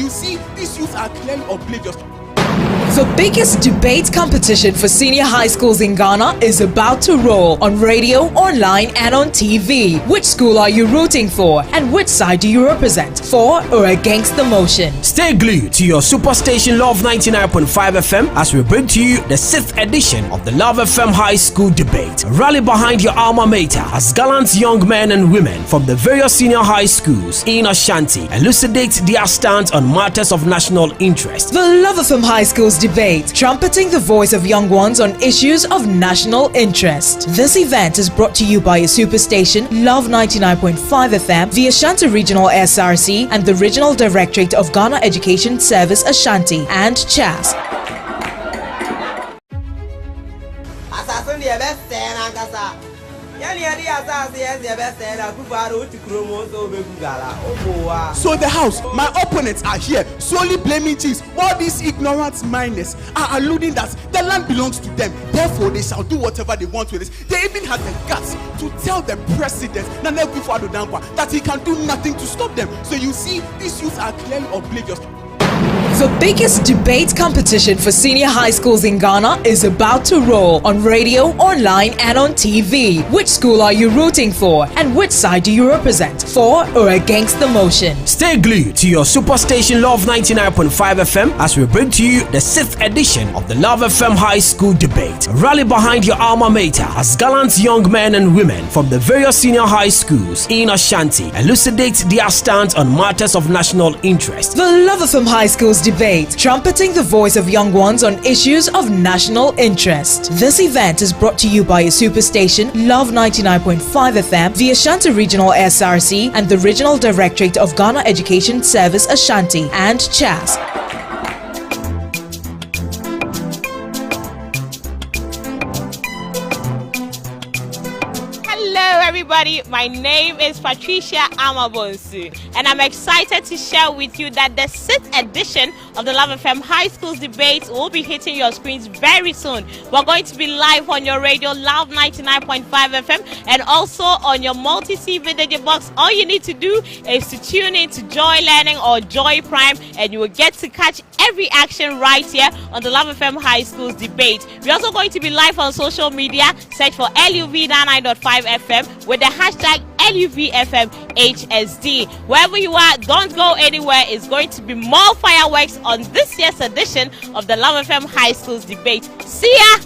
you see, these youths are clearly oblivious. The biggest debate competition for senior high schools in Ghana is about to roll on radio, online and on TV. Which school are you rooting for and which side do you represent, for or against the motion? Stay glued to your superstation Love 99.5 FM as we bring to you the 6th edition of the Love FM High School Debate. Rally behind your alma mater as gallant young men and women from the various senior high schools in Ashanti elucidate their stance on matters of national interest. The Love FM High Schools Debate, trumpeting the voice of young ones on issues of national interest. This event is brought to you by a superstation, Love 99.5 FM, the Ashanti Regional SRC, and the Regional Directorate of Ghana Education Service Ashanti, and CHAS. So the house, my opponents are here, solely blaming chiefs, while these ignorant minders are alluding that the land belongs to them, therefore they shall do whatever they want with it. They even had the guts to tell the president that he can do nothing to stop them. So you see, these youths are clearly oblivious. The biggest debate competition for senior high schools in Ghana is about to roll on radio, online and on TV. Which school are you rooting for and which side do you represent, for or against the motion? Stay glued to your superstation Love 99.5 FM as we bring to you the 6th edition of the Love FM High School Debate. Rally behind your alma mater as gallant young men and women from the various senior high schools in Ashanti elucidate their stance on matters of national interest. The Love FM High Schools Debate, trumpeting the voice of young ones on issues of national interest. This event is brought to you by a superstation, Love 99.5 FM, the Ashanti Regional SRC, and the Regional Directorate of Ghana Education Service Ashanti, and CHAS. Everybody, my name is Patricia Amabonsu, and I'm excited to share with you that the 6th edition of the Love FM High Schools Debates will be hitting your screens very soon. We're going to be live on your radio, Love 99.5 FM, and also on your multi-CV digital box. All you need to do is to tune in to Joy Learning or Joy Prime, and you will get to catch every action right here on the Love FM High Schools Debate. We're also going to be live on social media. Search for LUV 99.5 FM with the hashtag LUVFMHSD. Wherever you are, don't go anywhere. It's going to be more fireworks on this year's edition of the Love FM High Schools Debate. See ya!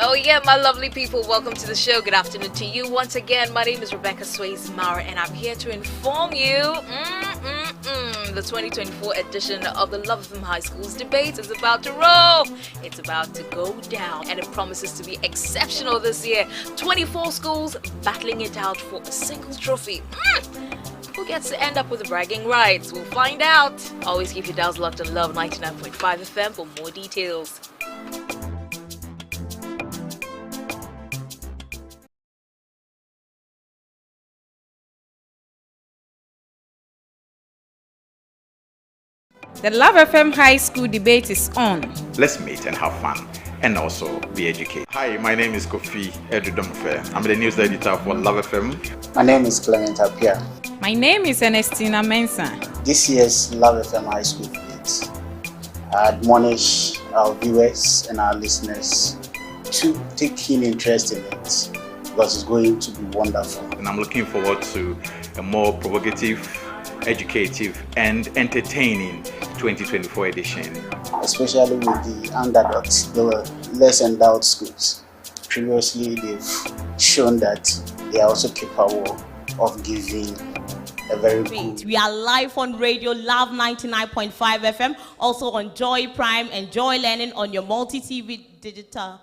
Oh yeah, my lovely people, welcome to the show. Good afternoon to you once again. My name is Rebecca Swayze-Mara, and I'm here to inform you the 2024 edition of the Love FM High Schools Debate is about to roll. It's about to go down, and it promises to be exceptional this year. 24 schools battling it out for a single trophy. Who gets to end up with the bragging rights? We'll find out. Always keep your dials locked on Love 99.5 FM for more details. The Love FM High School Debate is on. Let's meet and have fun and also be educated. Hi, my name is Kofi Edudomofe. I'm the news editor for Love FM. My name is Clement Apia. My name is Ernestina Mensah. This year's Love FM High School Debate, I admonish our viewers and our listeners to take keen interest in it because it's going to be wonderful. And I'm looking forward to a more provocative, educative and entertaining 2024 edition. Especially with the underdogs, the less endowed schools. Previously, they've shown that they are also capable of giving a very good... We are live on radio, Love 99.5 FM, also on Joy Prime and Joy Learning on your multi-TV digital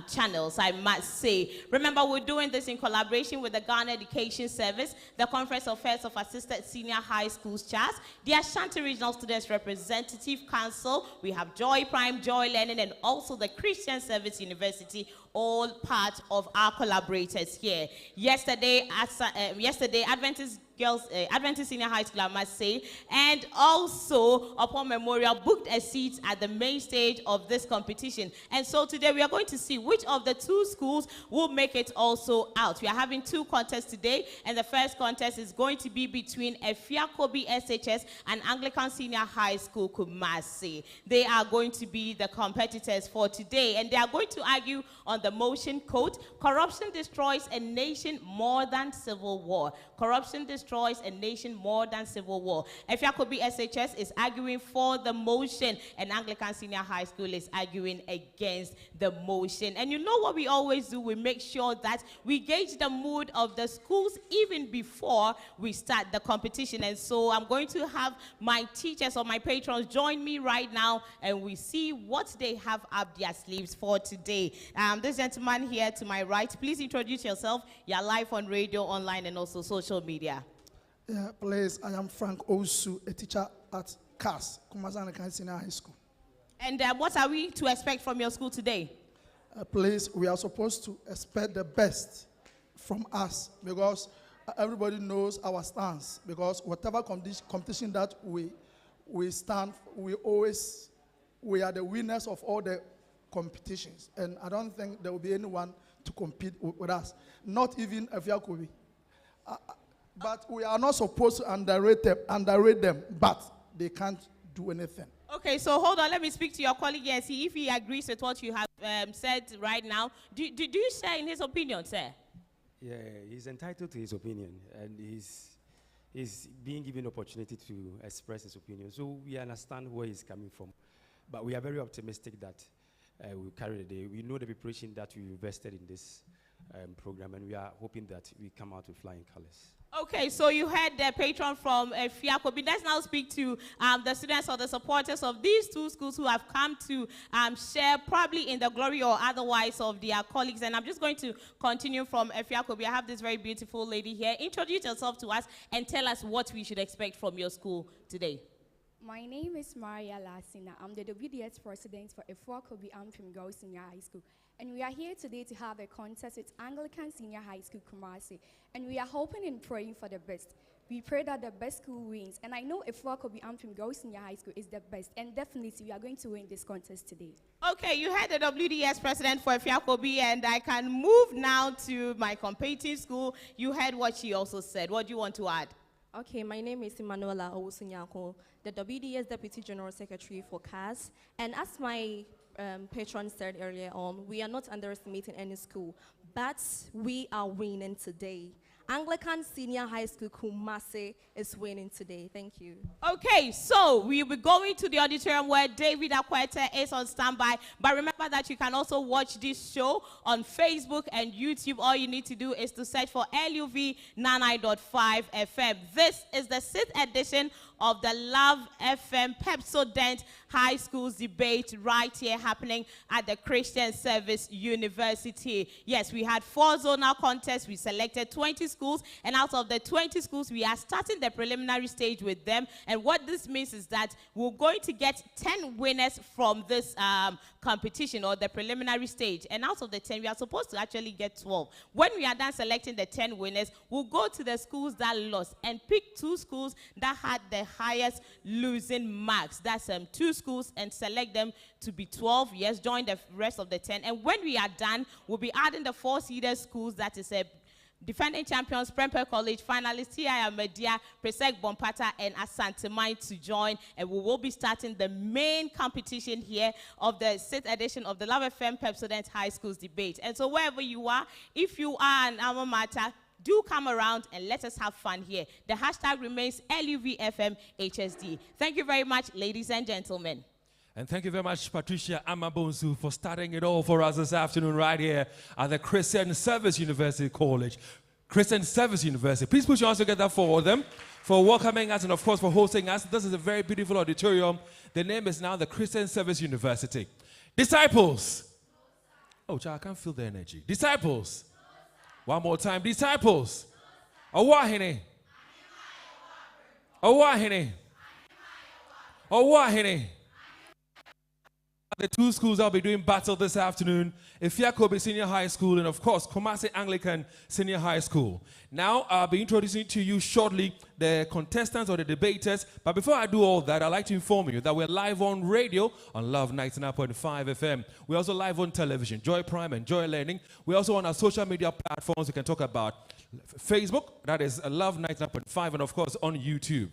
channels, I must say. Remember, we're doing this in collaboration with the Ghana Education Service, the Conference of Heads of Assisted Senior High Schools CHAS, the Ashanti Regional Students Representative Council, we have Joy Prime, Joy Learning, and also the Christian Service University, all part of our collaborators here. Yesterday, Adventist Adventist Senior High School, I must say, and also upon Memorial booked a seat at the main stage of this competition. And so today we are going to see which of the two schools will make it also out. We are having two contests today, and the first contest is going to be between Afua Kobi SHS and Anglican Senior High School Kumasi. They are going to be the competitors for today, and they are going to argue on the motion code, corruption destroys a nation more than civil war. Corruption destroys a nation more than civil war. Afua Kobi SHS is arguing for the motion, and Anglican Senior High School is arguing against the motion. And you know what we always do? We make sure that we gauge the mood of the schools even before we start the competition. And so I'm going to have my teachers or my patrons join me right now, and we see what they have up their sleeves for today. This gentleman here to my right, please introduce yourself. You're live on radio, online, and also social media. Yeah, please, I am Frank Osu, a teacher at OKESS, Anglican Senior High School. And what are we to expect from your school today? Please, we are supposed to expect the best from us, because everybody knows our stance, because whatever competition that we stand, we are the winners of all the competitions, and I don't think there will be anyone to compete with us, not even Afua Kobi. But we are not supposed to underrate them, but they can't do anything. Okay, so hold on, let me speak to your colleague here and see if he agrees with what you have said right now. Do you share in his opinion, sir? Yeah, he's entitled to his opinion, and he's being given opportunity to express his opinion. So we understand where he's coming from, but we are very optimistic that we'll carry the day. We know the preparation that we invested in this program, and we are hoping that we come out with flying colors. Okay, so you heard the patron from Afua Kobi. Let's now speak to the students or the supporters of these two schools who have come to share probably in the glory or otherwise of their colleagues. And I'm just going to continue from Afua Kobi. I have this very beautiful lady here. Introduce yourself to us and tell us what we should expect from your school today. My name is Maria Lassina. I'm the WDS president for Afua Kobi Ampem Girls Senior High School. And we are here today to have a contest with Anglican Senior High School Kumasi. And we are hoping and praying for the best. We pray that the best school wins. And I know Afua Kobi Ampem Girls Senior High School is the best. And definitely we are going to win this contest today. Okay, you had the WDS president for Afua Kobi, and I can move now to my competing school. You heard what she also said. What do you want to add? Okay, my name is Emanuela Owusunyako, the WDS Deputy General Secretary for OKESS. And as my patron said earlier on, we are not underestimating any school, but we are winning today. Anglican Senior High School Kumasi is winning today. Thank you. Okay, so we will be going to the auditorium where David Akwete is on standby. But remember that you can also watch this show on Facebook and YouTube. All you need to do is to search for LUV 99.5 FM. This is the 6th edition of the Love FM Pepsodent High Schools debate right here happening at the Christian Service University. Yes, we had 4 zonal contests. We selected 20 schools, and out of the 20 schools, we are starting the preliminary stage with them. And what this means is that we're going to get 10 winners from this competition or the preliminary stage. And out of the 10, we are supposed to actually get 12. When we are done selecting the 10 winners, we'll go to the schools that lost and pick 2 schools that had the highest losing marks. That's 2 schools, and select them to be 12. Yes, join the rest of the 10. And when we are done, we'll be adding the 4-seeded schools, that is a defending champions, Prempeh College, finalists T.I. Media, Presec Bompata, and Asantemai to join. And we will be starting the main competition here of the 6th edition of the Love FM Pepsodent High Schools debate. And so wherever you are, if you are an alma mater, do come around and let us have fun here. The hashtag remains LUVFMHSD. Thank you very much, ladies and gentlemen. And thank you very much, Patricia Amabonsu, for starting it all for us this afternoon right here at the Christian Service University College. Christian Service University. Please put your hands together for them, for welcoming us, and of course for hosting us. This is a very beautiful auditorium. The name is now the Christian Service University. Disciples. Oh, child, I can't feel the energy. Disciples. One more time. Disciples. Owahine. Owahine. Owahine. The two schools I'll be doing battle this afternoon, Afua Kobi Senior High School and of course Kumasi Anglican Senior High School. Now I'll be introducing to you shortly the contestants or the debaters, but before I do all that, I'd like to inform you that we're live on radio on Love 99.5 FM. We're also live on television, Joy Prime and Joy Learning. We're also on our social media platforms. We can talk about Facebook, that is Love 99.5, and of course on YouTube.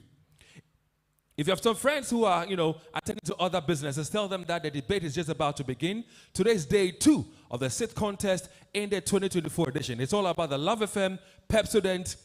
If you have some friends who are, attending to other businesses, tell them that the debate is just about to begin. Today is day 2 of the SIT contest in the 2024 edition. It's all about the Love FM Pepsodent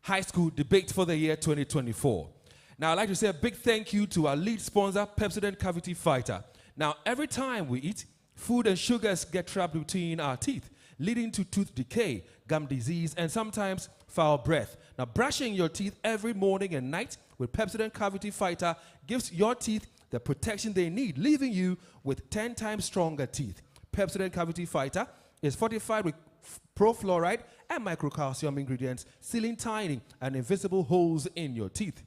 High School debate for the year 2024. Now, I'd like to say a big thank you to our lead sponsor, Pepsodent Cavity Fighter. Now, every time we eat, food and sugars get trapped between our teeth, leading to tooth decay, gum disease, and sometimes foul breath. Now, brushing your teeth every morning and night with Pepsodent Cavity Fighter gives your teeth the protection they need, leaving you with 10 times stronger teeth. Pepsodent Cavity Fighter is fortified with pro-fluoride and microcalcium ingredients, sealing tiny and invisible holes in your teeth.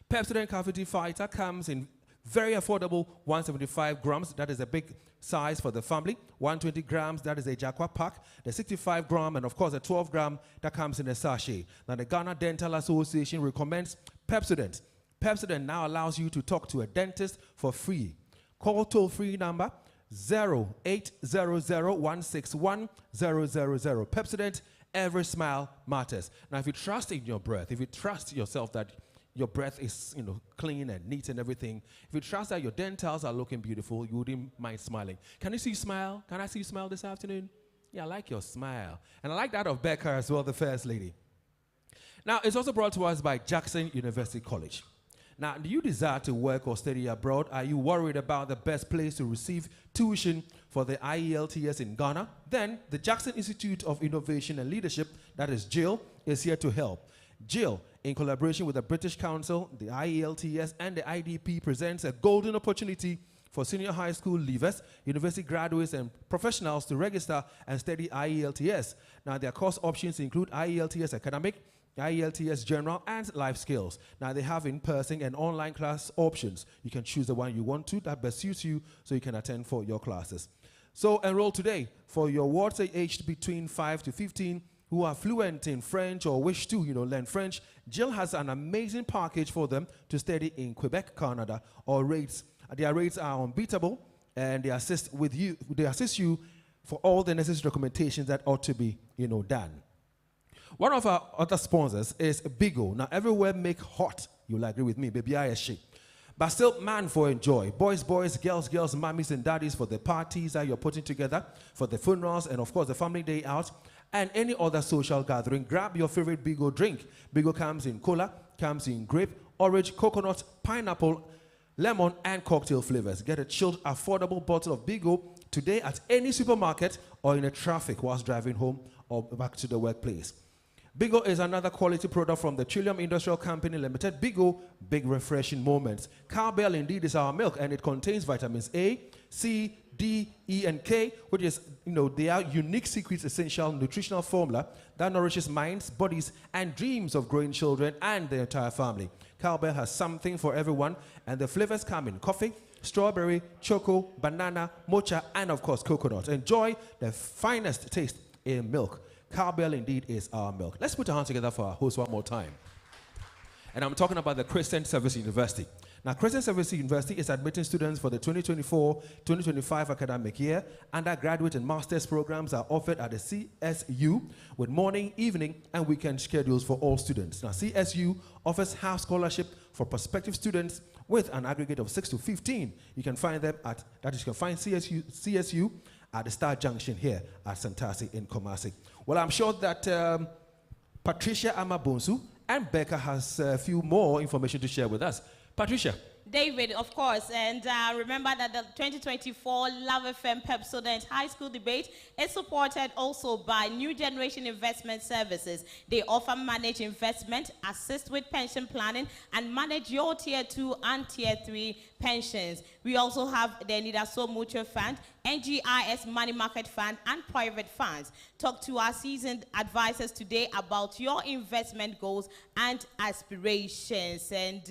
Pepsodent Cavity Fighter comes in very affordable 175 grams, that is a big size for the family. 120 grams, that is a Jaqua pack. The 65 gram and of course the 12 gram that comes in a sachet. Now the Ghana Dental Association recommends Pepsodent. Pepsodent now allows you to talk to a dentist for free. Call toll-free number 0800-161-000. Pepsodent, every smile matters. Now if you trust in your breath, if you trust yourself that your breath is, clean and neat and everything. If you trust that your dentals are looking beautiful, you wouldn't mind smiling. Can you see you smile? Can I see you smile this afternoon? Yeah, I like your smile. And I like that of Becca as well, the First Lady. Now, it's also brought to us by Jackson University College. Now, do you desire to work or study abroad? Are you worried about the best place to receive tuition for the IELTS in Ghana? Then, the Jackson Institute of Innovation and Leadership, that is JIL, is here to help. JIL, in collaboration with the British Council, the IELTS, and the IDP, presents a golden opportunity for senior high school leavers, university graduates, and professionals to register and study IELTS. Now, their course options include IELTS Academic, IELTS General, and Life Skills. Now, they have in-person and online class options. You can choose the one you want to that best suits you so you can attend for your classes. So, enroll today for your wards aged between 5 to 15 who are fluent in French or wish to, learn French. JIL has an amazing package for them to study in Quebec, Canada. Their rates are unbeatable, and they assist you for all the necessary documentation that ought to be, done. One of our other sponsors is Bigo. Now, everywhere make hot. You'll agree with me, baby, I shit. But still, man for enjoy. Boys, girls, mommies and daddies for the parties that you're putting together, for the funerals, and of course the family day out, and any other social gathering. Grab your favorite Bigo drink. Bigo comes in cola, comes in grape, orange, coconut, pineapple, lemon, and cocktail flavors. Get a chilled, affordable bottle of Bigo today at any supermarket or in a traffic whilst driving home or back to the workplace. Bigo is another quality product from the Trillium Industrial Company Limited. Bigo, big refreshing moments. Cowbell indeed is our milk, and it contains vitamins A, C, D, E, and K, which is, they are unique secret essential nutritional formula that nourishes minds, bodies, and dreams of growing children and the entire family. Cowbell has something for everyone, and the flavors come in coffee, strawberry, choco, banana, mocha, and of course coconut. Enjoy the finest taste in milk. Cowbell indeed is our milk. Let's put our hands together for our host one more time. And I'm talking about the Christian Service University. Now, Christian Service University is admitting students for the 2024-2025 academic year. Undergraduate and master's programs are offered at the CSU with morning, evening, and weekend schedules for all students. Now, CSU offers half scholarship for prospective students with an aggregate of 6 to 15. You can find them at, you can find CSU at the Star Junction here at Santasi in Kumasi. Well, I'm sure that Patricia Amabonsu and Becca has a few more information to share with us. Patricia. David, of course, and remember that the 2024 Love FM Pepsodent High School debate is supported also by New Generation Investment Services. They offer managed investment, assist with pension planning, and manage your Tier 2 and Tier 3 pensions. We also have the Nidaso Mutual Fund, NGIS money market fund, and private funds. Talk to our seasoned advisors today about your investment goals and aspirations. And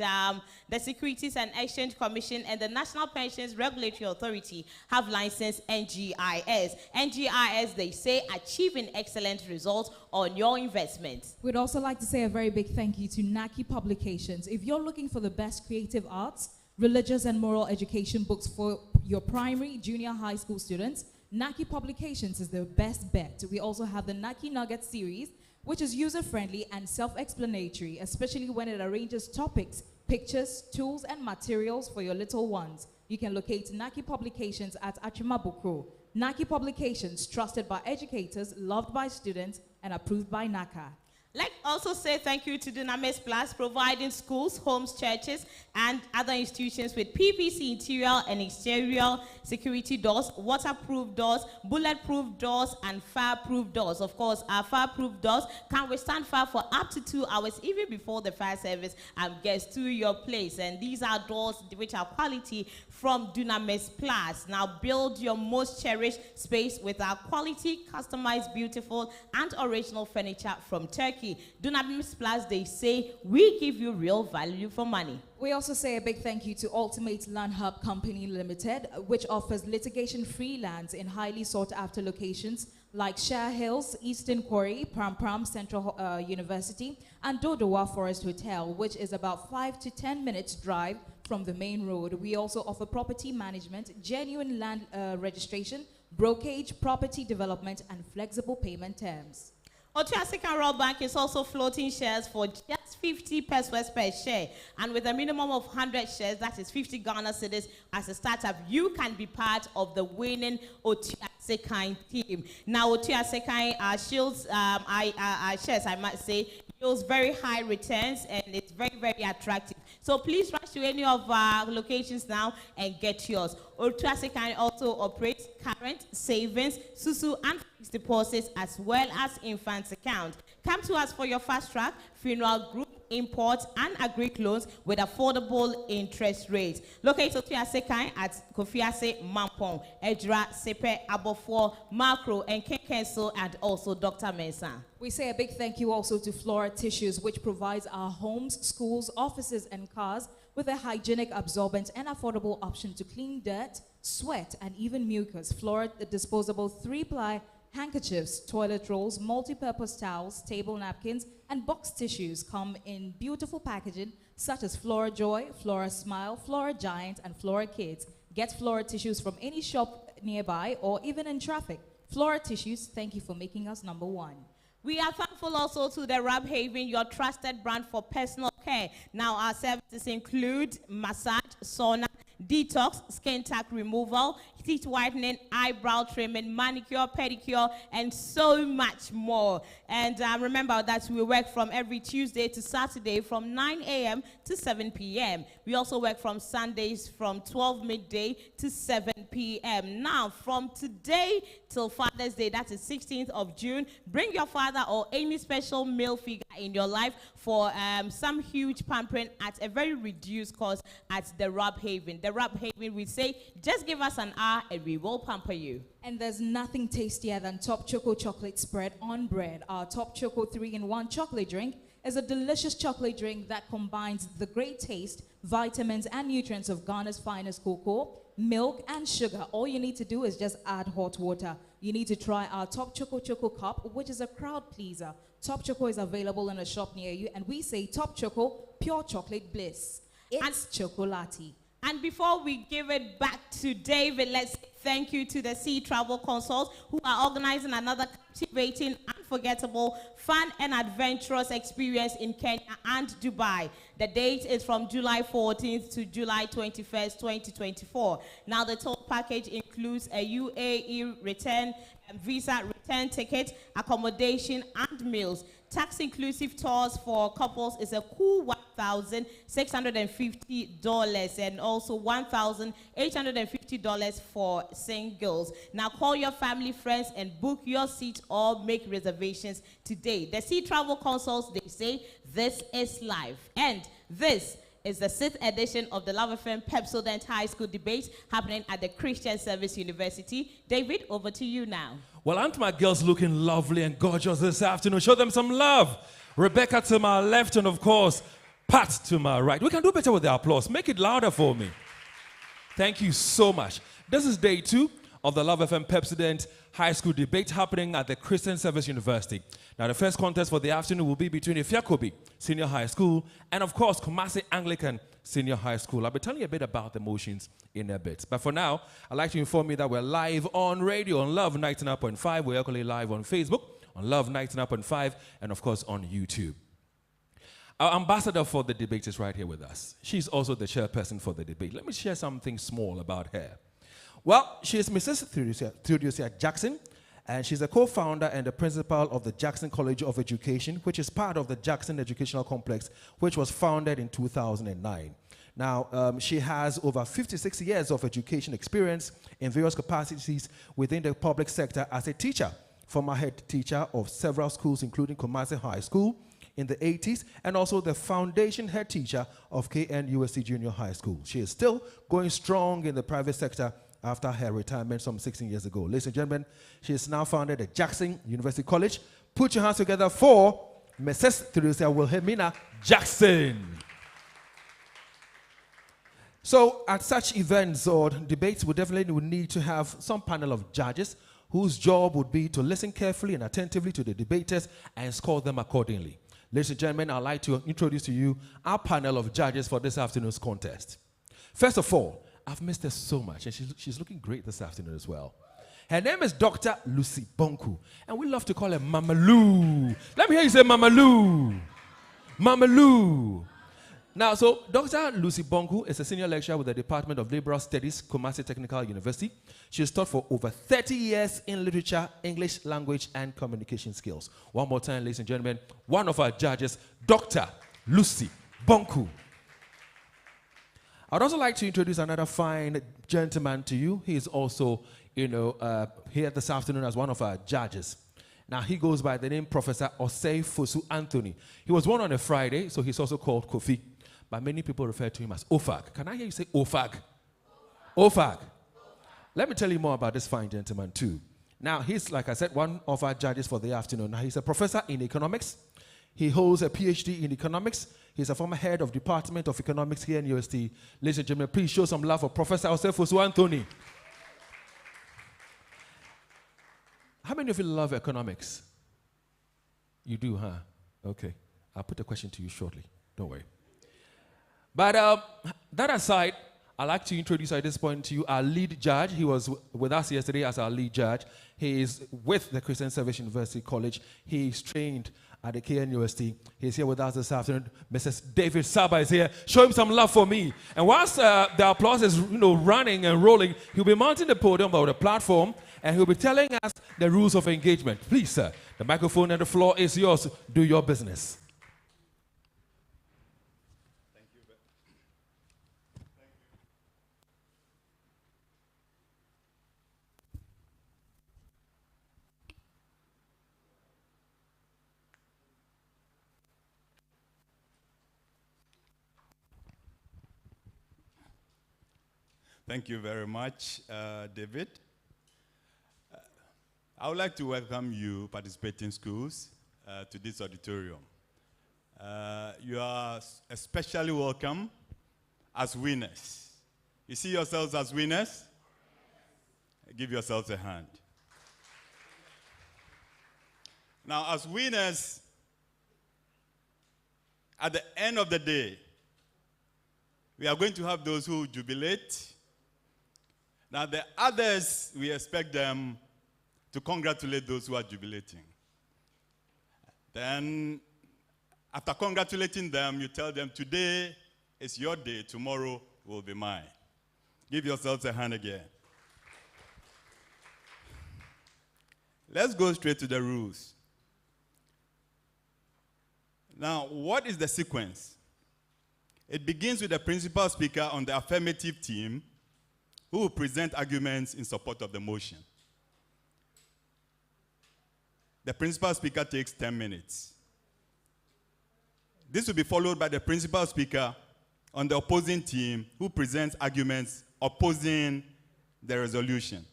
the Securities and Exchange Commission and the National Pensions Regulatory Authority have licensed NGIS. NGIS, they say, achieving excellent results on your investments. We'd also like to say a very big thank you to NACI Publications. If you're looking for the best creative arts, religious and moral education books for your primary, junior high school students, NACI Publications is the best bet. We also have the NACI Nugget series, which is user-friendly and self-explanatory, especially when it arranges topics, pictures, tools, and materials for your little ones. You can locate NACI Publications at Achimabukro. NACI Publications, trusted by educators, loved by students, and approved by NACA. Let's also say thank you to Dunamis Plus, providing schools, homes, churches, and other institutions with PVC interior and exterior security doors, waterproof doors, bulletproof doors, and fireproof doors. Of course, our fireproof doors can withstand fire for up to 2 hours, even before the fire service gets to your place. And these are doors which are quality from Dunamis Plus. Now, build your most cherished space with our quality, customized, beautiful, and original furniture from Turkey. Dunamis Plus, they say, we give you real value for money. We also say a big thank you to Ultimate Land Hub Company Limited, which offers litigation-free lands in highly sought-after locations like Share Hills, Eastern Quarry, Pram Central University, and Dodowa Forest Hotel, which is about 5 to 10 minutes drive from the main road. We also offer property management, genuine land registration, brokerage, property development, and flexible payment terms. Otuasekan Royal Bank is also floating shares for just 50 pesos per share. And with a minimum of 100 shares, that is 50 Ghana cedis, as a startup, you can be part of the winning Otuasekan team. Now, Otuasekan shields, shares, I might say, yields very high returns, and it's very, very attractive. So please rush to any of our locations now and get yours. Otuasekan also operates current, savings, susu, and fixed deposits, as well as infants account. Come to us for your fast track, funeral group, imports, and agri loans with affordable interest rates. Locate Otuasekan at Kofiase Mampong, Edra, Sepe, Abofo, Macro, and Kenkenso, and also Dr. Mensah. We say a big thank you also to Flora Tissues, which provides our homes, schools, offices, and cars with a hygienic, absorbent, and affordable option to clean dirt, sweat, and even mucus. Flora disposable 3-ply handkerchiefs, toilet rolls, multi-purpose towels, table napkins, and box tissues come in beautiful packaging such as Flora Joy, Flora Smile, Flora Giant, and Flora Kids. Get Flora Tissues from any shop nearby or even in traffic. Flora Tissues, thank you for making us number one. We are thankful also to the Rub Haven, your trusted brand for personal care. Now, our services include massage, sauna, detox, skin tag removal, teeth whitening, eyebrow trimming, manicure, pedicure, and so much more. And remember that we work from every Tuesday to Saturday from 9 a.m. to 7 p.m. We also work from Sundays from 12 midday to 7 p.m. Now, from today till Father's Day, that is 16th of June, bring your father or any special male figure in your life for some huge pampering at a very reduced cost at the Rub Haven. The Rub Haven, we say, just give us an hour and we will pamper you. And there's nothing tastier than Top Choco chocolate spread on bread. Our Top Choco 3-in-1 chocolate drink is a delicious chocolate drink that combines the great taste, vitamins, and nutrients of Ghana's finest cocoa, milk, and sugar. All you need to do is just add hot water. You need to try our Top Choco Choco Cup, which is a crowd pleaser. Top Choco is available in a shop near you, and we say Top Choco, pure chocolate bliss. It's chocolati. And before we give it back to David, let's say thank you to the Sea Travel Consults who are organizing another captivating, unforgettable, fun and adventurous experience in Kenya and Dubai. The date is from July 14th to July 21st, 2024. Now, the total package includes a UAE return, visa return ticket, accommodation, and meals. Tax-inclusive tours for couples is a cool $1,650 and also $1,850 for singles. Now call your family, friends, and book your seat or make reservations today. The Sea Travel Consults, they say this is life. And this is the 6th edition of the Love FM Pepsodent High School debate happening at the Christian Service University. David, over to you now. Well, aren't my girls looking lovely and gorgeous this afternoon? Show them some love. Rebecca to my left and, of course, Pat to my right. We can do better with the applause. Make it louder for me. Thank you so much. This is day 2 of the Love FM Pepsodent High School debate happening at the Christian Service University. Now, the first contest for the afternoon will be between Afua Kobi Senior High School and, of course, Kumasi Anglican Senior High School. I'll be telling you a bit about the motions in a bit. But for now, I'd like to inform you that we're live on radio on Love 99.5. We're equally live on Facebook on Love 99.5 and, of course, on YouTube. Our ambassador for the debate is right here with us. She's also the chairperson for the debate. Let me share something small about her. Well, she is Mrs. Theodosia Jackson, and she's a co-founder and the principal of the Jackson College of Education, which is part of the Jackson Educational Complex, which was founded in 2009. Now, she has over 56 years of education experience in various capacities within the public sector as a teacher, former head teacher of several schools, including Kumasi High School in the 80s, and also the foundation head teacher of KNUST Junior High School. She is still going strong in the private sector after her retirement some 16 years ago. Ladies and gentlemen, she has now founded the Jackson University College. Put your hands together for Mrs. Theodosia Wilhelmina Jackson. So at such events or debates, we definitely would need to have some panel of judges whose job would be to listen carefully and attentively to the debaters and score them accordingly. Ladies and gentlemen, I'd like to introduce to you our panel of judges for this afternoon's contest. First of all, I've missed her so much, and she's looking great this afternoon as well. Her name is Dr. Lucy Bonku, and we love to call her Mama Lou. Let me hear you say Mama Lou. Mama Lou. Now, so Dr. Lucy Bonku is a senior lecturer with the Department of Liberal Studies, Kumasi Technical University. She has taught for over 30 years in literature, English language, and communication skills. One more time, ladies and gentlemen, one of our judges, Dr. Lucy Bonku. I'd also like to introduce another fine gentleman to you. He is also, here this afternoon as one of our judges. Now, he goes by the name Professor Osei Fosu Anthony. He was born on a Friday, so he's also called Kofi. But many people refer to him as OFAG. Can I hear you say OFAG? OFAG. Let me tell you more about this fine gentleman, too. Now, he's, like I said, one of our judges for the afternoon. Now, he's a professor in economics. He holds a PhD in economics. He's a former head of Department of Economics here in UST. Ladies and gentlemen, please show some love for Professor Osei Fosu Anthony. How many of you love economics? You do, huh? Okay. I'll put a question to you shortly. Don't worry. But that aside, I'd like to introduce at this point to you our lead judge. He was with us yesterday as our lead judge. He is with the Christian Service University College. He is trained at the KNUST. He's here with us this afternoon. Mrs. David Saba is here. Show him some love for me. And whilst the applause is running and rolling, he'll be mounting the podium or the platform, and he'll be telling us the rules of engagement. Please, sir, the microphone and the floor is yours. Do your business. Thank you very much, David. I would like to welcome you, participating schools, to this auditorium. You are especially welcome as winners. You see yourselves as winners? Give yourselves a hand. Now, as winners, at the end of the day, we are going to have those who jubilate. Now, the others, we expect them to congratulate those who are jubilating. Then, after congratulating them, you tell them, today is your day, tomorrow will be mine. Give yourselves a hand again. Let's go straight to the rules. Now, what is the sequence? It begins with the principal speaker on the affirmative team, who will present arguments in support of the motion. The principal speaker takes 10 minutes. This will be followed by the principal speaker on the opposing team who presents arguments opposing the resolution.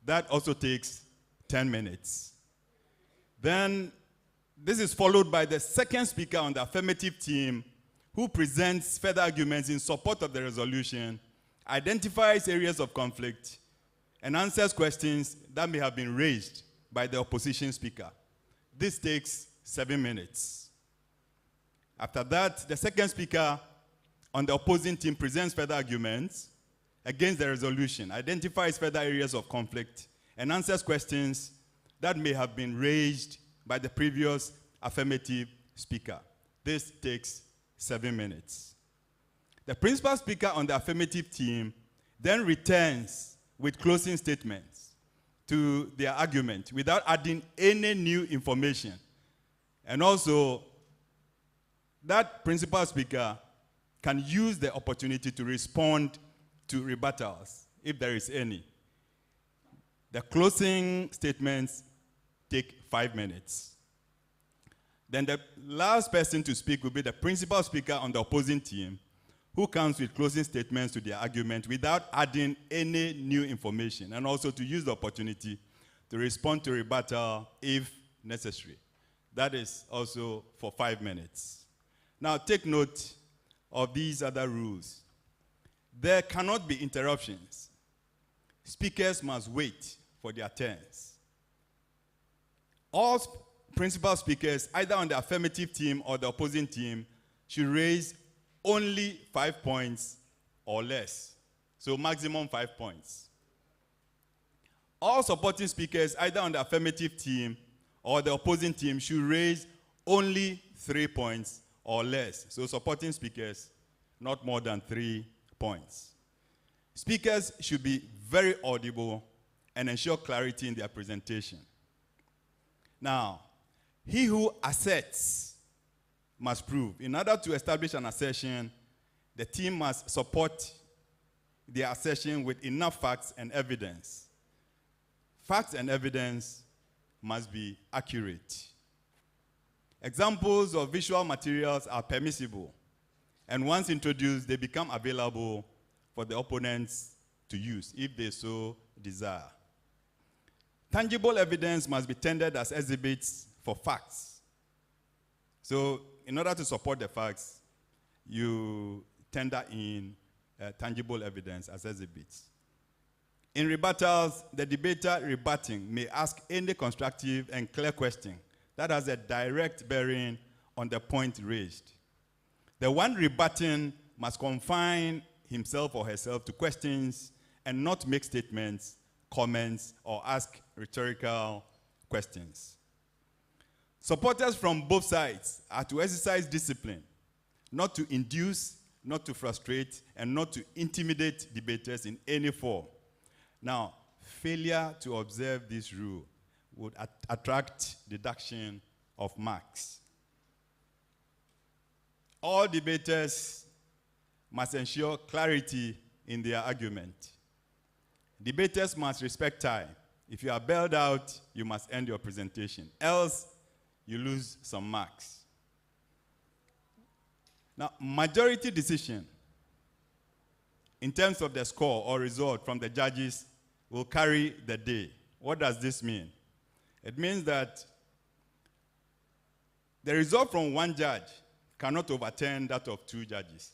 That also takes 10 minutes. Then this is followed by the second speaker on the affirmative team who presents further arguments in support of the resolution, identifies areas of conflict, and answers questions that may have been raised by the opposition speaker. This takes 7 minutes. After that, the second speaker on the opposing team presents further arguments against the resolution, identifies further areas of conflict, and answers questions that may have been raised by the previous affirmative speaker. This takes 7 minutes. The principal speaker on the affirmative team then returns with closing statements to their argument without adding any new information. And also, that principal speaker can use the opportunity to respond to rebuttals, if there is any. The closing statements take 5 minutes. Then the last person to speak will be the principal speaker on the opposing team, who comes with closing statements to their argument without adding any new information, and also to use the opportunity to respond to rebuttal if necessary. That is also for 5 minutes. Now take note of these other rules. There cannot be interruptions. Speakers must wait for their turns. All principal speakers, either on the affirmative team or the opposing team, should raise only 5 points or less. So maximum 5 points. All supporting speakers, either on the affirmative team or the opposing team, should raise only 3 points or less. So supporting speakers, not more than 3 points. Speakers should be very audible and ensure clarity in their presentation. Now, he who asserts must prove. In order to establish an assertion, the team must support their assertion with enough facts and evidence. Facts and evidence must be accurate. Examples of visual materials are permissible, and once introduced, they become available for the opponents to use if they so desire. Tangible evidence must be tendered as exhibits for facts. So, in order to support the facts, you tender in tangible evidence as exhibits. In rebuttals, the debater rebutting may ask any constructive and clear question that has a direct bearing on the point raised. The one rebutting must confine himself or herself to questions and not make statements, comments, or ask rhetorical questions. Supporters from both sides are to exercise discipline, not to induce, not to frustrate, and not to intimidate debaters in any form. Now, failure to observe this rule would attract deduction of marks. All debaters must ensure clarity in their argument. Debaters must respect time. If you are bailed out, you must end your presentation. Else, you lose some marks. Now, majority decision in terms of the score or result from the judges will carry the day. What does this mean? It means that the result from one judge cannot overturn that of two judges.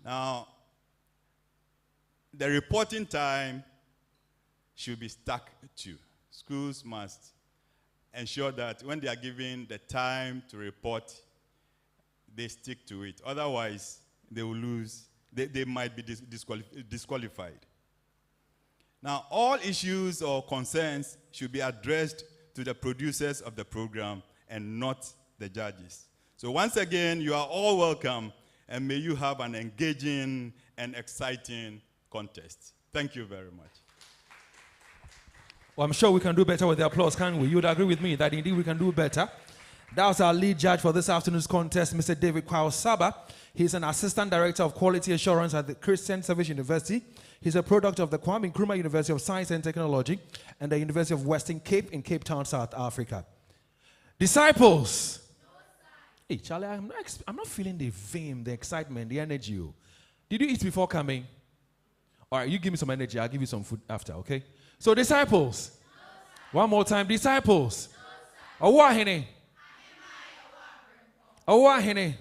Now, the reporting time should be stuck to. Schools must ensure that when they are given the time to report, they stick to it. Otherwise, they will lose. They might be disqualified. Now, all issues or concerns should be addressed to the producers of the program and not the judges. So once again, you are all welcome, and may you have an engaging and exciting contest. Thank you very much. Well, I'm sure we can do better with the applause, can't we? You would agree with me that indeed we can do better. That was our lead judge for this afternoon's contest, Mr. David Kwao-Saba. He's an Assistant Director of Quality Assurance at the Christian Service University. He's a product of the Kwame Nkrumah University of Science and Technology and the University of Western Cape in Cape Town, South Africa. Disciples, Hey, Charlie, I'm not feeling the vim, the excitement, the energy. Did you eat before coming? All right, you give me some energy. I'll give you some food after, okay? So, disciples. One more time, disciples. Awahene. Awahene.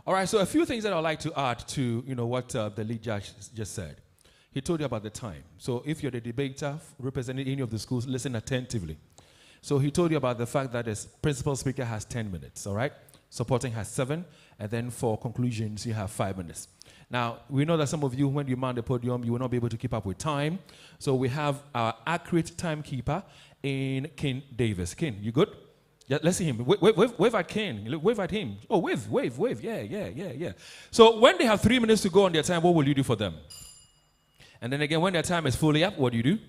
All right, so a few things that I'd like to add to, what the lead judge just said. He told you about the time. So if you're the debater representing any of the schools, listen attentively. So he told you about the fact that the principal speaker has 10 minutes, all right? Supporting has 7, and then for conclusions, you have 5 minutes. Now, we know that some of you, when you mount the podium, you will not be able to keep up with time. So we have our accurate timekeeper in Ken Davis. Ken, you good? Yeah, let's see him. Wave at Ken. Wave at him. Oh, wave. Yeah. So when they have 3 minutes to go on their time, what will you do for them? And then again, when their time is fully up, what do you do?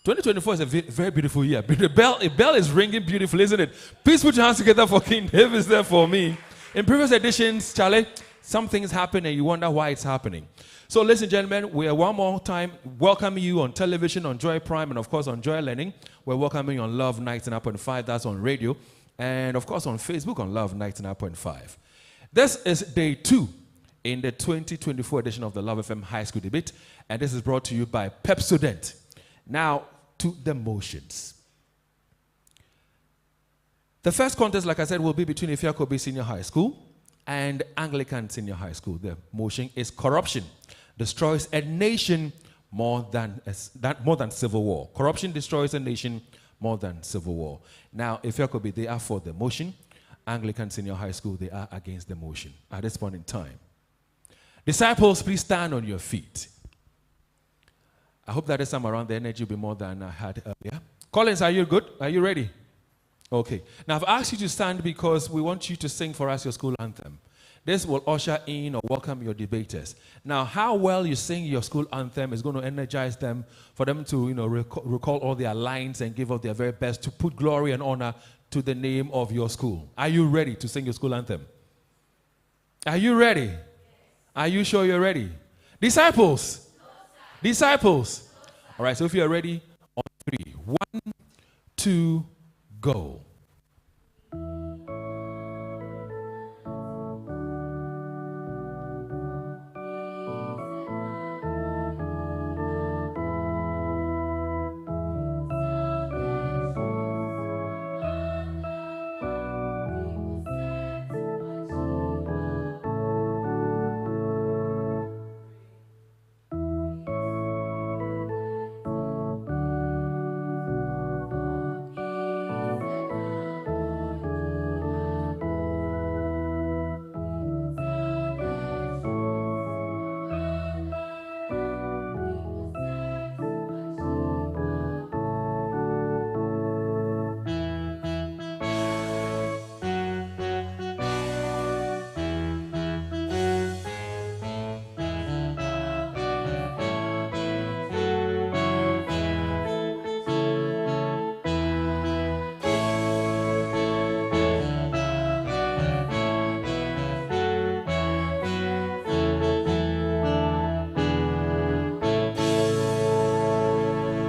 2024 is a very beautiful year. The bell is ringing beautifully, isn't it? Please put your hands together for King Davis there for me. In previous editions, Charlie, some things happen and you wonder why it's happening. So ladies and gentlemen, we are one more time welcoming you on television, on Joy Prime, and of course on Joy Learning. We're welcoming you on Love 99.5, that's on radio. And of course on Facebook on Love 99.5. This is day 2 in the 2024 edition of the Love FM High School Debate. And this is brought to you by Pepsodent. Now, to the motions. The first contest, like I said, will be between Afua Kobi Senior High School and Anglican Senior High School. The motion is corruption destroys a nation more than civil war. Corruption destroys a nation more than civil war. Now, Afua Kobi, they are for the motion. Anglican Senior High School, they are against the motion at this point in time. Disciples, please stand on your feet. I hope that this time around the energy will be more than I had earlier. Collins, are you good? Are you ready? Okay. Now, I've asked you to stand because we want you to sing for us your school anthem. This will usher in or welcome your debaters. Now, how well you sing your school anthem is going to energize them for them to, recall all their lines and give up their very best to put glory and honor to the name of your school. Are you ready to sing your school anthem? Are you ready? Are you sure you're ready? Disciples. Disciples. All right, so if you're ready, on 3. 1, 2, go.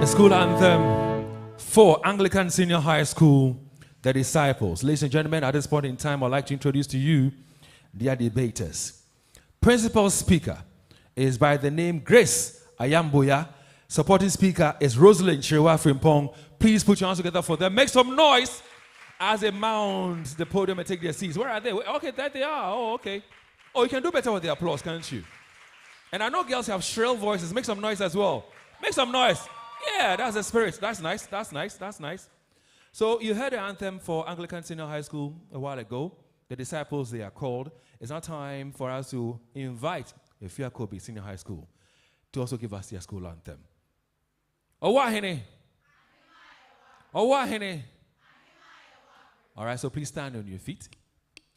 School anthem for Anglican Senior High School, the Disciples. Ladies and gentlemen, at this point in time, I'd like to introduce to you their debaters. Principal speaker is by the name Grace Ayamboya. Supporting speaker is Rosalind Serwaa Frimpong. Please put your hands together for them. Make some noise as they mount the podium and take their seats. Where are they? Okay, there they are. Oh, okay. Oh, you can do better with the applause, can't you? And I know girls have shrill voices. Make some noise as well. Make some noise. Yeah, that's the spirit. That's nice. That's nice. That's nice. So you heard the anthem for Anglican Senior High School a while ago. The Disciples, they are called. It's now time for us to invite Afua Kobi Senior High School to also give us their school anthem. Owahene. Owahene. All right, so please stand on your feet.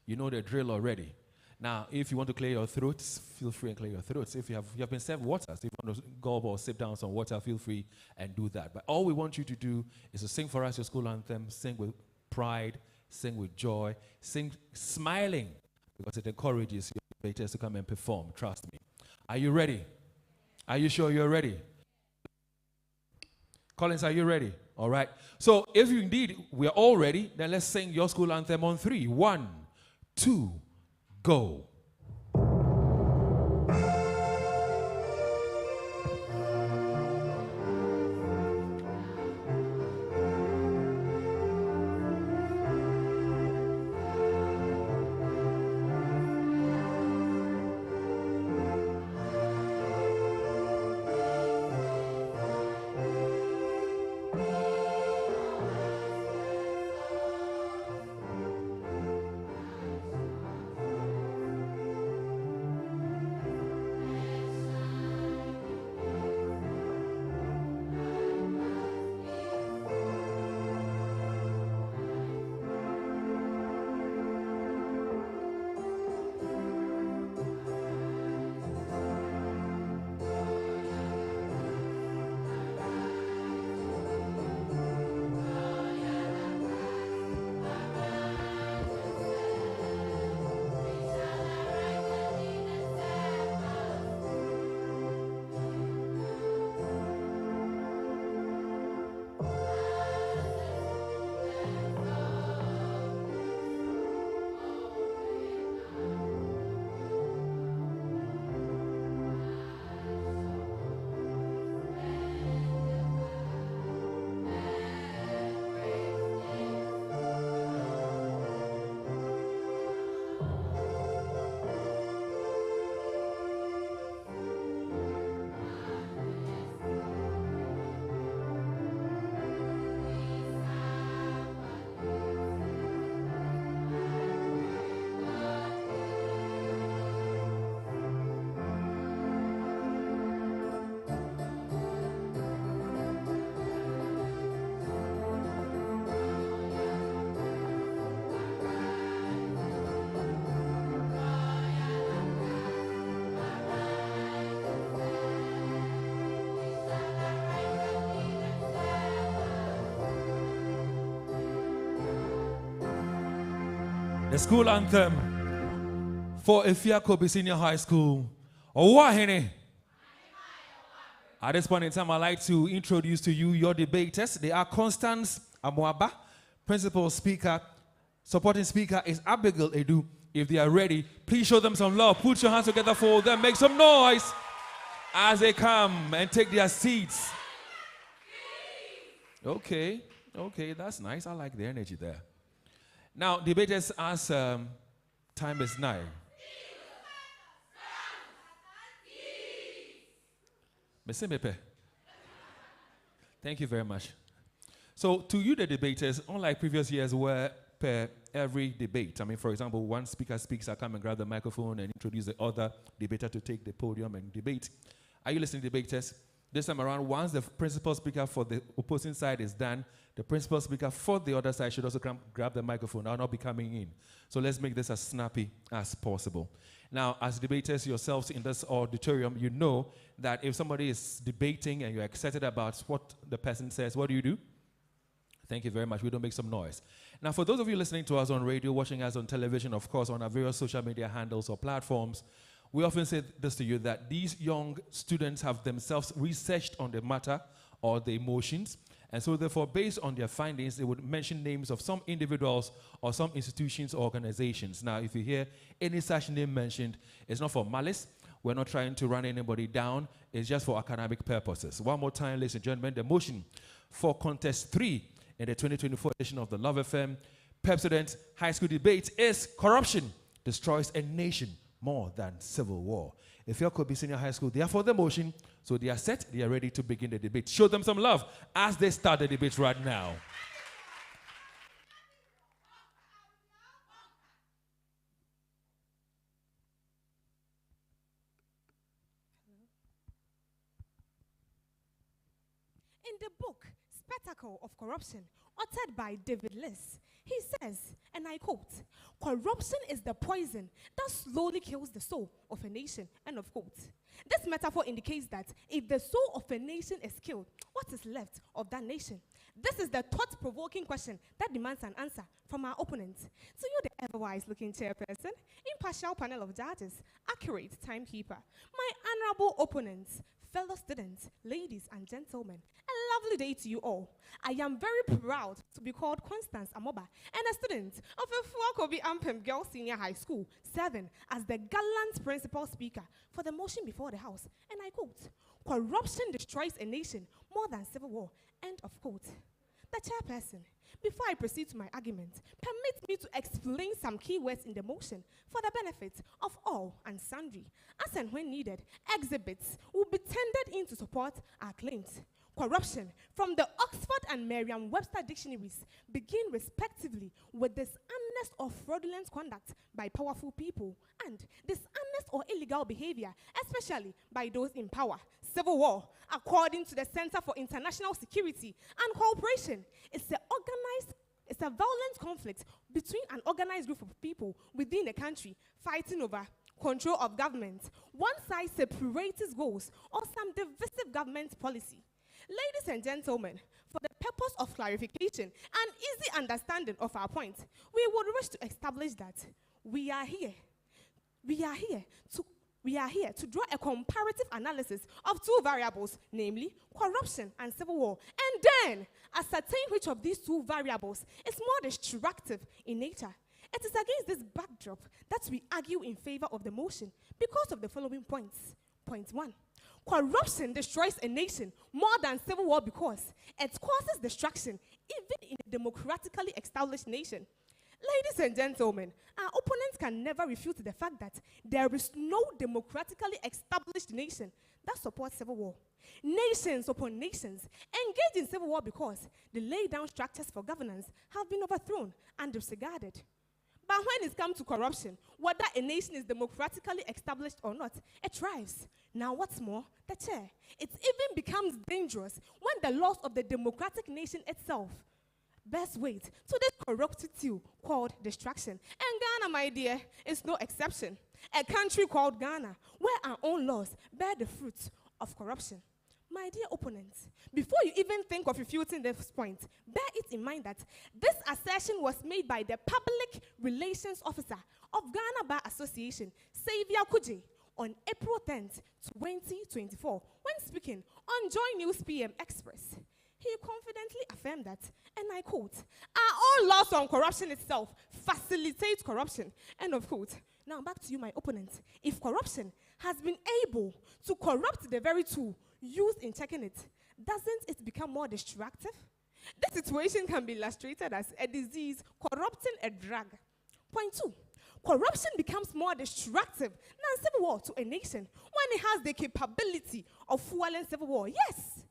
You know the drill already. Now, if you want to clear your throats, feel free and clear your throats. If you have been served water, so if you want to gulp or sip down some water, feel free and do that. But all we want you to do is to sing for us your school anthem, sing with pride, sing with joy, sing smiling, because it encourages your debaters to come and perform. Trust me. Are you ready? Are you sure you're ready? Collins, are you ready? All right. So if you indeed we are all ready, then let's sing your school anthem on 3. 1, 2, go. The school anthem for Afua Kobi Senior High School. At this point in time, I'd like to introduce to you your debaters. They are Constance Amoaba, Principal Speaker. Supporting Speaker is Abigail Edu. If they are ready, please show them some love. Put your hands together for them. Make some noise as they come and take their seats. Okay, that's nice. I like the energy there. Now, debaters, as time is now. Thank you very much. So, to you, the debaters, unlike previous years where per every debate, I mean, for example, one speaker speaks, I come and grab the microphone and introduce the other debater to take the podium and debate. Are you listening, debaters? This time around, once the principal speaker for the opposing side is done, the principal speaker for the other side should also come grab the microphone. I'll not be coming in. So let's make this as snappy as possible. Now, as debaters yourselves in this auditorium, you know that if somebody is debating and you're excited about what the person says, what do? Thank you very much. We don't make some noise. Now, for those of you listening to us on radio, watching us on television, of course, on our various social media handles or platforms, we often say this to you, that these young students have themselves researched on the matter or the emotions, and so therefore, based on their findings, they would mention names of some individuals or some institutions or organizations. Now, if you hear any such name mentioned, it's not for malice. We're not trying to run anybody down. It's just for academic purposes. One more time, ladies and gentlemen, the motion for contest 3 in the 2024 edition of the Love FM Pep High School Debate is corruption destroys a nation more than civil war. Afua Kobi Senior High School, they are for the motion, so they are set, they are ready to begin the debate. Show them some love as they start the debate right now. In the book, Spectacle of Corruption, authored by David Liss, he says, and I quote, "Corruption is the poison that slowly kills the soul of a nation," end of quote. This metaphor indicates that if the soul of a nation is killed, what is left of that nation? This is the thought-provoking question that demands an answer from our opponents. To you, the ever-wise-looking chairperson, impartial panel of judges, accurate timekeeper, my honorable opponents, fellow students, ladies and gentlemen, a lovely day to you all. I am very proud to be called Constance Amoba and a student of Afua Kobi Ampem Girls Senior High School, serving as the gallant principal speaker for the motion before the House. And I quote, "Corruption destroys a nation more than civil war." End of quote. The chairperson, before I proceed to my argument, permit me to explain some key words in the motion for the benefit of all and sundry. As and when needed, exhibits will be tendered in to support our claims. Corruption from the Oxford and Merriam-Webster dictionaries begin respectively with dishonest or fraudulent conduct by powerful people and dishonest or illegal behavior, especially by those in power. Civil war, according to the Center for International Security and Cooperation, is a violent conflict between an organized group of people within a country fighting over control of government, one side separatist goals, or some divisive government policy. Ladies and gentlemen, for the purpose of clarification and easy understanding of our point, we would wish to establish that we are here to draw a comparative analysis of two variables, namely corruption and civil war, and then ascertain which of these two variables is more destructive in nature. It is against this backdrop that we argue in favor of the motion because of the following points. Point 1. Corruption destroys a nation more than civil war because it causes destruction even in a democratically established nation. Ladies and gentlemen, our opponents can never refute the fact that there is no democratically established nation that supports civil war. Nations upon nations engage in civil war because the laid down structures for governance have been overthrown and disregarded. But when it comes to corruption, whether a nation is democratically established or not, it thrives. Now what's more, the chair, it even becomes dangerous when the loss of the democratic nation itself bears weight to this corrupted tool called destruction. And Ghana, my dear, is no exception. A country called Ghana, where our own laws bear the fruits of corruption. My dear opponents, before you even think of refuting this point, bear it in mind that this assertion was made by the Public Relations Officer of Ghana Bar Association, Xavier Kuje, on April 10th, 2024, when speaking on Joy News PM Express. He confidently affirmed that, and I quote, "Our own laws on corruption itself facilitate corruption." End of quote. Now back to you, my opponent. If corruption has been able to corrupt the very tool used in checking it, doesn't it become more destructive? This situation can be illustrated as a disease corrupting a drug. Point 2. Corruption becomes more destructive than civil war to a nation when it has the capability of fueling civil war. Yes,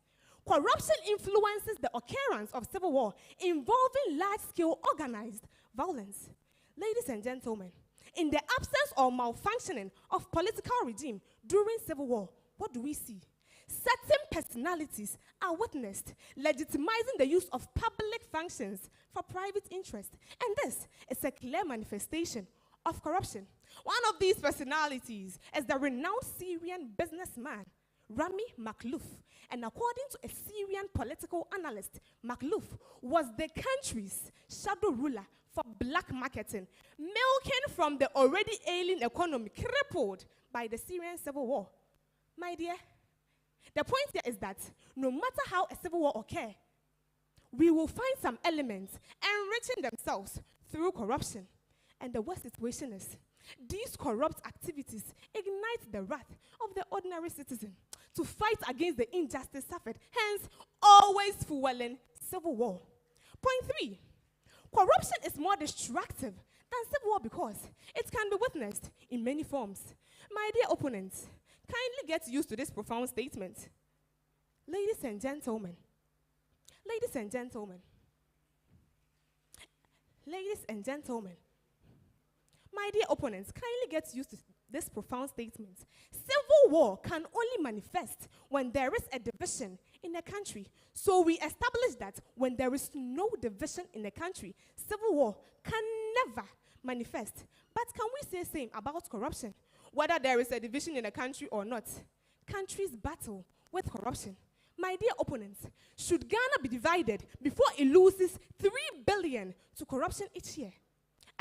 corruption influences the occurrence of civil war involving large-scale organized violence. Ladies and gentlemen, in the absence or malfunctioning of political regime during civil war, what do we see? Certain personalities are witnessed legitimizing the use of public functions for private interest. And this is a clear manifestation of corruption. One of these personalities is the renowned Syrian businessman, Rami Makhlouf. And according to a Syrian political analyst, Makhlouf was the country's shadow ruler for black marketing, milking from the already ailing economy crippled by the Syrian civil war. My dear, the point here is that no matter how a civil war occurs, we will find some elements enriching themselves through corruption. And the worst situation is, these corrupt activities ignite the wrath of the ordinary citizen to fight against the injustice suffered, hence always fueling civil war. Point 3, corruption is more destructive than civil war because it can be witnessed in many forms. My dear opponents, kindly get used to this profound statement. Ladies and gentlemen, ladies and gentlemen, ladies and gentlemen, my dear opponents, kindly get used to this profound statement. Civil war can only manifest when there is a division in a country. So we establish that when there is no division in a country, civil war can never manifest. But can we say the same about corruption? Whether there is a division in a country or not, countries battle with corruption. My dear opponents, should Ghana be divided before it loses 3 billion to corruption each year?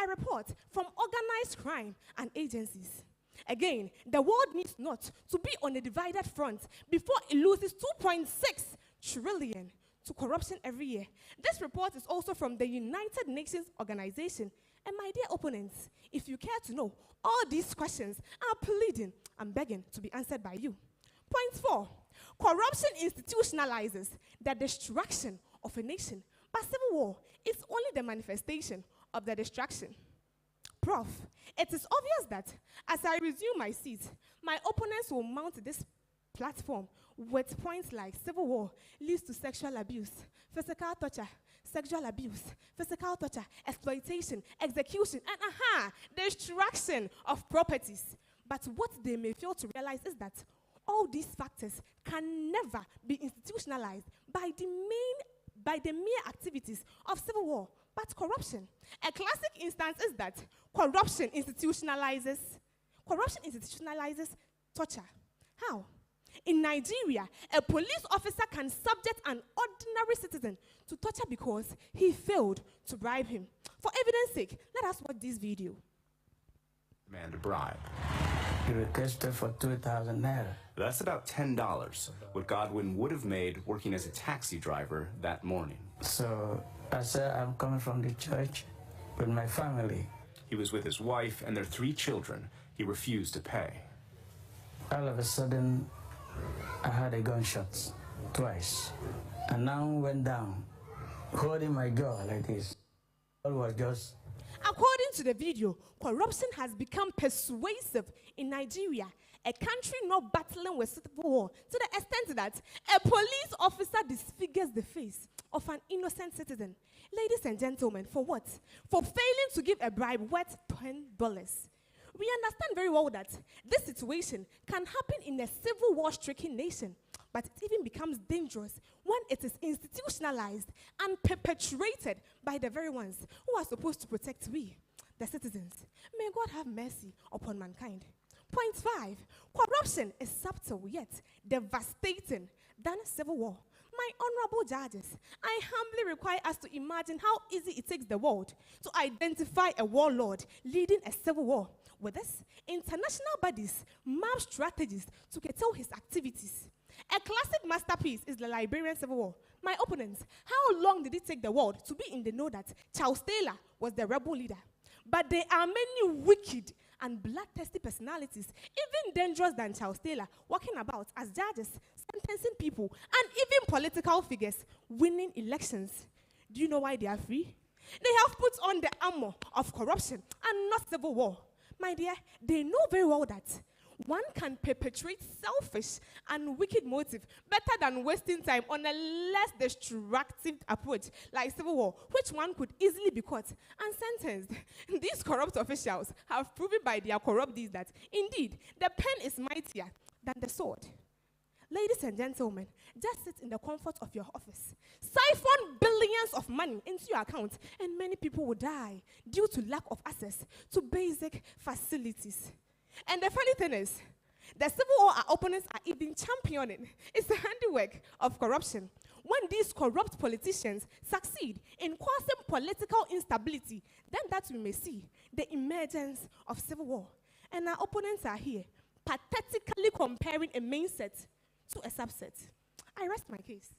A report from organized crime and agencies. Again, the world needs not to be on a divided front before it loses 2.6 trillion to corruption every year. This report is also from the United Nations Organization. And my dear opponents, if you care to know, all these questions are pleading and begging to be answered by you. Point 4, corruption institutionalizes the destruction of a nation, but civil war is only the manifestation of the destruction. Prof, it is obvious that as I resume my seat, my opponents will mount this platform with points like civil war leads to sexual abuse, physical torture, sexual abuse, physical torture, exploitation, execution, and destruction of properties. But what they may fail to realize is that all these factors can never be institutionalized by the mere activities of civil war, but corruption. A classic instance is that corruption institutionalizes torture. How? In Nigeria, a police officer can subject an ordinary citizen to torture because he failed to bribe him. For evidence sake, let us watch this video. Demand a bribe. He requested for 2,000 naira. That's about $10, what Godwin would have made working as a taxi driver that morning. So I said, I'm coming from the church with my family. He was with his wife and their 3 children. He refused to pay. All of a sudden, I heard a gunshot twice. And now went down, holding my girl like this. All was just... According to the video, corruption has become persuasive in Nigeria, a country not battling with civil war, to the extent that a police officer disfigures the face of an innocent citizen. Ladies and gentlemen, for what? For failing to give a bribe worth $10. We understand very well that this situation can happen in a civil war-stricken nation, but it even becomes dangerous when it is institutionalized and perpetrated by the very ones who are supposed to protect we, the citizens. May God have mercy upon mankind. Point 5, corruption is subtle yet devastating than civil war. My honorable judges, I humbly require us to imagine how easy it takes the world to identify a warlord leading a civil war. With this, international bodies map strategies to curtail his activities. A classic masterpiece is the Liberian Civil War. My opponents, how long did it take the world to be in the know that Charles Taylor was the rebel leader? But there are many wicked and bloodthirsty personalities, even dangerous than Charles Taylor, walking about as judges, sentencing people, and even political figures winning elections. Do you know why they are free? They have put on the armor of corruption and not civil war. My dear, they know very well that one can perpetrate selfish and wicked motive better than wasting time on a less destructive approach like civil war, which one could easily be caught and sentenced. These corrupt officials have proven by their corrupt deeds that indeed the pen is mightier than the sword. Ladies and gentlemen, just sit in the comfort of your office, siphon billions of money into your account, and many people will die due to lack of access to basic facilities. And the funny thing is, the civil war our opponents are even championing is the handiwork of corruption. When these corrupt politicians succeed in causing political instability, then that we may see the emergence of civil war. And our opponents are here, pathetically comparing a main set to a subset. I rest my case.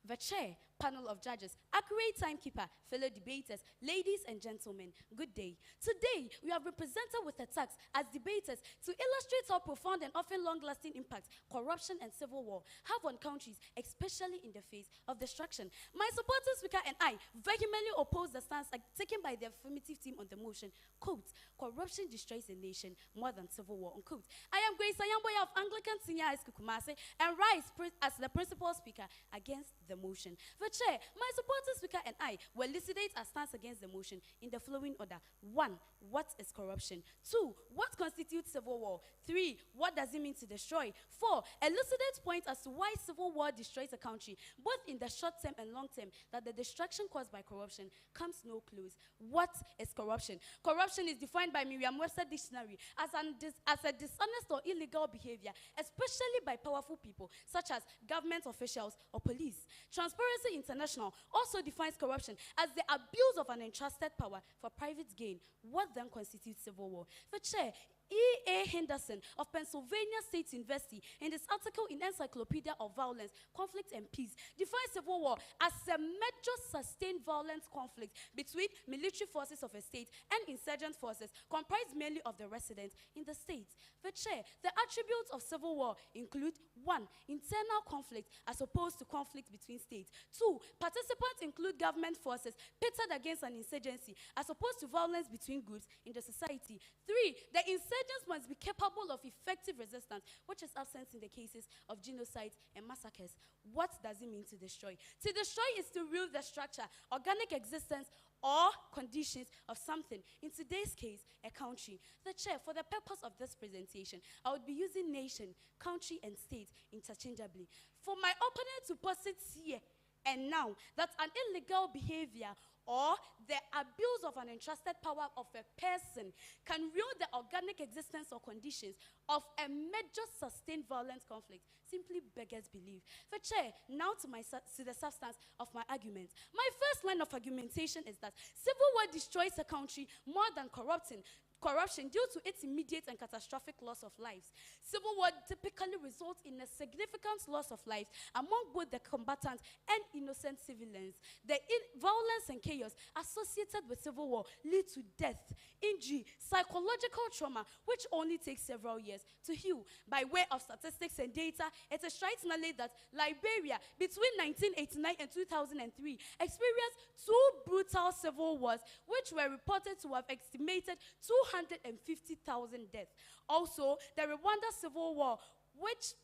The chair, panel of judges, accurate timekeeper, fellow debaters, ladies and gentlemen, good day. Today, we are represented with a task as debaters to illustrate how profound and often long-lasting impact corruption and civil war have on countries, especially in the face of destruction. My supporting speaker and I vehemently oppose the stance taken by the affirmative team on the motion, quote, corruption destroys a nation more than civil war, unquote. I am Grace Ayamboya of Anglican Senior High School Kumasi and rise as the principal speaker against the motion. The chair, my supporting speaker and I will elucidate our stance against the motion in the following order. 1, what is corruption? 2, what constitutes civil war? 3, what does it mean to destroy? 4, elucidate point as to why civil war destroys a country, both in the short term and long term, that the destruction caused by corruption comes no close. What is corruption? Corruption is defined by Merriam-Webster Dictionary as a dishonest or illegal behavior, especially by powerful people, such as government officials or police. Transparency International also defines corruption as the abuse of an entrusted power for private gain. What then constitutes civil war? For chair, E.A. Henderson of Pennsylvania State University, in this article in Encyclopedia of Violence, Conflict and Peace, defines civil war as a major sustained violent conflict between military forces of a state and insurgent forces comprised mainly of the residents in the state. The chair, the attributes of civil war include 1, internal conflict as opposed to conflict between states. 2, participants include government forces pitted against an insurgency as opposed to violence between groups in the society. 3, the insurgents must be capable of effective resistance, which is absent in the cases of genocides and massacres. What does it mean to destroy? To destroy is to ruin the structure, organic existence, or conditions of something. In today's case, a country. The chair, for the purpose of this presentation, I would be using nation, country, and state interchangeably. For my opponent to posit here and now that an illegal behavior or the abuse of an entrusted power of a person can ruin the organic existence or conditions of a major sustained violent conflict simply beggars belief. For chair, now to the substance of my argument. My first line of argumentation is that civil war destroys a country more than corruption due to its immediate and catastrophic loss of lives. Civil war typically results in a significant loss of lives among both the combatants and innocent civilians. The violence and chaos associated with civil war lead to death, injury, psychological trauma, which only takes several years to heal. By way of statistics and data, it is right knowledge that Liberia, between 1989 and 2003, experienced 2 brutal civil wars, which were reported to have estimated 250,000 deaths. Also, the Rwanda Civil War, which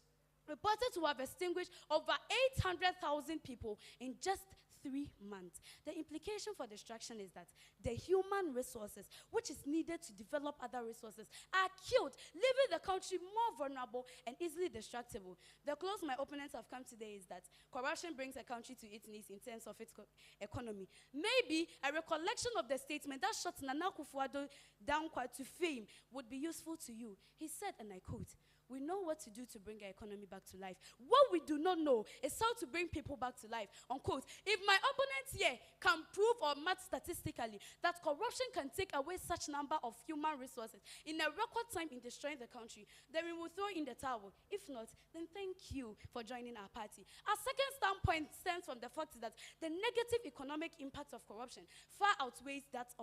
reported to have extinguished over 800,000 people in just 3 months. The implication for destruction is that the human resources which is needed to develop other resources are killed, leaving the country more vulnerable and easily destructible. The close my opponents have come today is that corruption brings a country to its knees in terms of its economy. Maybe a recollection of the statement that shot Nana Akufo-Addo down quite to fame would be useful to you. He said, and I quote, "We know what to do to bring our economy back to life. What we do not know is how to bring people back to life." Unquote. If my opponents here can prove or match statistically that corruption can take away such number of human resources in a record time in destroying the country, then we will throw in the towel. If not, then thank you for joining our party. Our second standpoint stems from the fact that the negative economic impact of corruption far outweighs that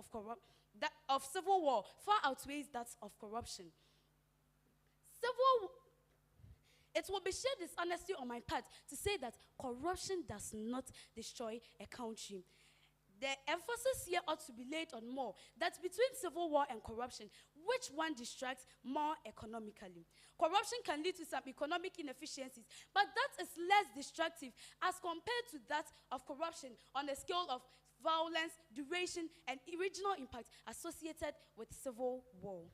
of civil war, far outweighs that of corruption. It will be sheer dishonesty on my part to say that corruption does not destroy a country. The emphasis here ought to be laid on more, that between civil war and corruption, which one distracts more economically? Corruption can lead to some economic inefficiencies, but that is less destructive as compared to that of corruption on a scale of violence, duration, and regional impact associated with civil war.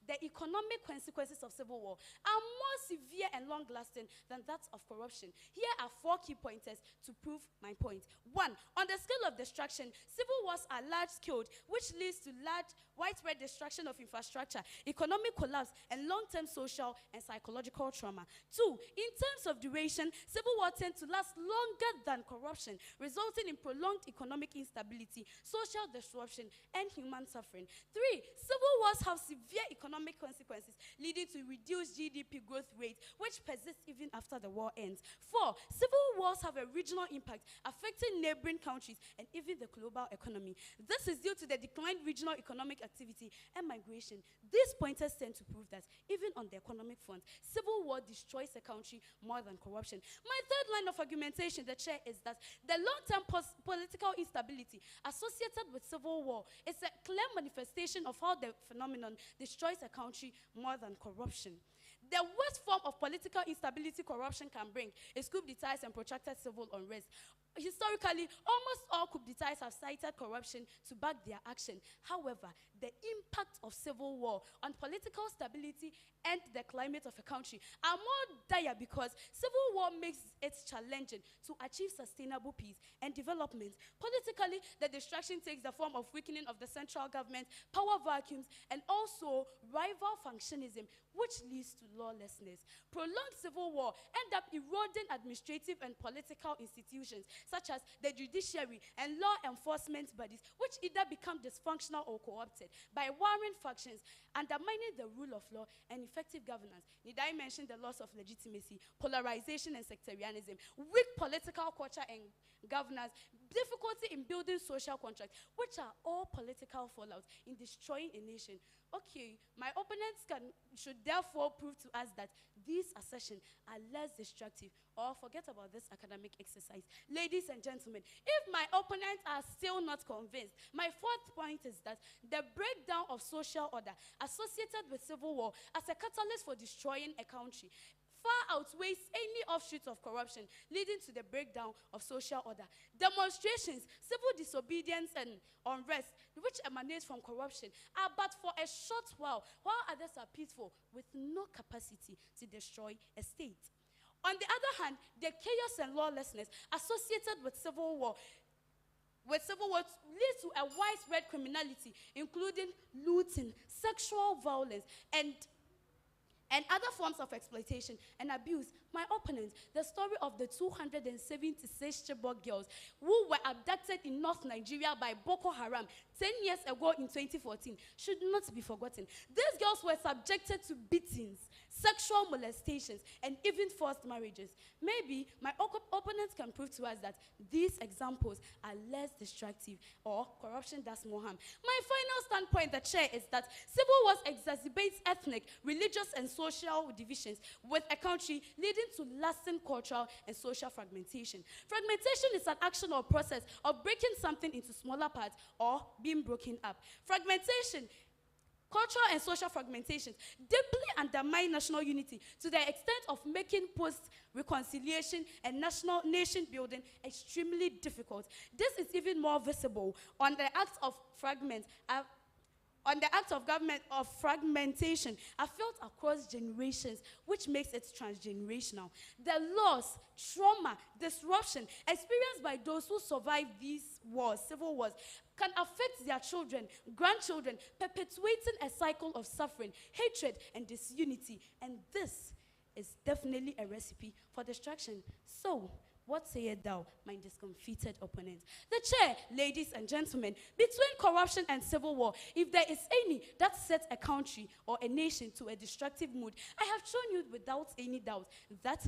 The economic consequences of civil war are more severe and long-lasting than that of corruption. Here are 4 key pointers to prove my point. 1, on the scale of destruction, civil wars are large-scale, which leads to large, widespread destruction of infrastructure, economic collapse, and long-term social and psychological trauma. 2, in terms of duration, civil war tends to last longer than corruption, resulting in prolonged economic instability, social disruption, and human suffering. 3, civil wars have severe economic consequences, leading to reduced GDP growth rate, which persists even after the war ends. 4, civil wars have a regional impact, affecting neighboring countries and even the global economy. This is due to the declined regional economic activity and migration. These pointers tend to prove that even on the economic front, civil war destroys a country more than corruption. My third line of argumentation, the chair, is that the long-term political instability associated with civil war is a clear manifestation of how the phenomenon destroys a country more than corruption. The worst form of political instability corruption can bring is coup d'etats and protracted civil unrest. Historically, almost all coup d'etats have cited corruption to back their action. However, the impact of civil war on political stability and the climate of a country are more dire because civil war makes it challenging to achieve sustainable peace and development. Politically, the distraction takes the form of weakening of the central government, power vacuums, and also rival functionism, which leads to lawlessness. Prolonged civil war end up eroding administrative and political institutions, such as the judiciary and law enforcement bodies, which either become dysfunctional or co-opted by warring factions, undermining the rule of law and effective governance. Need I mention the loss of legitimacy, polarization and sectarianism, weak political culture and governance, difficulty in building social contracts, which are all political fallouts in destroying a nation. Okay, my opponents should therefore prove to us that these assertions are less destructive, or forget about this academic exercise. Ladies and gentlemen, if my opponents are still not convinced, my fourth point is that the breakdown of social order associated with civil war as a catalyst for destroying a country far outweighs any offshoots of corruption leading to the breakdown of social order. Demonstrations, civil disobedience, and unrest, which emanate from corruption, are but for a short while others are peaceful with no capacity to destroy a state. On the other hand, the chaos and lawlessness associated with civil war leads to a widespread criminality, including looting, sexual violence, and other forms of exploitation and abuse. My opponents, the story of the 276 Chibok girls who were abducted in North Nigeria by Boko Haram 10 years ago in 2014 should not be forgotten. These girls were subjected to beatings, sexual molestations, and even forced marriages. Maybe my opponents can prove to us that these examples are less destructive or corruption does more harm. My final standpoint, the chair, is that civil wars exacerbates ethnic, religious, and social divisions with a country, leading to lasting cultural and social fragmentation. Fragmentation is an action or process of breaking something into smaller parts or being broken up. Fragmentation, cultural and social fragmentation, deeply undermine national unity to the extent of making post-reconciliation and nation building extremely difficult. This is even more visible on the act of fragmentation are felt across generations, which makes it transgenerational. The loss, trauma, disruption experienced by those who survive these wars, civil wars, can affect their children, grandchildren, perpetuating a cycle of suffering, hatred, and disunity. And this is definitely a recipe for destruction. So, what sayest thou, my discomfited opponent? The chair, ladies and gentlemen, between corruption and civil war, if there is any that sets a country or a nation to a destructive mood, I have shown you without any doubt that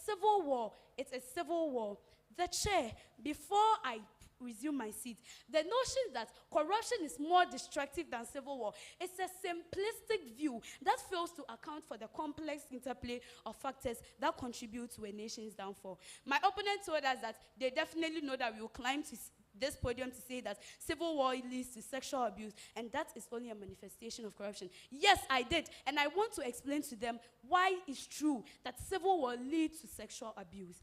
civil war, it's a civil war. The chair, before I resume my seat, the notion that corruption is more destructive than civil war is a simplistic view that fails to account for the complex interplay of factors that contribute to a nation's downfall. My opponent told us that they definitely know that we will climb to this podium to say that civil war leads to sexual abuse, and that is only a manifestation of corruption. Yes, I did, and I want to explain to them why it's true that civil war leads to sexual abuse.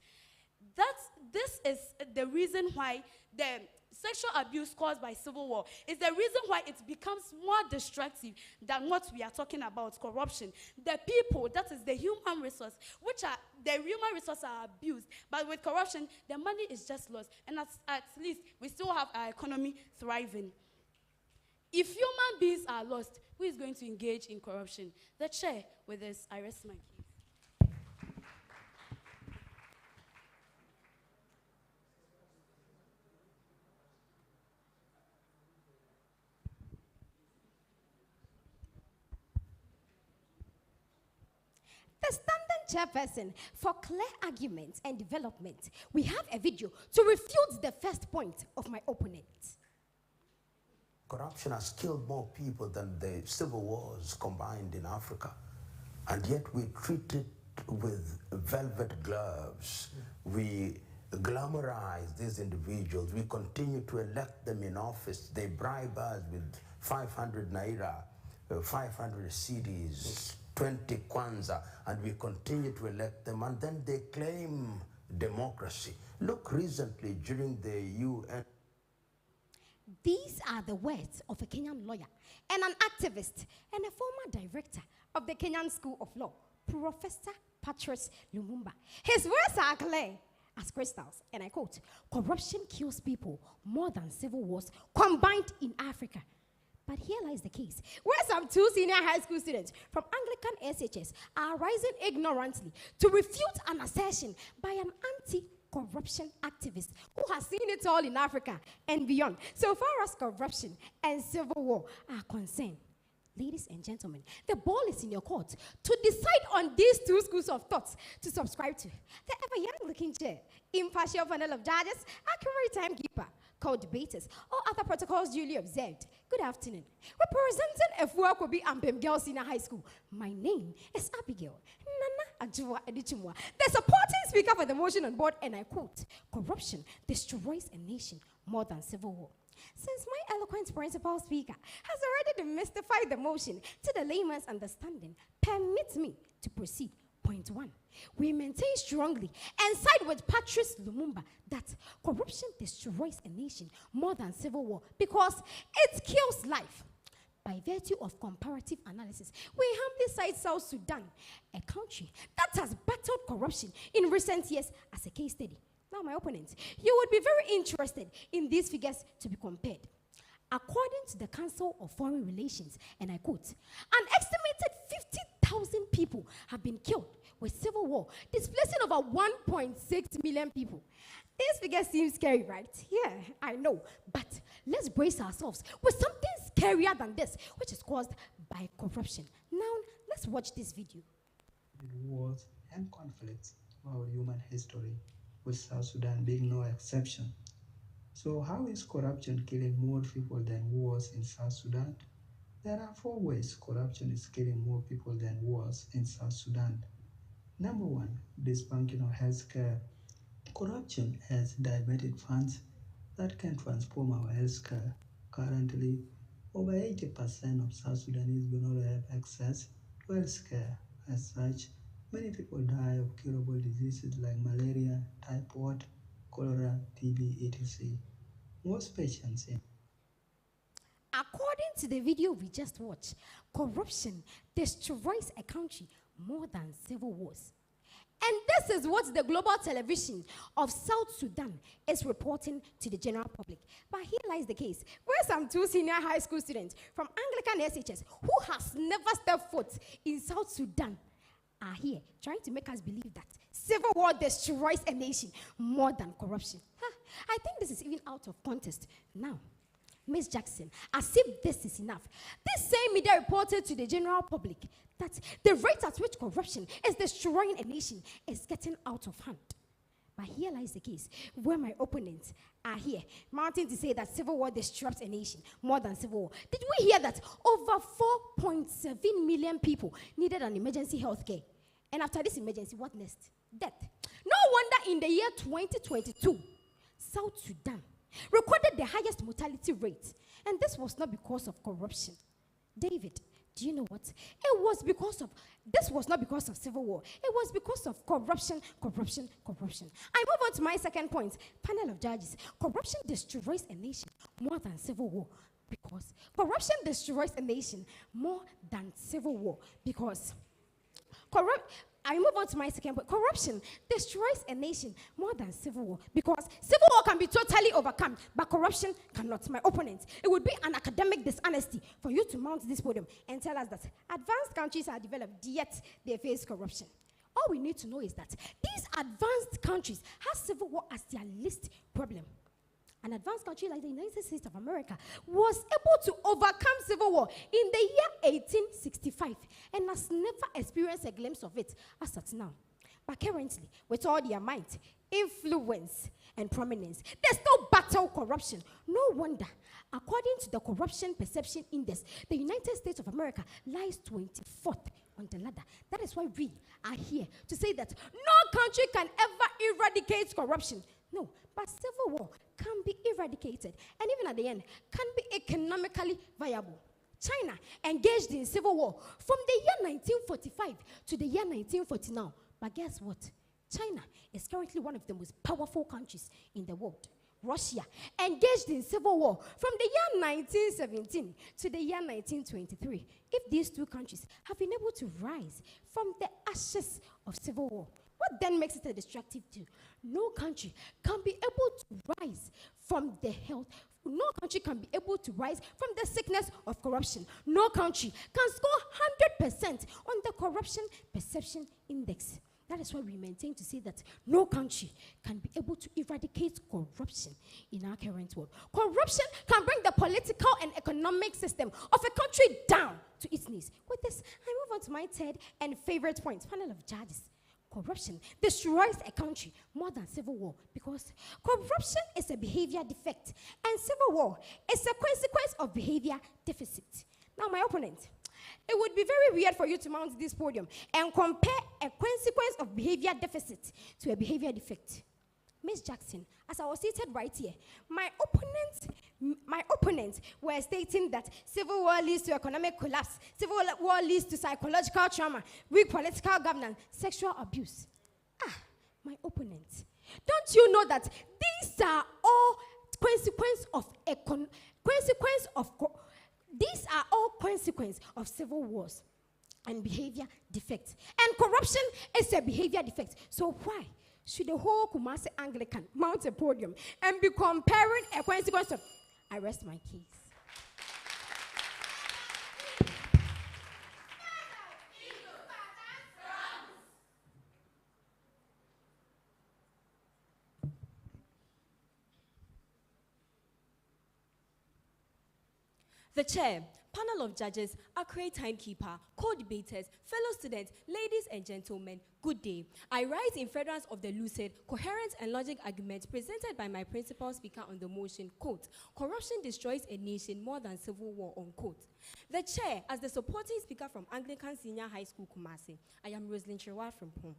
This is the reason why the sexual abuse caused by civil war is the reason why it becomes more destructive than what we are talking about, corruption. The people, that is the human resource, are abused, but with corruption, the money is just lost, and at least we still have our economy thriving. If human beings are lost, who is going to engage in corruption? The chair, with this, I rest my case. The standing chairperson for clear arguments and development, we have a video to refute the first point of my opponent. Corruption has killed more people than the civil wars combined in Africa, and yet we treat it with velvet gloves. We glamorize these individuals. We continue to elect them in office. They bribe us with 500 naira, 500 cedis, 20 kwanza, and we continue to elect them, and then they claim democracy. Look recently during the UN. These are the words of a Kenyan lawyer and an activist and a former director of the Kenyan School of Law, Professor Patrice Lumumba. His words are clear as crystals, and I quote, "Corruption kills people more than civil wars combined in Africa." But here lies the case, where some 2 senior high school students from Anglican SHS are rising ignorantly to refute an assertion by an anti-corruption activist who has seen it all in Africa and beyond, so far as corruption and civil war are concerned. Ladies and gentlemen, the ball is in your court to decide on these 2 schools of thoughts to subscribe to. The ever-young looking chair, impartial panel of judges, accurate timekeeper, co-debaters, or other protocols duly observed. Good afternoon. Representing Afua Kobi Ampem Girls Senior High School, my name is Abigail Nana Ajua Edichimwa, the supporting speaker for the motion on board, and I quote, "Corruption destroys a nation more than civil war." Since my eloquent principal speaker has already demystified the motion to the layman's understanding, permit me to proceed. Point 1. We maintain strongly and side with Patrice Lumumba that corruption destroys a nation more than civil war because it kills life. By virtue of comparative analysis, we humbly cite South Sudan, a country that has battled corruption in recent years, as a case study. Now, my opponents, you would be very interested in these figures to be compared. According to the Council of Foreign Relations, and I quote, "An estimated 50,000 people have been killed with civil war, displacing over 1.6 million people." These figures seem scary, right? Yeah, I know. But let's brace ourselves with something scarier than this, which is caused by corruption. Now, let's watch this video. Wars and conflicts throughout human history, with South Sudan being no exception. So how is corruption killing more people than wars in South Sudan? There are 4 ways corruption is killing more people than wars in South Sudan. Number 1, dysfunctional healthcare. Corruption has diverted funds that can transform our healthcare. Currently, over 80% of South Sudanese do not have access to healthcare. As such, many people die of curable diseases like malaria, typhoid, cholera, TB, etc. Most patients in According to the video we just watched, corruption destroys a country more than civil wars. And this is what the global television of South Sudan is reporting to the general public. But here lies the case, where some 2 senior high school students from Anglican SHS who has never stepped foot in South Sudan are here trying to make us believe that civil war destroys a nation more than corruption. I think this is even out of context. Now, Ms. Jackson, as if this is enough, this same media reported to the general public that the rate at which corruption is destroying a nation is getting out of hand. But here lies the case, where my opponents are here, mounting to say that civil war disrupts a nation more than civil war. Did we hear that over 4.7 million people needed an emergency health care? And after this emergency, what next? Death. No wonder in the year 2022, South Sudan recorded the highest mortality rate. And this was not because of corruption. David, do you know what? This was not because of civil war. It was because of corruption. I move on to my second point. Panel of judges. Corruption destroys a nation more than civil war. Because corruption destroys a nation more than civil war. Because I move on to my second point. Corruption destroys a nation more than civil war because civil war can be totally overcome, but corruption cannot. My opponent, it would be an academic dishonesty for you to mount this podium and tell us that advanced countries are developed, yet they face corruption. All we need to know is that these advanced countries have civil war as their least problem. An advanced country like the United States of America was able to overcome civil war in the year 1865 and has never experienced a glimpse of it as at now. But currently, with all their might, influence, and prominence, they still battle corruption. No wonder, according to the Corruption Perception Index, the United States of America lies 24th on the ladder. That is why we are here to say that no country can ever eradicate corruption. No, but civil war can be eradicated, and even at the end, can be economically viable. China engaged in civil war from the year 1945 to the year 1949. But guess what? China is currently one of the most powerful countries in the world. Russia engaged in civil war from the year 1917 to the year 1923. If these two countries have been able to rise from the ashes of civil war, what then makes it a destructive tool? No country can be able to rise from the health. No country can be able to rise from the sickness of corruption. No country can score 100% on the corruption perception index. That is why we maintain to say that no country can be able to eradicate corruption in our current world. Corruption can bring the political and economic system of a country down to its knees. With this, I move on to my third and favorite point, panel of judges. Corruption destroys a country more than civil war, because corruption is a behavior defect and civil war is a consequence of behavior deficit. Now, my opponent, it would be very weird for you to mount this podium and compare a consequence of behavior deficit to a behavior defect. Ms. Jackson, as I was seated right here, my opponents were stating that civil war leads to economic collapse, civil war leads to psychological trauma, weak political governance, sexual abuse. My opponents, don't you know that these are all consequences of civil wars and behavior defects? And corruption is a behavior defect. So why should the whole Kumasi Anglican mount a podium and be comparing a consequence of... I rest my case. The chair, panel of judges, accurate timekeeper, co-debaters, fellow students, ladies and gentlemen, good day. I rise in furtherance of the lucid, coherent and logic arguments presented by my principal speaker on the motion, quote, corruption destroys a nation more than civil war, unquote. The chair, as the supporting speaker from Anglican Senior High School, Kumasi, I am Serwaa from home.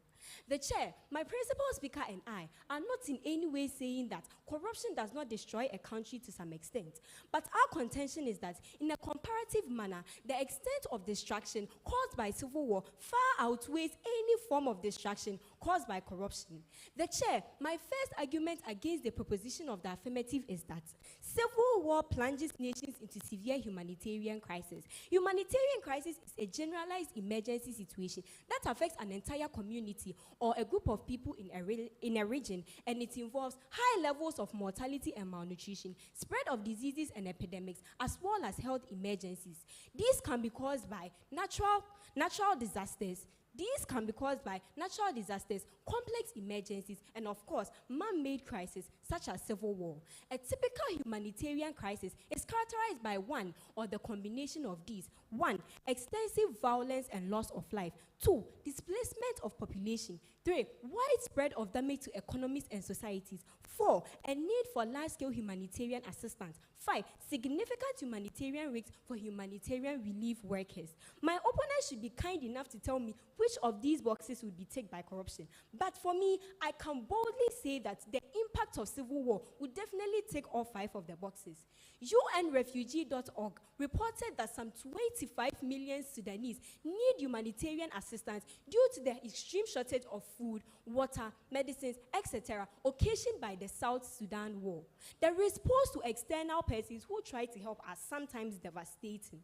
The chair, my principal speaker and I are not in any way saying that corruption does not destroy a country to some extent. But our contention is that in a comparative manner, the extent of destruction caused by civil war far outweighs any form of destruction caused by corruption. The chair, my first argument against the proposition of the affirmative is that civil war plunges nations into severe humanitarian crisis. Humanitarian crisis is a generalized emergency situation that affects an entire community or a group of people in a region, and it involves high levels of mortality and malnutrition, spread of diseases and epidemics, as well as health emergencies. These can be caused by natural disasters. These can be caused by natural disasters, complex emergencies, and of course, man-made crises such as civil war. A typical humanitarian crisis is characterized by one or the combination of these. 1, extensive violence and loss of life. 2, displacement of population. 3, widespread of damage to economies and societies. 4, a need for large-scale humanitarian assistance. 5, significant humanitarian risks for humanitarian relief workers. My opponent should be kind enough to tell me which of these boxes would be ticked by corruption. But for me, I can boldly say that the impact of civil war would definitely tick all 5 of the boxes. UNrefugee.org reported that some 25 million Sudanese need humanitarian assistance due to the extreme shortage of food, water, medicines, etc., occasioned by the South Sudan war. The response to external persons who try to help are sometimes devastating.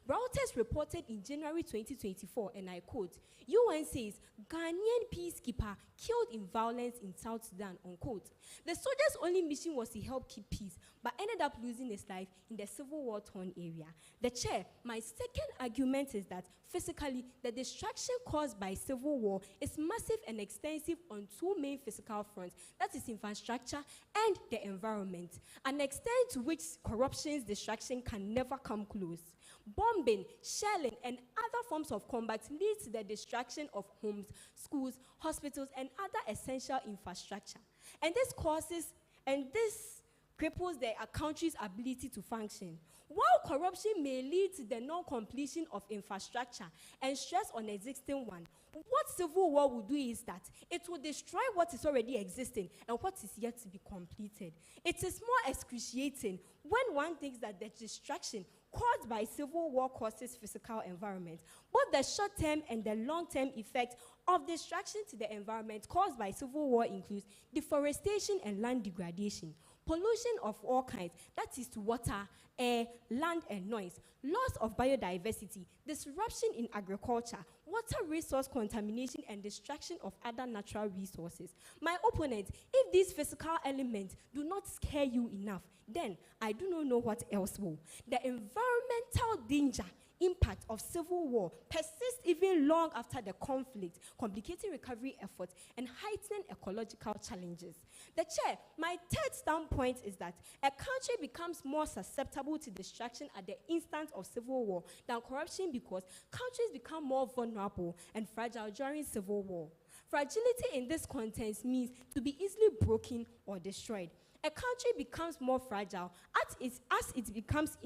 Reuters reported in January 2024, and I quote, UN says, Ghanaian peacekeeper killed in violence in South Sudan, unquote. The soldiers' only mission was to help keep peace, but ended up losing his life in the civil war-torn area. The chair, my second argument is that physically, the destruction caused by civil war is massive and extensive on 2 main physical fronts, that is infrastructure and the environment, an extent to which corruption's destruction can never come close. Bombing, shelling, and other forms of combat lead to the destruction of homes, schools, hospitals, and other essential infrastructure. And this cripples the country's ability to function. While corruption may lead to the non-completion of infrastructure and stress on existing one, what civil war will do is that it will destroy what is already existing and what is yet to be completed. It is more excruciating when one thinks that the destruction caused by civil war causes physical environment. Both the short-term and the long-term effect of destruction to the environment caused by civil war includes deforestation and land degradation, pollution of all kinds, that is to water, air, land, and noise, loss of biodiversity, disruption in agriculture, water resource contamination, and destruction of other natural resources. My opponent, if these physical elements do not scare you enough, then I do not know what else will. The environmental danger impact of civil war persists even long after the conflict, complicating recovery efforts and heightening ecological challenges. The chair, my third standpoint is that a country becomes more susceptible to destruction at the instant of civil war than corruption because countries become more vulnerable and fragile during civil war. Fragility in this context means to be easily broken or destroyed. A country becomes more fragile as it becomes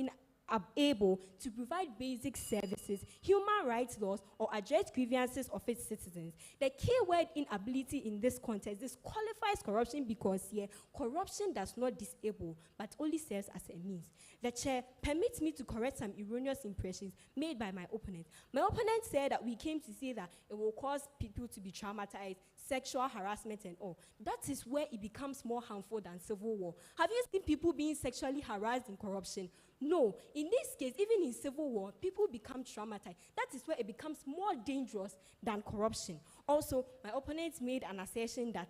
unable to provide basic services, human rights laws, or address grievances of its citizens. The key word inability in this context disqualifies corruption because here, corruption does not disable, but only serves as a means. The chair permits me to correct some erroneous impressions made by my opponent. My opponent said that we came to say that it will cause people to be traumatized, sexual harassment and all. That is where it becomes more harmful than civil war. Have you seen people being sexually harassed in corruption? No. In this case, even in civil war, people become traumatized. That is where it becomes more dangerous than corruption. Also, my opponent made an assertion that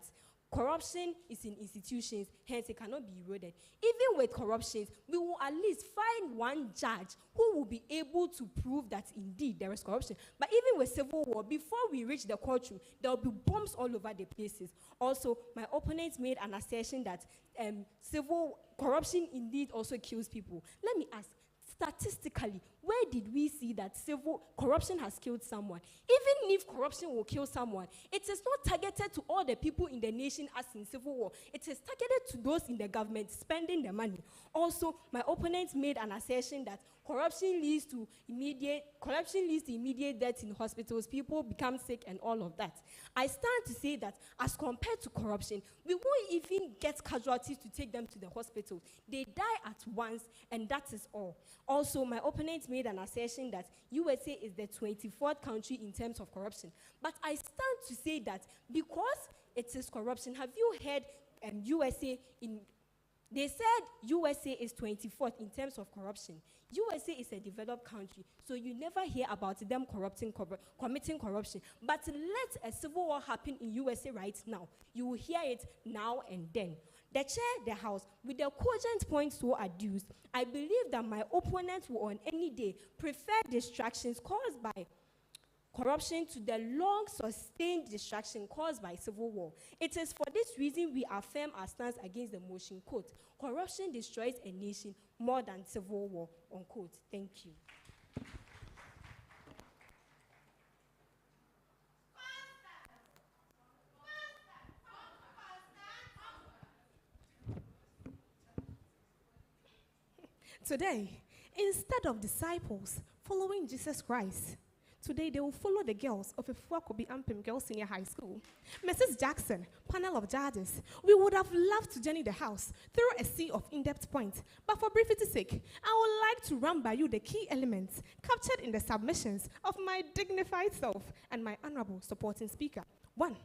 corruption is in institutions, hence it cannot be eroded. Even with corruptions, we will at least find one judge who will be able to prove that indeed there is corruption. But even with civil war, before we reach the courtroom, there will be bombs all over the places. Also, my opponent made an assertion that civil corruption indeed also kills people. Let me ask, statistically, where did we see that civil corruption has killed someone? Even if corruption will kill someone, it is not targeted to all the people in the nation as in civil war. It is targeted to those in the government spending the money. Also, my opponent made an assertion that corruption leads to immediate death in hospitals, people become sick and all of that. I stand to say that as compared to corruption, we won't even get casualties to take them to the hospital. They die at once and that is all. Also, my opponent made an assertion that USA is the 24th country in terms of corruption. But I stand to say that because it is corruption, have you heard they said USA is 24th in terms of corruption. USA is a developed country, so you never hear about them committing corruption. But let a civil war happen in USA right now. You will hear it now and then. The chair, the House, with the cogent points so adduced, I believe that my opponent will on any day prefer distractions caused by corruption to the long sustained destruction caused by civil war. It is for this reason we affirm our stance against the motion, quote, corruption destroys a nation more than civil war, unquote. Thank you. Today, instead of disciples following Jesus Christ, today they will follow the girls of Afua Kobi Ampem Girls Senior High School. Mrs. Jackson, panel of judges, we would have loved to journey the House through a sea of in-depth points, but for brevity's sake, I would like to run by you the key elements captured in the submissions of my dignified self and my honorable supporting speaker. 1.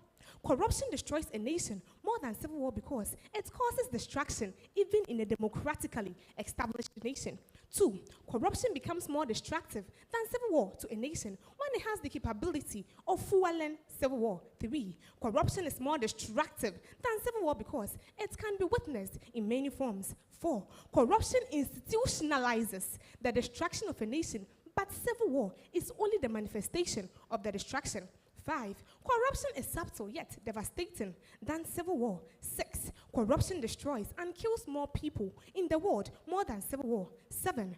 Corruption destroys a nation more than civil war because it causes destruction even in a democratically established nation. 2. Corruption becomes more destructive than civil war to a nation when it has the capability of fueling civil war. 3. Corruption is more destructive than civil war because it can be witnessed in many forms. 4. Corruption institutionalizes the destruction of a nation, but civil war is only the manifestation of the destruction. 5. Corruption is subtle yet devastating than civil war. 6. Corruption destroys and kills more people in the world more than civil war. 7.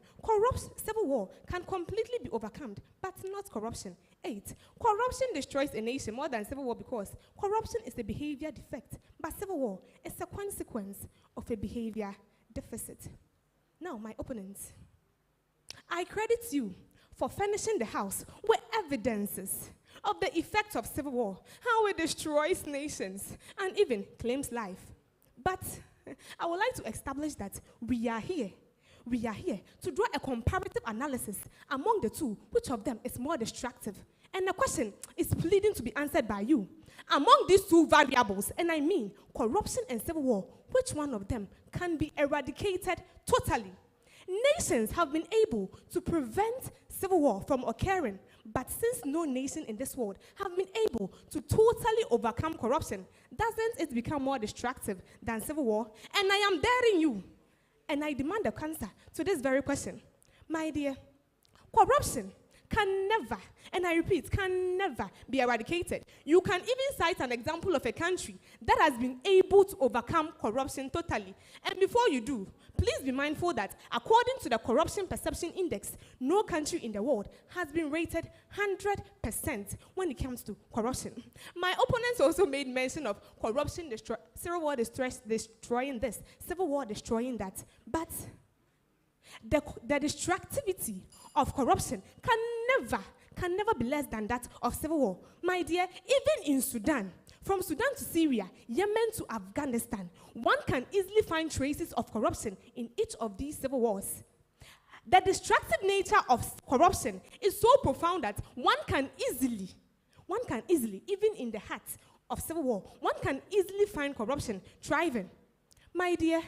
Civil war can completely be overcome, but not corruption. 8. Corruption destroys a nation more than civil war because corruption is a behavior defect, but civil war is a consequence of a behavior deficit. Now, my opponents, I credit you for furnishing the House with evidences of the effects of civil war, how it destroys nations, and even claims life. But I would like to establish that we are here. we are here to draw a comparative analysis among the two, which of them is more destructive. And the question is pleading to be answered by you. Among these two variables, and I mean corruption and civil war, which one of them can be eradicated totally? Nations have been able to prevent civil war from occurring, but since no nation in this world have been able to totally overcome corruption, doesn't it become more destructive than civil war? And I am daring you, and I demand the answer to this very question. My dear, corruption can never, and I repeat, can never be eradicated. You can even cite an example of a country that has been able to overcome corruption totally. And before you do, please be mindful that according to the Corruption Perception Index, no country in the world has been rated 100% when it comes to corruption. My opponents also made mention of corruption, civil war destroying this, civil war destroying that. But the destructivity of corruption can never be less than that of civil war. My dear, even in Sudan, from Sudan to Syria, Yemen to Afghanistan, one can easily find traces of corruption in each of these civil wars. The destructive nature of corruption is so profound that one can easily, even in the heart of civil war, one can easily find corruption thriving. My dear,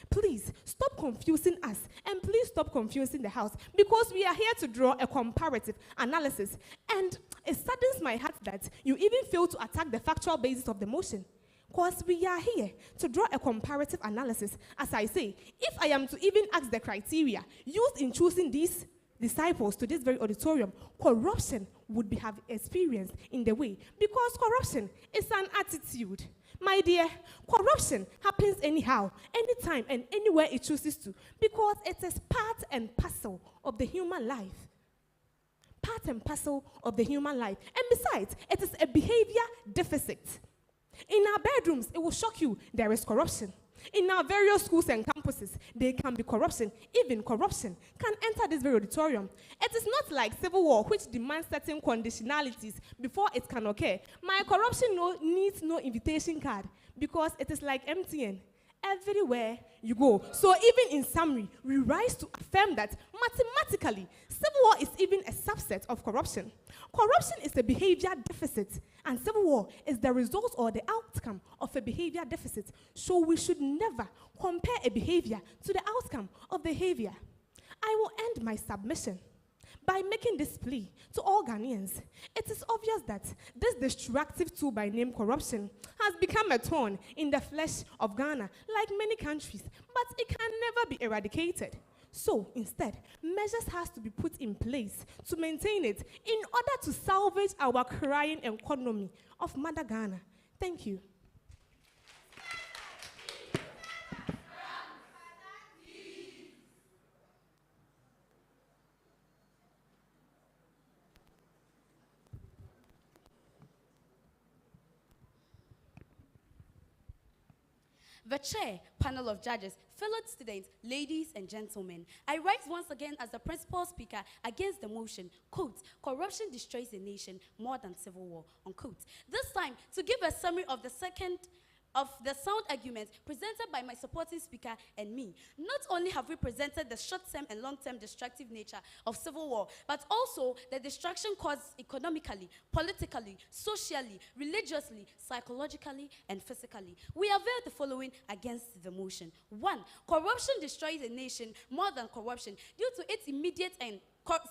please stop confusing us, and please stop confusing the house, because we are here to draw a comparative analysis. And it saddens my heart that you even fail to attack the factual basis of the motion, because we are here to draw a comparative analysis. As I say, if I am to even ask the criteria used in choosing these disciples to this very auditorium, corruption would have experienced in the way, because corruption is an attitude. My dear, corruption happens anyhow, anytime, and anywhere it chooses to, because it is part and parcel of the human life. Part and parcel of the human life. And besides, it is a behavior deficit. In our bedrooms, it will shock you, there is corruption. In our various schools and campuses, there can be corruption. Even corruption can enter this very auditorium. It is not like civil war, which demands certain conditionalities before it can occur. My corruption needs no invitation card, because it is like MTN. Everywhere you go. So even in summary, we rise to affirm that mathematically, civil war is even a subset of corruption. Corruption is a behavior deficit, and civil war is the result or the outcome of a behavior deficit. So we should never compare a behavior to the outcome of behavior. I will end my submission by making this plea to all Ghanaians. It is obvious that this destructive tool by name corruption has become a thorn in the flesh of Ghana, like many countries, but it can never be eradicated. So instead, measures has to be put in place to maintain it in order to salvage our crying economy of Mother Ghana. Thank you. The chair, panel of judges, fellow students, ladies and gentlemen, I rise once again as the principal speaker against the motion, quote, corruption destroys a nation more than civil war, unquote. This time, to give a summary of the sound arguments presented by my supporting speaker and me. Not only have we presented the short-term and long-term destructive nature of civil war, but also the destruction caused economically, politically, socially, religiously, psychologically, and physically. We avail the following against the motion. 1. Corruption destroys a nation more than corruption due to its immediate and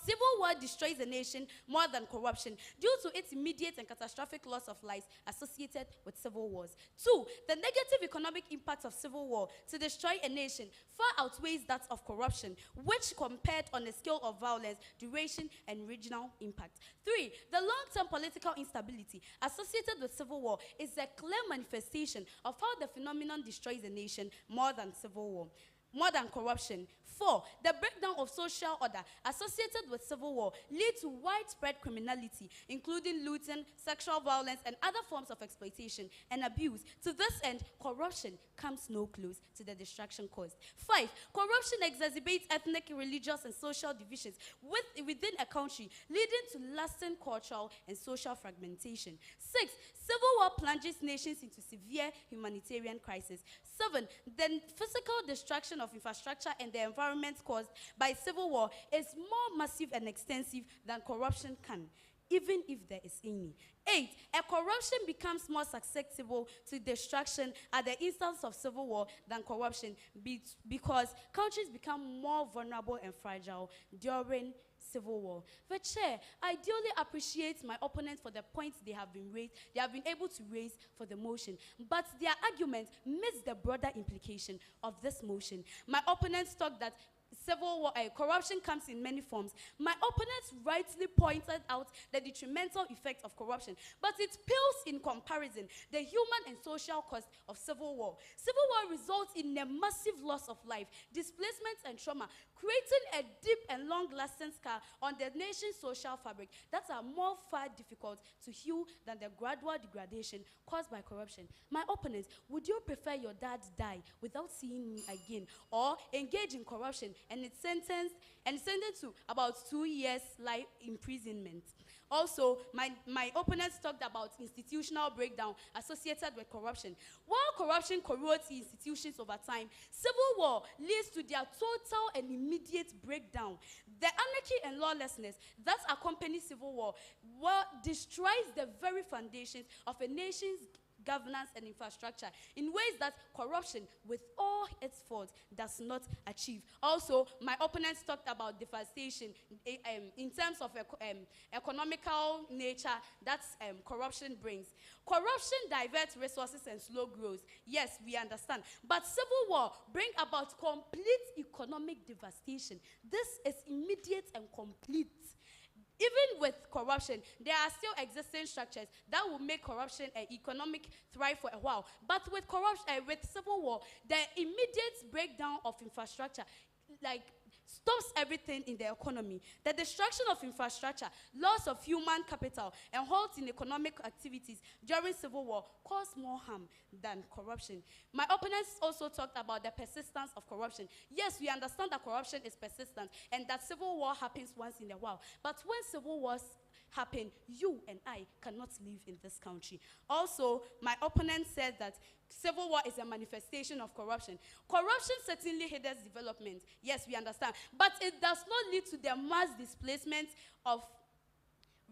civil war destroys a nation more than corruption due to its immediate and catastrophic loss of lives associated with civil wars. 2. The negative economic impact of civil war to destroy a nation far outweighs that of corruption, which compared on a scale of violence, duration, and regional impact. 3. The long-term political instability associated with civil war is a clear manifestation of how the phenomenon destroys a nation more than corruption. 4. The breakdown of social order associated with civil war leads to widespread criminality, including looting, sexual violence, and other forms of exploitation and abuse. To this end, corruption comes no close to the destruction caused. 5. Corruption exacerbates ethnic, religious, and social divisions within a country, leading to lasting cultural and social fragmentation. 6. Civil war plunges nations into severe humanitarian crisis. 7, the physical destruction of infrastructure and the environment caused by civil war is more massive and extensive than corruption can, even if there is any. 8, a corruption becomes more susceptible to destruction at the instance of civil war than corruption because countries become more vulnerable and fragile during civil war. The chair, I duly appreciate my opponents for the points they have been able to raise for the motion, but their argument missed the broader implication of this motion. My opponents talk that civil war, corruption comes in many forms. My opponents rightly pointed out the detrimental effect of corruption, but it pales in comparison the human and social cost of civil war. Civil war results in a massive loss of life, displacement and trauma, creating a deep and long-lasting scar on the nation's social fabric that are more far difficult to heal than the gradual degradation caused by corruption. My opponents, would you prefer your dad die without seeing me again, or engage in corruption and it's sentenced to about 2 years life imprisonment? Also, my opponents talked about institutional breakdown associated with corruption. While corruption corrodes institutions over time, civil war leads to their total and immediate breakdown. The anarchy and lawlessness that accompany civil war destroys the very foundations of a nation's governance and infrastructure in ways that corruption, with all its faults, does not achieve. Also, my opponents talked about devastation in terms of economical nature that corruption brings. Corruption diverts resources and slow growth. Yes, we understand. But civil war brings about complete economic devastation. This is immediate and complete. Even with corruption, there are still existing structures that will make corruption an economic thrive for a while. But with corruption, with civil war, the immediate breakdown of infrastructure, stops everything in the economy. The destruction of infrastructure, loss of human capital, and halts in economic activities during civil war cause more harm than corruption. My opponents also talked about the persistence of corruption. Yes, we understand that corruption is persistent and that civil war happens once in a while. But when civil wars happen, you and I cannot live in this country. Also, my opponent said that civil war is a manifestation of corruption. Corruption certainly hinders development. Yes, we understand. But it does not lead to the mass displacement of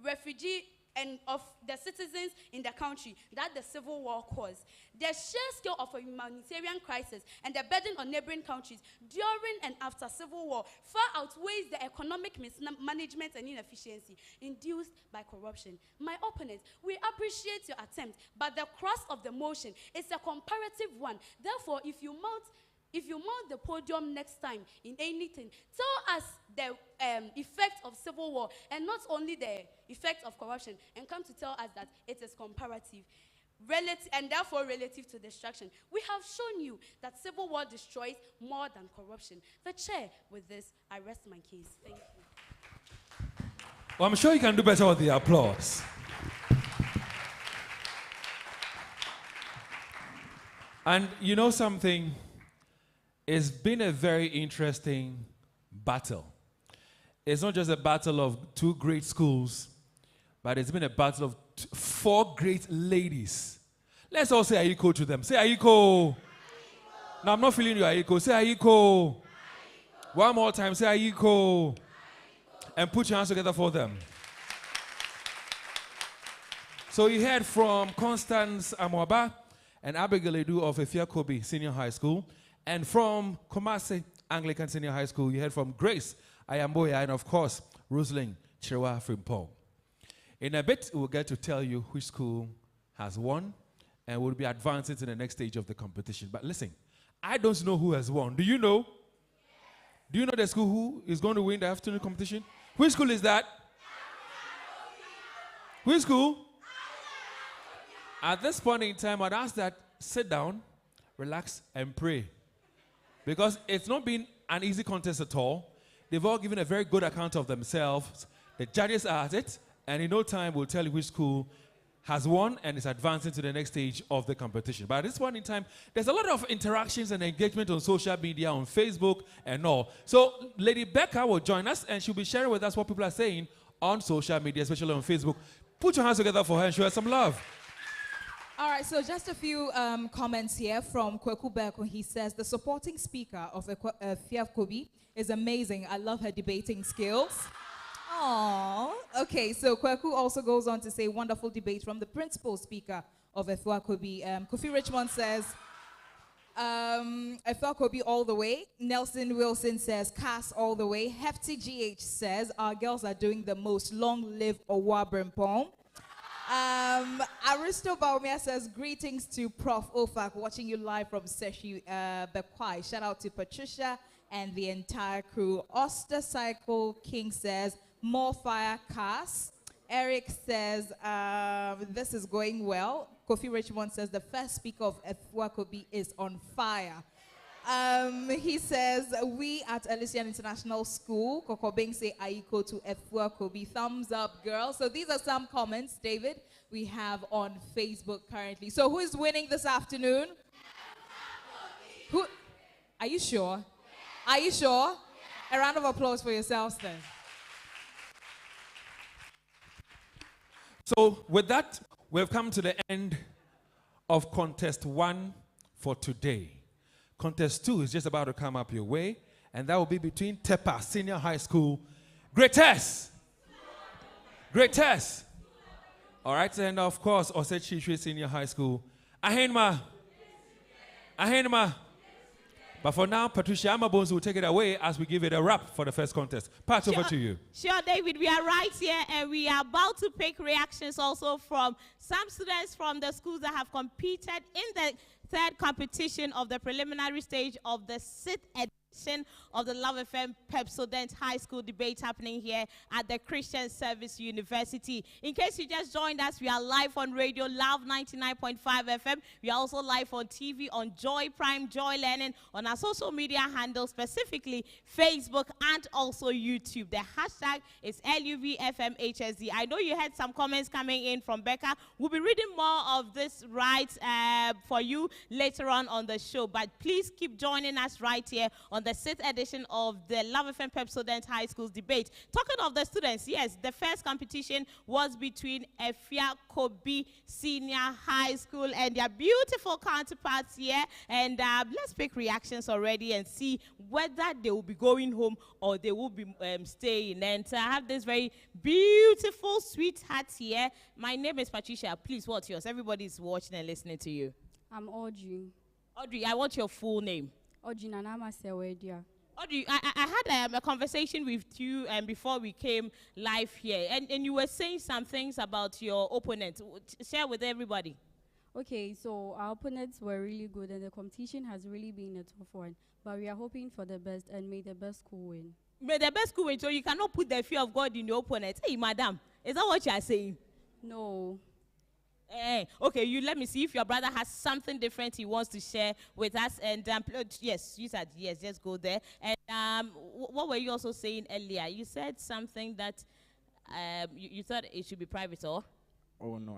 refugees and of the citizens in the country that the civil war caused. The sheer scale of a humanitarian crisis and the burden on neighboring countries during and after civil war far outweighs the economic mismanagement and inefficiency induced by corruption. My opponents, we appreciate your attempt, but the crux of the motion is a comparative one. Therefore, if you mount the podium next time in anything, tell us the effect of civil war and not only the effect of corruption, and come to tell us that it is comparative, and therefore relative to destruction. We have shown you that civil war destroys more than corruption. The chair, with this, I rest my case. Thank you. Well, I'm sure you can do better with the applause. And you know something? It's been a very interesting battle. It's not just a battle of two great schools, but it's been a battle of 4 great ladies. Let's all say Aiko to them. Say Aiko. No, I'm not feeling you, Aiko. Say Aiko. One more time, say Aiko. And put your hands together for them. So you heard from Constance Amwaba and Abigail Edu of Afua Kobi Senior High School. And from Kumasi Anglican Senior High School, you heard from Grace Ayamboya and, of course, Rosalind Serwaa Frimpong. In a bit, we'll get to tell you which school has won, and we'll be advancing to the next stage of the competition. But listen, I don't know who has won. Do you know? Do you know the school who is going to win the afternoon competition? Which school is that? Which school? At this point in time, I'd ask that sit down, relax, and pray. Because it's not been an easy contest at all. They've all given a very good account of themselves. The judges are at it, and in no time we'll tell you which school has won and is advancing to the next stage of the competition. But at this point in time, there's a lot of interactions and engagement on social media, on Facebook and all. So Lady Becca will join us, and she'll be sharing with us what people are saying on social media, especially on Facebook. Put your hands together for her and show her some love. All right, so just a few comments here from Kweku Beko. He says, the supporting speaker of Afua Kobi is amazing. I love her debating skills. Aww. Okay, so Kweku also goes on to say, wonderful debate from the principal speaker of Afua Kobi. Kofi Richmond says, Afua Kobi all the way. Nelson Wilson says, Cass all the way. Hefty GH says, our girls are doing the most. Long live Owabrempong. Aristo Baumia says, greetings to Prof. Ofak, watching you live from Seshi Bekwai. Shout out to Patricia and the entire crew. Oster Cycle King says, more fire Cass. Eric says, this is going well. Kofi Richmond says, the first speaker of Afua Kobi is on fire. He says, we at Elysian International School, Kokobeng say Aiko to Afua Kobi. Thumbs up, girls. So these are some comments, David, we have on Facebook currently. So who is winning this afternoon? Who? Are you sure? Are you sure? A round of applause for yourselves then. So with that, we've come to the end of contest 1 for today. Contest 2 is just about to come up your way, and that will be between Tepa Senior High School. Greatest! Greatest! All right, and of course, Osechishwe Senior High School. Ahenma! Ahenma! But for now, Patricia Amabons will take it away as we give it a wrap for the first contest. Pass over to you. Sure, David. We are right here, and we are about to pick reactions also from some students from the schools that have competed in the third competition of the preliminary stage of the 6th edition of the Love FM Pepsodent High School debate happening here at the Christian Service University. In case you just joined us, we are live on radio, Love 99.5 FM. We are also live on TV, on Joy Prime, Joy Learning, on our social media handles, specifically Facebook and also YouTube. The hashtag is LUVFMHSD. I know you had some comments coming in from Becca. We'll be reading more of this right for you later on the show, but please keep joining us right here on the 6th edition of the Love FM Pepsodent High School's debate. Talking of the students, yes, the first competition was between Afua Kobi Senior High School and their beautiful counterparts here, and let's pick reactions already and see whether they will be going home or they will be staying. And I have this very beautiful sweetheart here. My name is Patricia. Please, what's yours? Everybody's watching and listening to you. I'm Audrey. Audrey, I want your full name. Audrey Nanama Serwaa. Audrey, I had a conversation with you before we came live here, and you were saying some things about your opponent. Share with everybody. Okay, so our opponents were really good, and the competition has really been a tough one. But we are hoping for the best, and may the best school win. May the best school win, so you cannot put the fear of God in your opponent. Hey, madam, is that what you are saying? No. Okay, you let me see if your brother has something different he wants to share with us. And yes, you said yes, just go there. And what were you also saying earlier? You said something that you thought it should be private, or? Oh no,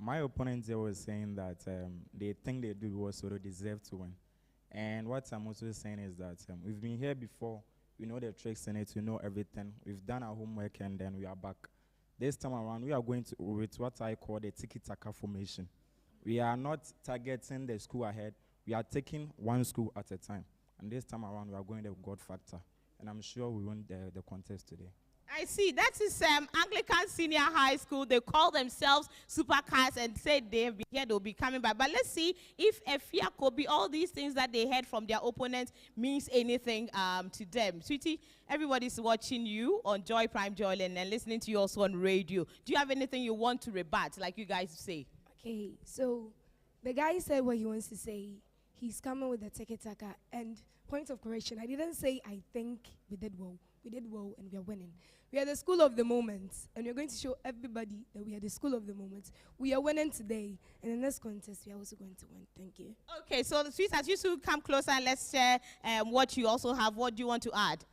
my opponents there was saying that they think they do also deserve to win. And what I'm also saying is that we've been here before. We know the tricks in it. We know everything. We've done our homework, and then we are back. This time around, we are going to with what I call the tiki-taka formation. We are not targeting the school ahead. We are taking one school at a time. And this time around, we are going the God factor. And I'm sure we win the contest today. I see. That is Anglican Senior High School. They call themselves Supercars and said they have been here, they'll be coming back. But let's see if Afua Kobi, all these things that they heard from their opponents means anything to them. Sweetie, everybody's watching you on Joy Prime, Joy Learning, and listening to you also on radio. Do you have anything you want to rebut, like you guys say? Okay, so the guy said what he wants to say. He's coming with the tiki-taka. And point of correction, I didn't say I think we did well. We did well, and we are winning. We are the school of the moment, and we're going to show everybody that we are the school of the moment. We are winning today, and in this contest, we are also going to win. Thank you. Okay, so the sweetheart, you should come closer and let's share what you also have. What do you want to add?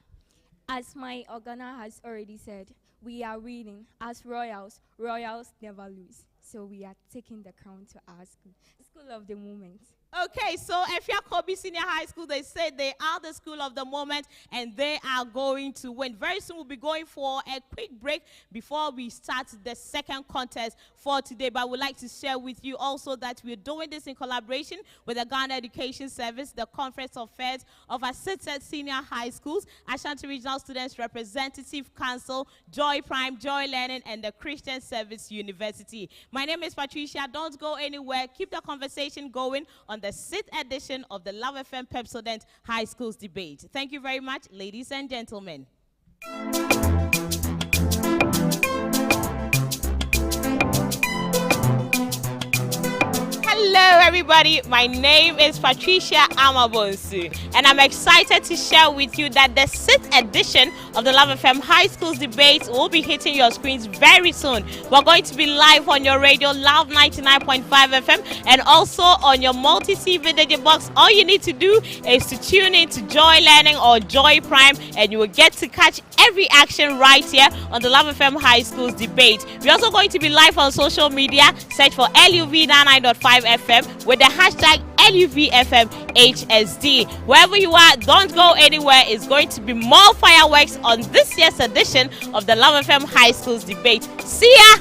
As my organa has already said, we are winning. As royals, royals never lose. So we are taking the crown to our school. School of the moment. Okay, so Afua Kobi Senior High School, they say they are the school of the moment and they are going to win. Very soon we'll be going for a quick break before we start the second contest for today. But I would like to share with you also that we're doing this in collaboration with the Ghana Education Service, the Conference of Feds of Assisted Senior High Schools, Ashanti Regional Students Representative Council, Joy Prime, Joy Learning, and the Christian Service University. My name is Patricia. Don't go anywhere. Keep the conversation going on the 6th edition of the Love FM Pepsodent High Schools Debate. Thank you very much, ladies and gentlemen. Hello everybody, my name is Patricia Amabonsu and I'm excited to share with you that the 6th edition of the Love FM High Schools Debate will be hitting your screens very soon. We're going to be live on your radio, Love 99.5 FM, and also on your multi-CV digital box. All you need to do is to tune in to Joy Learning or Joy Prime and you will get to catch every action right here on the Love FM High Schools Debate. We're also going to be live on social media. Search for LUV 99.5 FM with the hashtag LUVFMHSD. Wherever you are, don't go anywhere. It's going to be more fireworks on this year's edition of the Love FM High Schools Debate. See ya!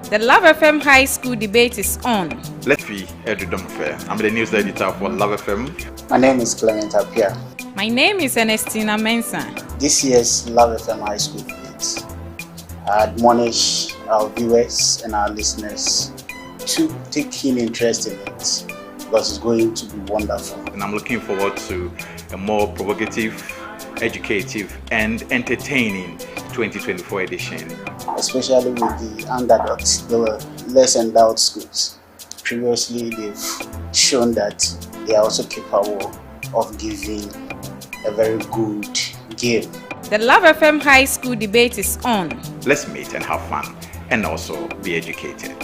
The Love FM High School Debate is on. Let's be Edudom. I'm the news editor for Love FM. My name is Clement Apia. My name is Ernestina Mensah. This year's Love FM High School Debate, I admonish our viewers and our listeners to take keen interest in it because it's going to be wonderful. And I'm looking forward to a more provocative, educative, and entertaining 2024 edition. Especially with the underdogs, the less endowed schools. Previously, they've shown that they are also capable of giving a very good game. The Love FM High School Debate is on. Let's meet and have fun and also be educated.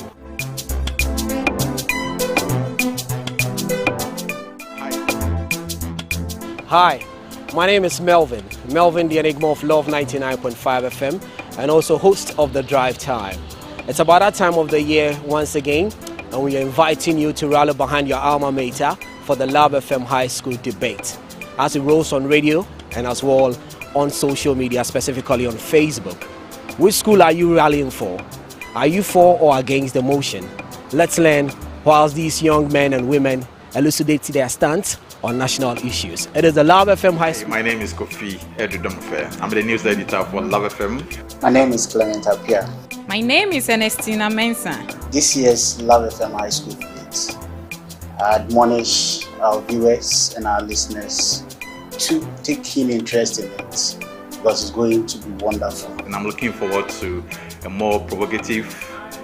Hi, my name is Melvin the Enigma of Love 99.5 FM and also host of The Drive Time. It's about that time of the year once again and we are inviting you to rally behind your alma mater for the Love FM High School Debate as it rolls on radio and as well on social media, specifically on Facebook. Which school are you rallying for? Are you for or against the motion? Let's learn whilst these young men and women elucidate their stance on national issues. It is the Love FM High School. My name is Kofi Edudom. I'm the news editor for Love FM. My name is Clement Apia. My name is Ernestina Mensah. This year's Love FM High School Debate, I admonish our viewers and our listeners to take keen interest in it because it's going to be wonderful. And I'm looking forward to a more provocative,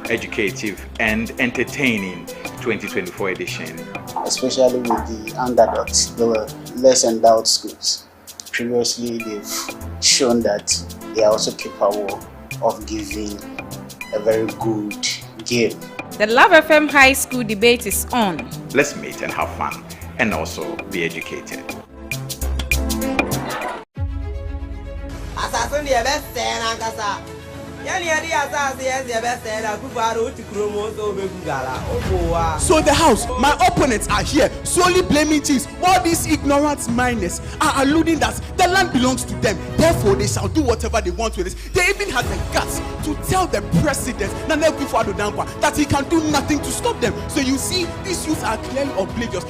educative, and entertaining 2024 edition. Especially with the underdogs, the less endowed schools. Previously, they've shown that they are also capable of giving a very good game. The Love FM High School Debate is on. Let's meet and have fun and also be educated. So the house, my opponents are here, solely blaming chiefs. All these ignorant minders are alluding that the land belongs to them. Therefore, they shall do whatever they want with it. They even had the guts to tell the president, Nana Akufo-Addo Dankwa, that he can do nothing to stop them. So you see, these youths are clearly oblivious.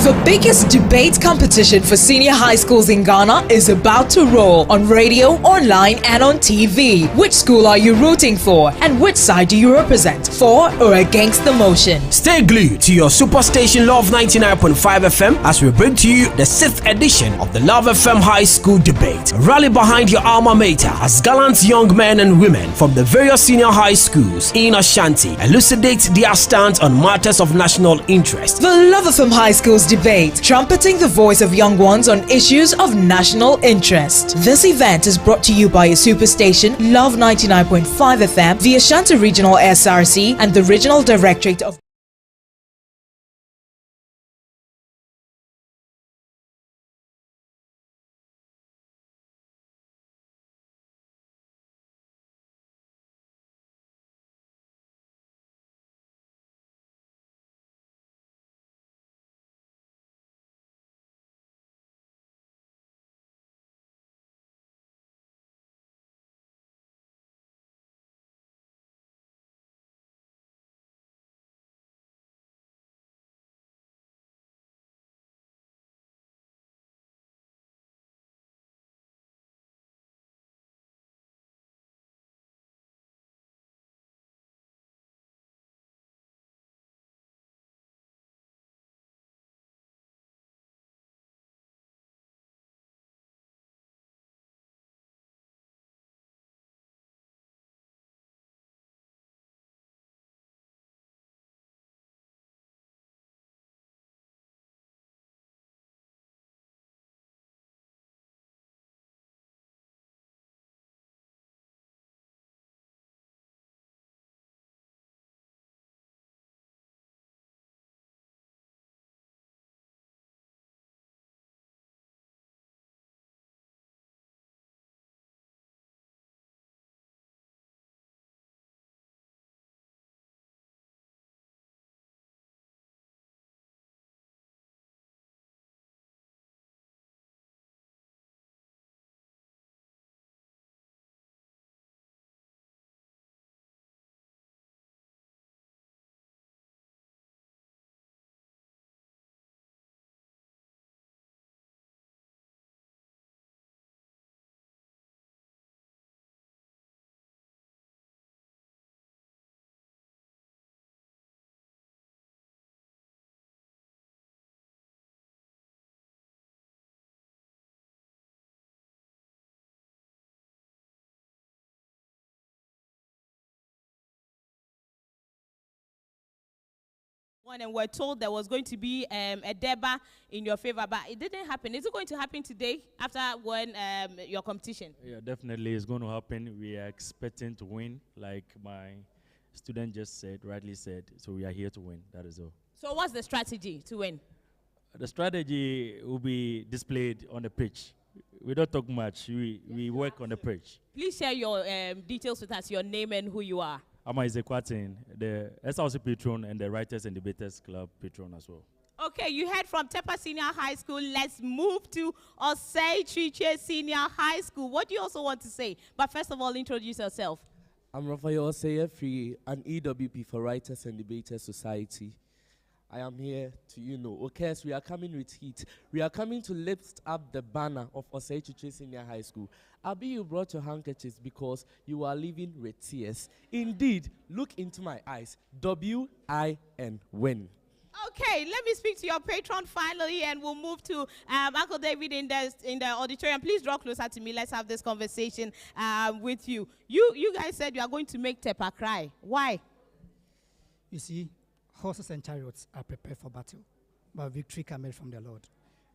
The biggest debate competition for senior high schools in Ghana is about to roll on radio, online, and on TV. Which school are you rooting for? And which side do you represent? For or against the motion? Stay glued to your superstation Love 99.5 FM as we bring to you the 6th edition of the Love FM High School Debate. Rally behind your alma mater as gallant young men and women from the various senior high schools in Ashanti elucidate their stance on matters of national interest. The Love FM High Schools Debate, trumpeting the voice of young ones on issues of national interest. This event is brought to you by a superstation, Love 99.5 FM, the Ashanti Regional SRC, and the Regional Directorate of And we're told there was going to be a deba in your favor, but it didn't happen. Is it going to happen today after your competition? Yeah, definitely it's going to happen. We are expecting to win, like my student just said, rightly said. So we are here to win. That is all. So what's the strategy to win? The strategy will be displayed on the pitch. We don't talk much. We work on the pitch. Please share your details with us, your name and who you are. I'm Isaac Kwatin, the SLC patron and the Writers and Debaters Club patron as well. Okay, you heard from Tepa Senior High School. Let's move to Osei Chiche Senior High School. What do you also want to say? But first of all, introduce yourself. I'm Raphael Osei, an EWP for Writers and Debaters Society. I am here to, OKESS, we are coming with heat. We are coming to lift up the banner of Osei Chiche Senior High School. Abi, you brought your handkerchiefs because you are living with tears. Indeed, look into my eyes. W-I-N, win. Okay, let me speak to your patron finally, and we'll move to Uncle David in the auditorium. Please draw closer to me. Let's have this conversation with you. You guys said you are going to make Tepa cry. Why? You see, horses and chariots are prepared for battle, but victory cometh from the Lord.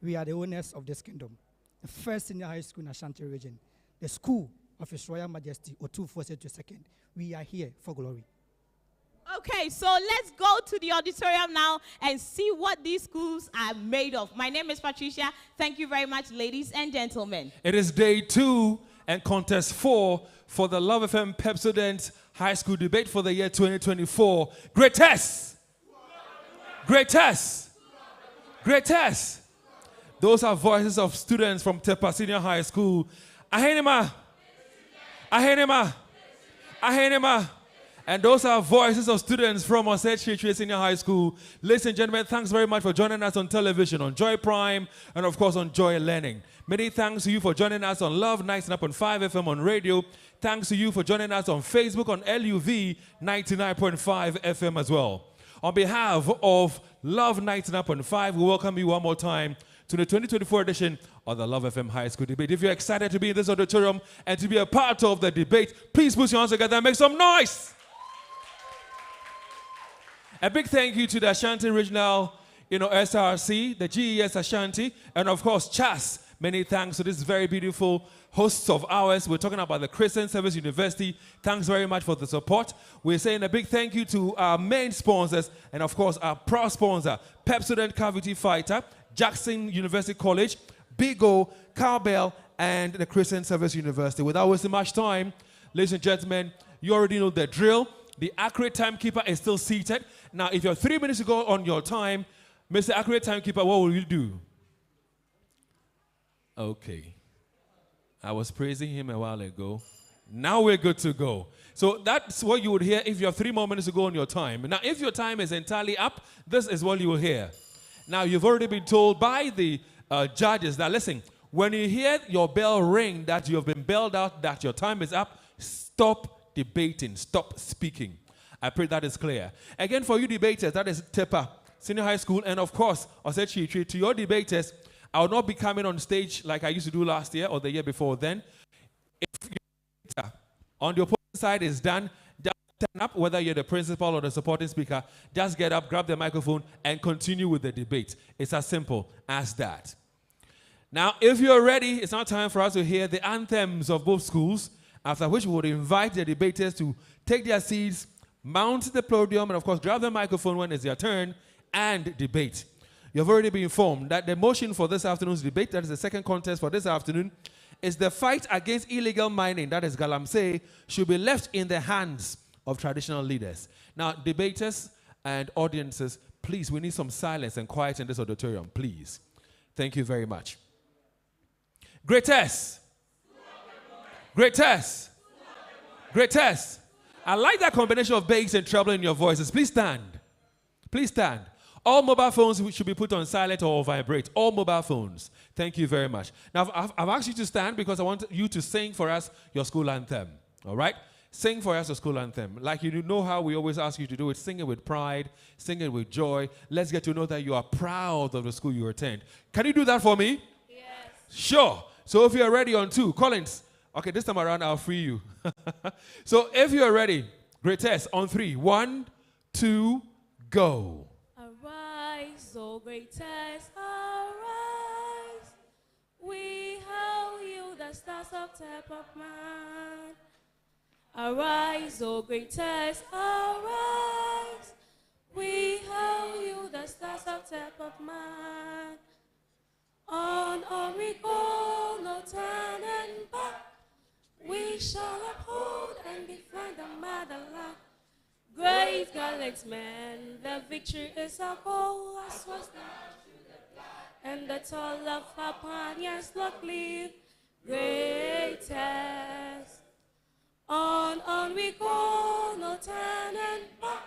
We are the owners of this kingdom, the first senior high school in Ashanti region, the school of His Royal Majesty Otu Fosse II. We are here for glory. Okay, so let's go to the auditorium now and see what these schools are made of. My name is Patricia. Thank you very much, ladies and gentlemen. It is day 2 and contest 4 for the Love FM Pepsodent High School Debate for the year 2024. Great test! Great test! Great test! Those are voices of students from Tepa Senior High School. Ahenema! Ahenema! Ahenema! And those are voices of students from Osei Chiche Senior High School. Ladies and gentlemen, thanks very much for joining us on television, on Joy Prime, and of course on Joy Learning. Many thanks to you for joining us on Love 99.5 FM on radio. Thanks to you for joining us on Facebook on LUV 99.5 FM as well. On behalf of Love 99.5, we welcome you one more time to the 2024 edition of the Love FM High School Debate. If you're excited to be in this auditorium and to be a part of the debate, please put your hands together and make some noise. A big thank you to the Ashanti Regional, SRC, the GES Ashanti, and of course, CHAS. Many thanks to this very beautiful hosts of ours. We're talking about the Christian Service University. Thanks very much for the support. We're saying a big thank you to our main sponsors and, of course, our proud sponsor, Pepsodent Cavity Fighter, Jackson University College, Big O, Cowbell, and the Christian Service University. Without wasting much time, ladies and gentlemen, you already know the drill. The accurate timekeeper is still seated. Now, if you're 3 minutes to go on your time, Mr. Accurate Timekeeper, what will you do? Okay. I was praising him a while ago. Now we're good to go. So that's what you would hear if you have 3 more minutes to go on your time. Now, if your time is entirely up, this is what you will hear. Now, you've already been told by the judges that, listen, when you hear your bell ring that you have been belled out, that your time is up, stop debating, stop speaking. I pray that is clear. Again, for you debaters, that is Tepa Senior High School, and of course, Osei Chiche. To your debaters, I will not be coming on stage like I used to do last year or the year before then. If your on the opposing side is done, just stand up, whether you're the principal or the supporting speaker, just get up, grab the microphone, and continue with the debate. It's as simple as that. Now, if you're ready, it's now time for us to hear the anthems of both schools, after which we would invite the debaters to take their seats, mount the podium, and of course, grab the microphone when it's their turn, and debate. You've already been informed that the motion for this afternoon's debate, that is the second contest for this afternoon, is the fight against illegal mining, that is Galamsey, should be left in the hands of traditional leaders. Now, debaters and audiences, please, we need some silence and quiet in this auditorium, please. Thank you very much. Greatest. Greatest. Greatest. I like that combination of bass and treble in your voices. Please stand. Please stand. All mobile phones should be put on silent or vibrate. All mobile phones. Thank you very much. Now, I've asked you to stand because I want you to sing for us your school anthem. All right? Sing for us your school anthem. Like you know how we always ask you to do it. Sing it with pride. Sing it with joy. Let's get to know that you are proud of the school you attend. Can you do that for me? Yes. Sure. So if you're ready on 2, Collins. Okay, this time around, I'll free you. So if you're ready, great test on 3. 1, 2, go. All O greatest, arise. We hail you, the stars of Tepa man. Arise, O greatest, arise. We hail you, the stars of Tepa man. On we go, no turning back. We shall uphold and defend the motherland. Great gallant men, the victory is our goal. Us was and the tall of our pioneers not leave. Greatest. On we go, no turning back.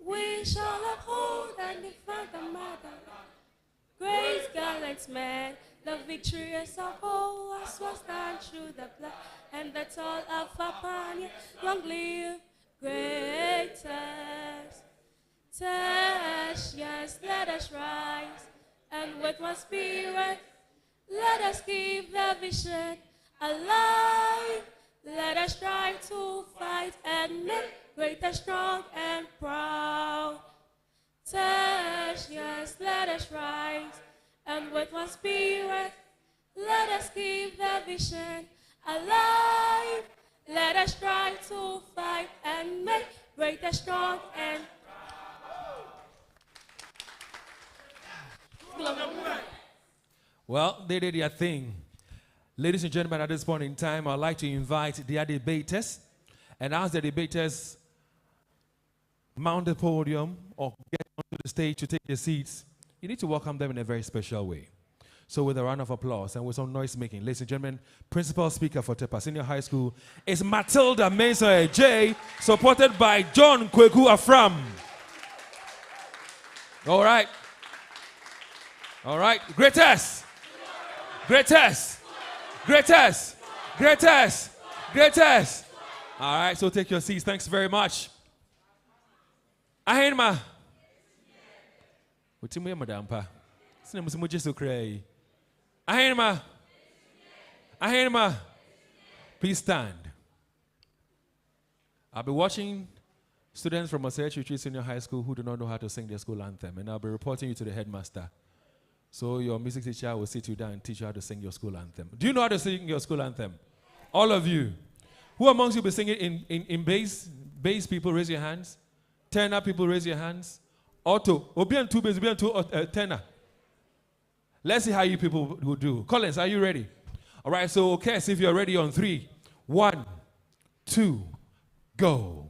We shall uphold and defend the motherland. Great gallant men, the victory is our goal. Us was done through the blood and the tall of our pioneers long live. Greatest. Yes, let us rise, and with one spirit, let us keep the vision alive. Let us strive to fight and make greater, strong, and proud. Yes, let us rise, and with one spirit, let us keep the vision alive. Let us strive to fight and make greater, strong, and Well, they did their thing. Ladies and gentlemen, at this point in time, I'd like to invite their debaters. And as the debaters mount the podium or get onto the stage to take their seats, you need to welcome them in a very special way. So with a round of applause and with some noise making, ladies and gentlemen, Principal Speaker for Tepa Senior High School is Matilda Mensah J, supported by John Kweku Afram. All right. All right. Greatest. Greatest. Greatest. Greatest. Greatest. All right. So take your seats. Thanks very much. Ahenma. What's your madam pa? Ahenma. Ahenma. Please stand. I'll be watching students from OKESS Senior High School who do not know how to sing their school anthem, and I'll be reporting you to the headmaster. So your music teacher will sit you down and teach you how to sing your school anthem. Do you know how to sing your school anthem? All of you. Who amongst you will be singing in bass? Bass people, raise your hands. Tenor people, raise your hands. Auto. Obian two bass, obian two tenor. Let's see how you people will do. Collins, are you ready? All right, so OKESS, if you're ready on 3, 1, 2, go.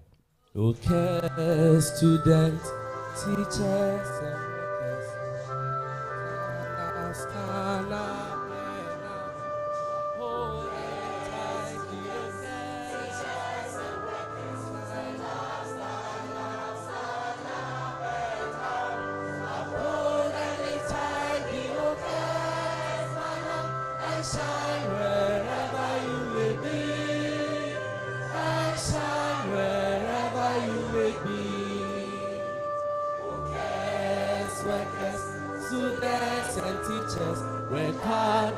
OKESS, students, teachers, and workers, stand up and up, hold it tight, the OKESS, stand up, hold it tight, the OKESS, and shine wherever you may be, and shine wherever you may be. OKESS, workers, students and teachers, work hard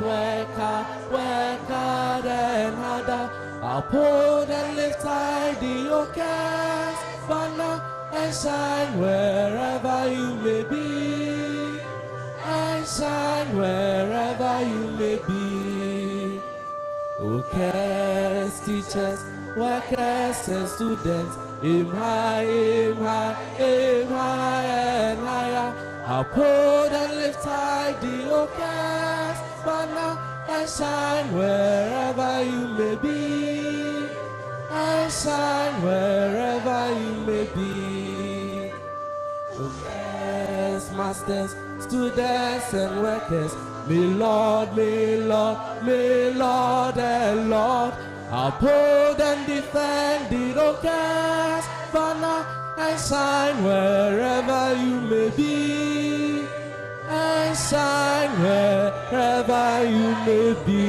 and harder. Uphold and lift high the OKESS banner and shine wherever you may be, and shine wherever you may be. OKESS teachers, workers and students, aim high, aim high, aim high and higher. Uphold and lift high the OKESS banner and shine wherever you may be, and shine wherever you may be. OKESS masters, students and workers, may Lord, may Lord, may Lord and Lord uphold and defend the OKESS banner and shine wherever you may be, and shine wherever you may be.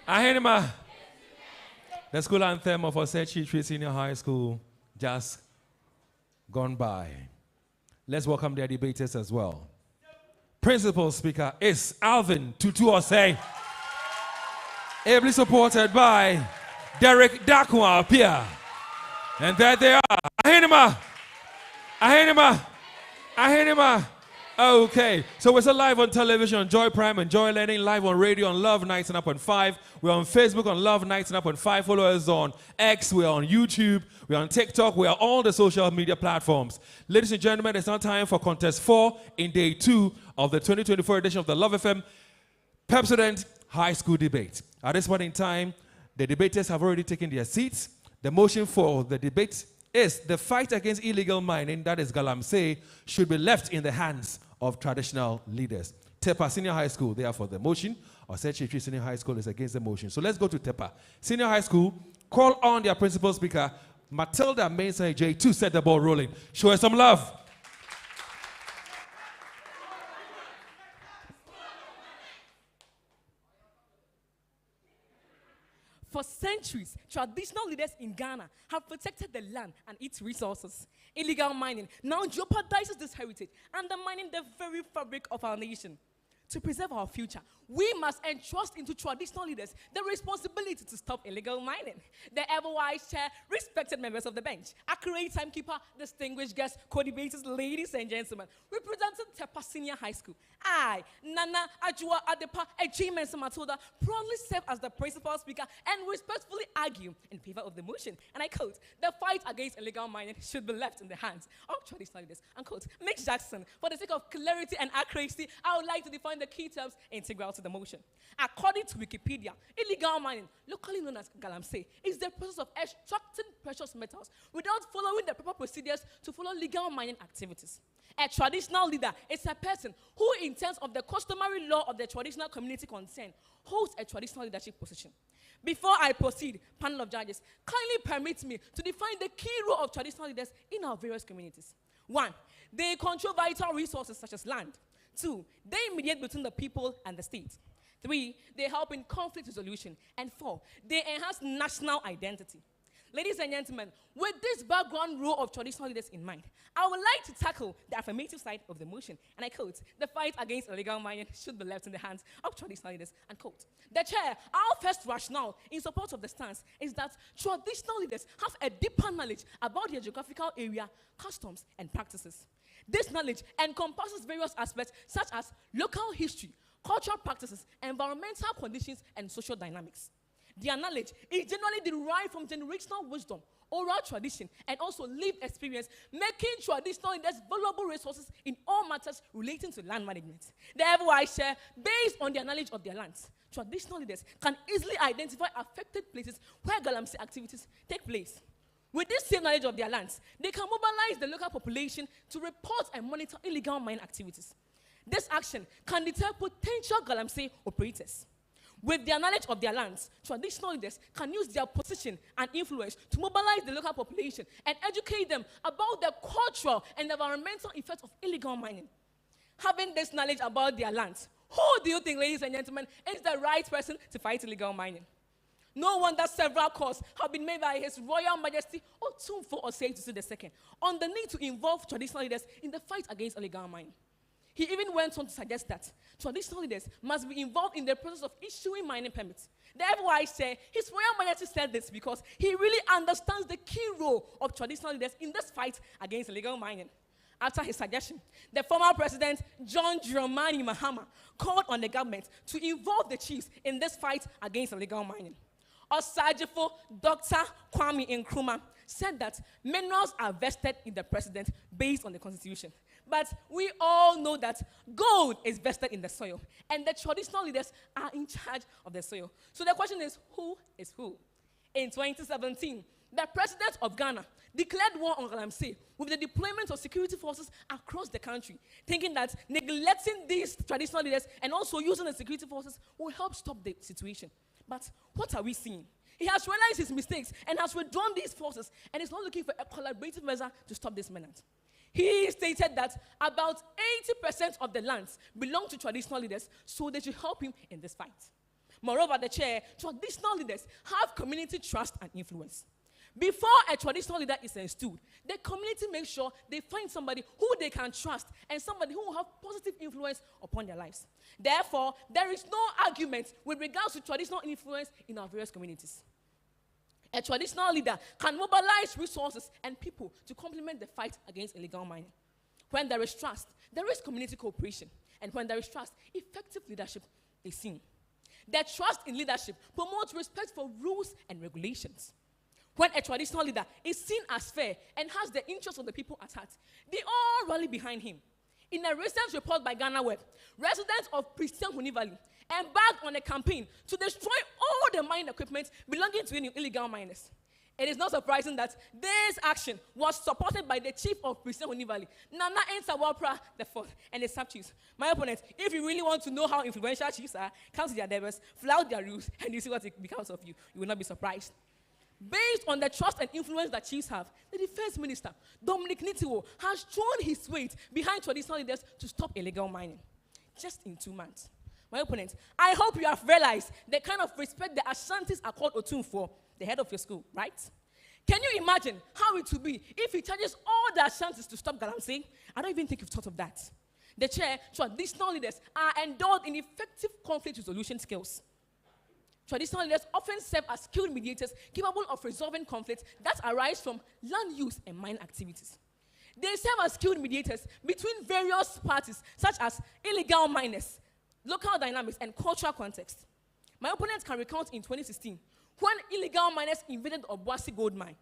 Ahenma. The school anthem of OKESS Senior High School just gone by. Let's welcome their debaters as well. Principal Speaker is Alvin Tutu Osei, ably supported by Derek Dakwa Pia. And there they are. Ahenma. Ahenima. Okay, so we're still live on television on Joy Prime and Joy Learning, live on radio on Love 99.5. We're on Facebook on Love 99.5. Follow us on X. We're on YouTube. We're on TikTok. We're on all the social media platforms. Ladies and gentlemen, it's now time for Contest 4 in Day 2 of the 2024 edition of the Love FM Pep High School Debate. At this point in time, the debaters have already taken their seats. The motion for the debate is the fight against illegal mining, that is Galamsey, should be left in the hands of traditional leaders. Tepa Senior High School, therefore, the motion. Osei Senior High School is against the motion. So let's go to Tepa Senior High School. Call on their principal speaker, Matilda Mensah J, to set the ball rolling. Show us some love. For centuries, traditional leaders in Ghana have protected the land and its resources. Illegal mining now jeopardizes this heritage, undermining the very fabric of our nation. To preserve our future, we must entrust into traditional leaders the responsibility to stop illegal mining. The ever-wise chair, respected members of the bench, accurate timekeeper, distinguished guests, co-debaters, ladies and gentlemen, representing Tepa Senior High School, I, Nana Ajua Adepa Ejime Matilda, proudly serve as the principal speaker and respectfully argue in favor of the motion. And I quote, the fight against illegal mining should be left in the hands of traditional leaders. Unquote. Mick Jackson, for the sake of clarity and accuracy, I would like to define the key terms integral to the motion. According to Wikipedia, illegal mining, locally known as Galamsey, is the process of extracting precious metals without following the proper procedures to follow legal mining activities. A traditional leader is a person who, in terms of the customary law of the traditional community concerned, holds a traditional leadership position. Before I proceed, panel of judges, kindly permit me to define the key role of traditional leaders in our various communities. 1, they control vital resources such as land. 2, they mediate between the people and the state. 3, they help in conflict resolution. And 4, they enhance national identity. Ladies and gentlemen, with this background role of traditional leaders in mind, I would like to tackle the affirmative side of the motion. And I quote, the fight against illegal mining should be left in the hands of traditional leaders, unquote. The chair, our first rationale in support of the stance is that traditional leaders have a deeper knowledge about their geographical area, customs, and practices. This knowledge encompasses various aspects such as local history, cultural practices, environmental conditions, and social dynamics. Their knowledge is generally derived from generational wisdom, oral tradition, and also lived experience, making traditional leaders valuable resources in all matters relating to land management. The ever-wise share, based on their knowledge of their lands, traditional leaders can easily identify affected places where Galamsey activities take place. With this same knowledge of their lands, they can mobilize the local population to report and monitor illegal mining activities. This action can deter potential Galamsey operators. With their knowledge of their lands, traditional leaders can use their position and influence to mobilize the local population and educate them about the cultural and environmental effects of illegal mining. Having this knowledge about their lands, who do you think, ladies and gentlemen, is the right person to fight illegal mining? No wonder several calls have been made by His Royal Majesty Otumfuo Osei II on the need to involve traditional leaders in the fight against illegal mining. He even went on to suggest that traditional leaders must be involved in the process of issuing mining permits. Therefore, I say His Royal Majesty said this because he really understands the key role of traditional leaders in this fight against illegal mining. After his suggestion, the former president, John Dramani Mahama, called on the government to involve the chiefs in this fight against illegal mining. Osajifo Dr. Kwame Nkrumah said that minerals are vested in the president based on the constitution. But we all know that gold is vested in the soil, and the traditional leaders are in charge of the soil. So the question is, who is who? In 2017, the president of Ghana declared war on Galamsey with the deployment of security forces across the country, thinking that neglecting these traditional leaders and also using the security forces will help stop the situation. But what are we seeing? He has realized his mistakes and has withdrawn these forces and is not looking for a collaborative measure to stop this menace. He stated that about 80% of the lands belong to traditional leaders, so they should help him in this fight. Moreover, the chair, traditional leaders have community trust and influence. Before a traditional leader is installed, the community makes sure they find somebody who they can trust and somebody who will have positive influence upon their lives. Therefore, there is no argument with regards to traditional influence in our various communities. A traditional leader can mobilize resources and people to complement the fight against illegal mining. When there is trust, there is community cooperation. And when there is trust, effective leadership is seen. That trust in leadership promotes respect for rules and regulations. When a traditional leader is seen as fair and has the interests of the people at heart, they all rally behind him. In a recent report by Ghana Web, residents of Christian Huni Valley embarked on a campaign to destroy all the mine equipment belonging to illegal miners. It is not surprising that this action was supported by the chief of Christian Huni Valley, Nana Ensawapra IV, and his sub-chiefs. My opponents, if you really want to know how influential chiefs are, come to their endeavors, flout their rules, and you see what it becomes of you. You will not be surprised. Based on the trust and influence that chiefs have, the defense minister, Dominic Nitiwo, has thrown his weight behind traditional leaders to stop illegal mining. Just in 2 months. My opponents, I hope you have realized the kind of respect the Ashantis are called Otun for, the head of your school, right? Can you imagine how it would be if he charges all the Ashantis to stop galamsey? I don't even think you've thought of that. The chair, traditional leaders are endowed in effective conflict resolution skills. Traditional leaders often serve as skilled mediators capable of resolving conflicts that arise from land use and mine activities. They serve as skilled mediators between various parties, such as illegal miners, local dynamics, and cultural context. My opponents can recount in 2016 when illegal miners invaded the Obuasi gold mine.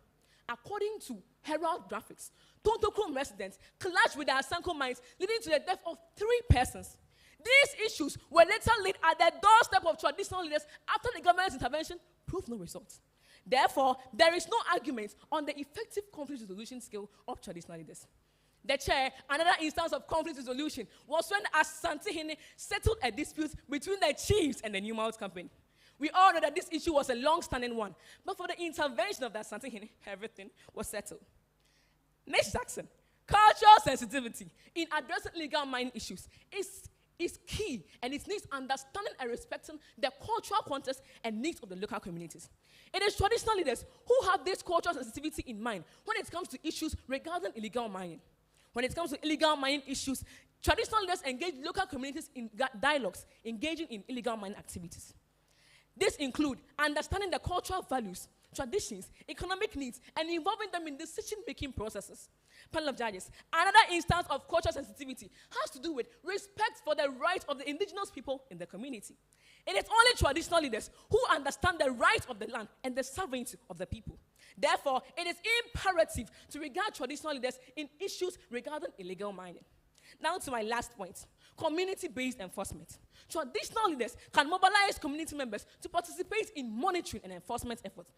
According to Herald Graphics, Tontokrom residents clashed with the Asanko mines, leading to the death of 3 persons. These issues were later laid at the doorstep of traditional leaders after the government's intervention proved no results. Therefore, there is no argument on the effective conflict resolution skill of traditional leaders. The chair, another instance of conflict resolution, was when Asante settled a dispute between the chiefs and the New Malt Company. We all know that this issue was a long-standing one, but for the intervention of the Asante, everything was settled. Next, Jackson, cultural sensitivity in addressing legal mining issues is key, and it needs understanding and respecting the cultural context and needs of the local communities. It is traditional leaders who have this cultural sensitivity in mind when it comes to issues regarding illegal mining. When it comes to illegal mining issues, traditional leaders engage local communities in dialogues, engaging in illegal mining activities. This includes understanding the cultural values, traditions, economic needs, and involving them in decision-making processes. Panel of judges, another instance of cultural sensitivity has to do with respect for the rights of the indigenous people in the community. It is only traditional leaders who understand the rights of the land and the sovereignty of the people. Therefore, it is imperative to regard traditional leaders in issues regarding illegal mining. Now to my last point, community-based enforcement. Traditional leaders can mobilize community members to participate in monitoring and enforcement efforts,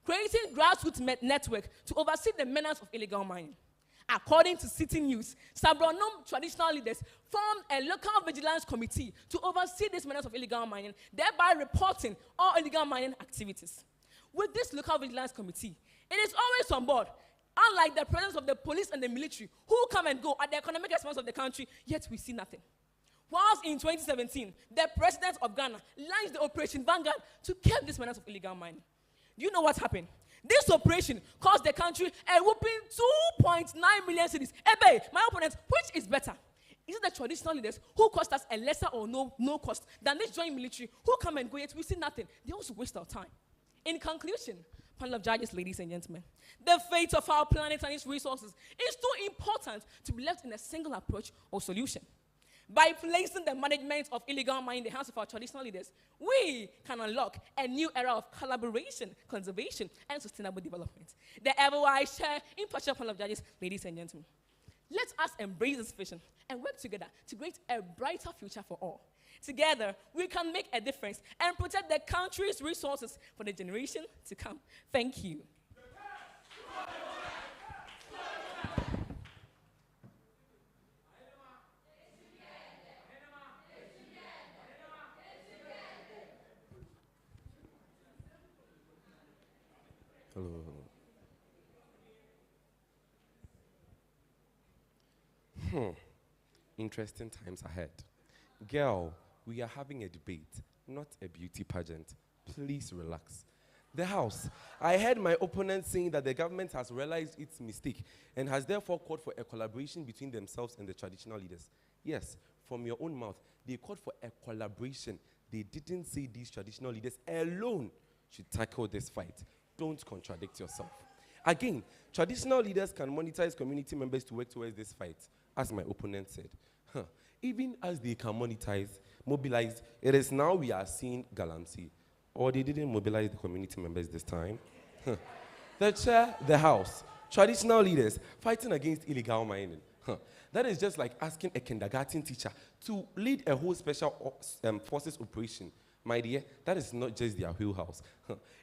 creating grassroots network to oversee the menace of illegal mining. According to City News, Sabronom traditional leaders formed a local vigilance committee to oversee this menace of illegal mining, thereby reporting all illegal mining activities. With this local vigilance committee, it is always on board, unlike the presence of the police and the military, who come and go at the economic expense of the country, yet we see nothing. Whilst in 2017, the president of Ghana launched the Operation Vanguard to curb this menace of illegal mining. Do you know what happened? This operation cost the country a whopping 2.9 million cedis. Ebe, my opponent, which is better? Is it the traditional leaders who cost us a lesser or no cost than this joint military who come and go, yet we see nothing? They also waste our time. In conclusion, panel of judges, ladies and gentlemen, the fate of our planet and its resources is too important to be left in a single approach or solution. By placing the management of illegal mining in the hands of our traditional leaders, we can unlock a new era of collaboration, conservation, and sustainable development. The ever-wise chair, impartial panel of judges, ladies and gentlemen, let us embrace this vision and work together to create a brighter future for all. Together, we can make a difference and protect the country's resources for the generation to come. Thank you. Hello. Interesting times ahead. Girl, we are having a debate, not a beauty pageant. Please relax. The House. I heard my opponent saying that the government has realized its mistake and has therefore called for a collaboration between themselves and the traditional leaders. Yes, from your own mouth, they called for a collaboration. They didn't say these traditional leaders alone should tackle this fight. don't contradict yourself. Again, traditional leaders can monetize community members to work towards this fight, as my opponent said. Even as they can mobilize, it is now we are seeing Galamsey. Or they didn't mobilize the community members this time. The chair, the house, traditional leaders fighting against illegal mining. That is just like asking a kindergarten teacher to lead a whole special forces operation. My dear, that is not just their wheelhouse.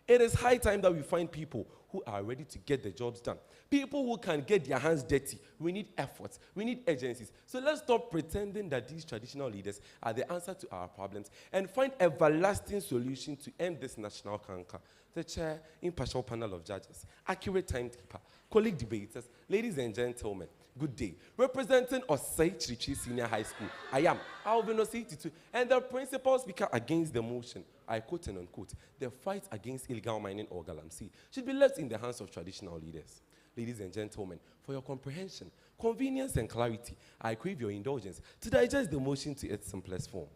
It is high time that we find people who are ready to get the jobs done. People who can get their hands dirty. We need efforts. We need agencies. So let's stop pretending that these traditional leaders are the answer to our problems and find a everlasting solution to end this national canker. The chair, impartial panel of judges, accurate timekeeper, colleague debaters, ladies and gentlemen, good day. Representing Osei Chirichi Senior High School, I am Alvin Osei, and the principal speaker against the motion, I quote and unquote, the fight against illegal mining or Galamsey should be left in the hands of traditional leaders. Ladies and gentlemen, for your comprehension, convenience and clarity, I crave your indulgence to digest the motion to its simplest form.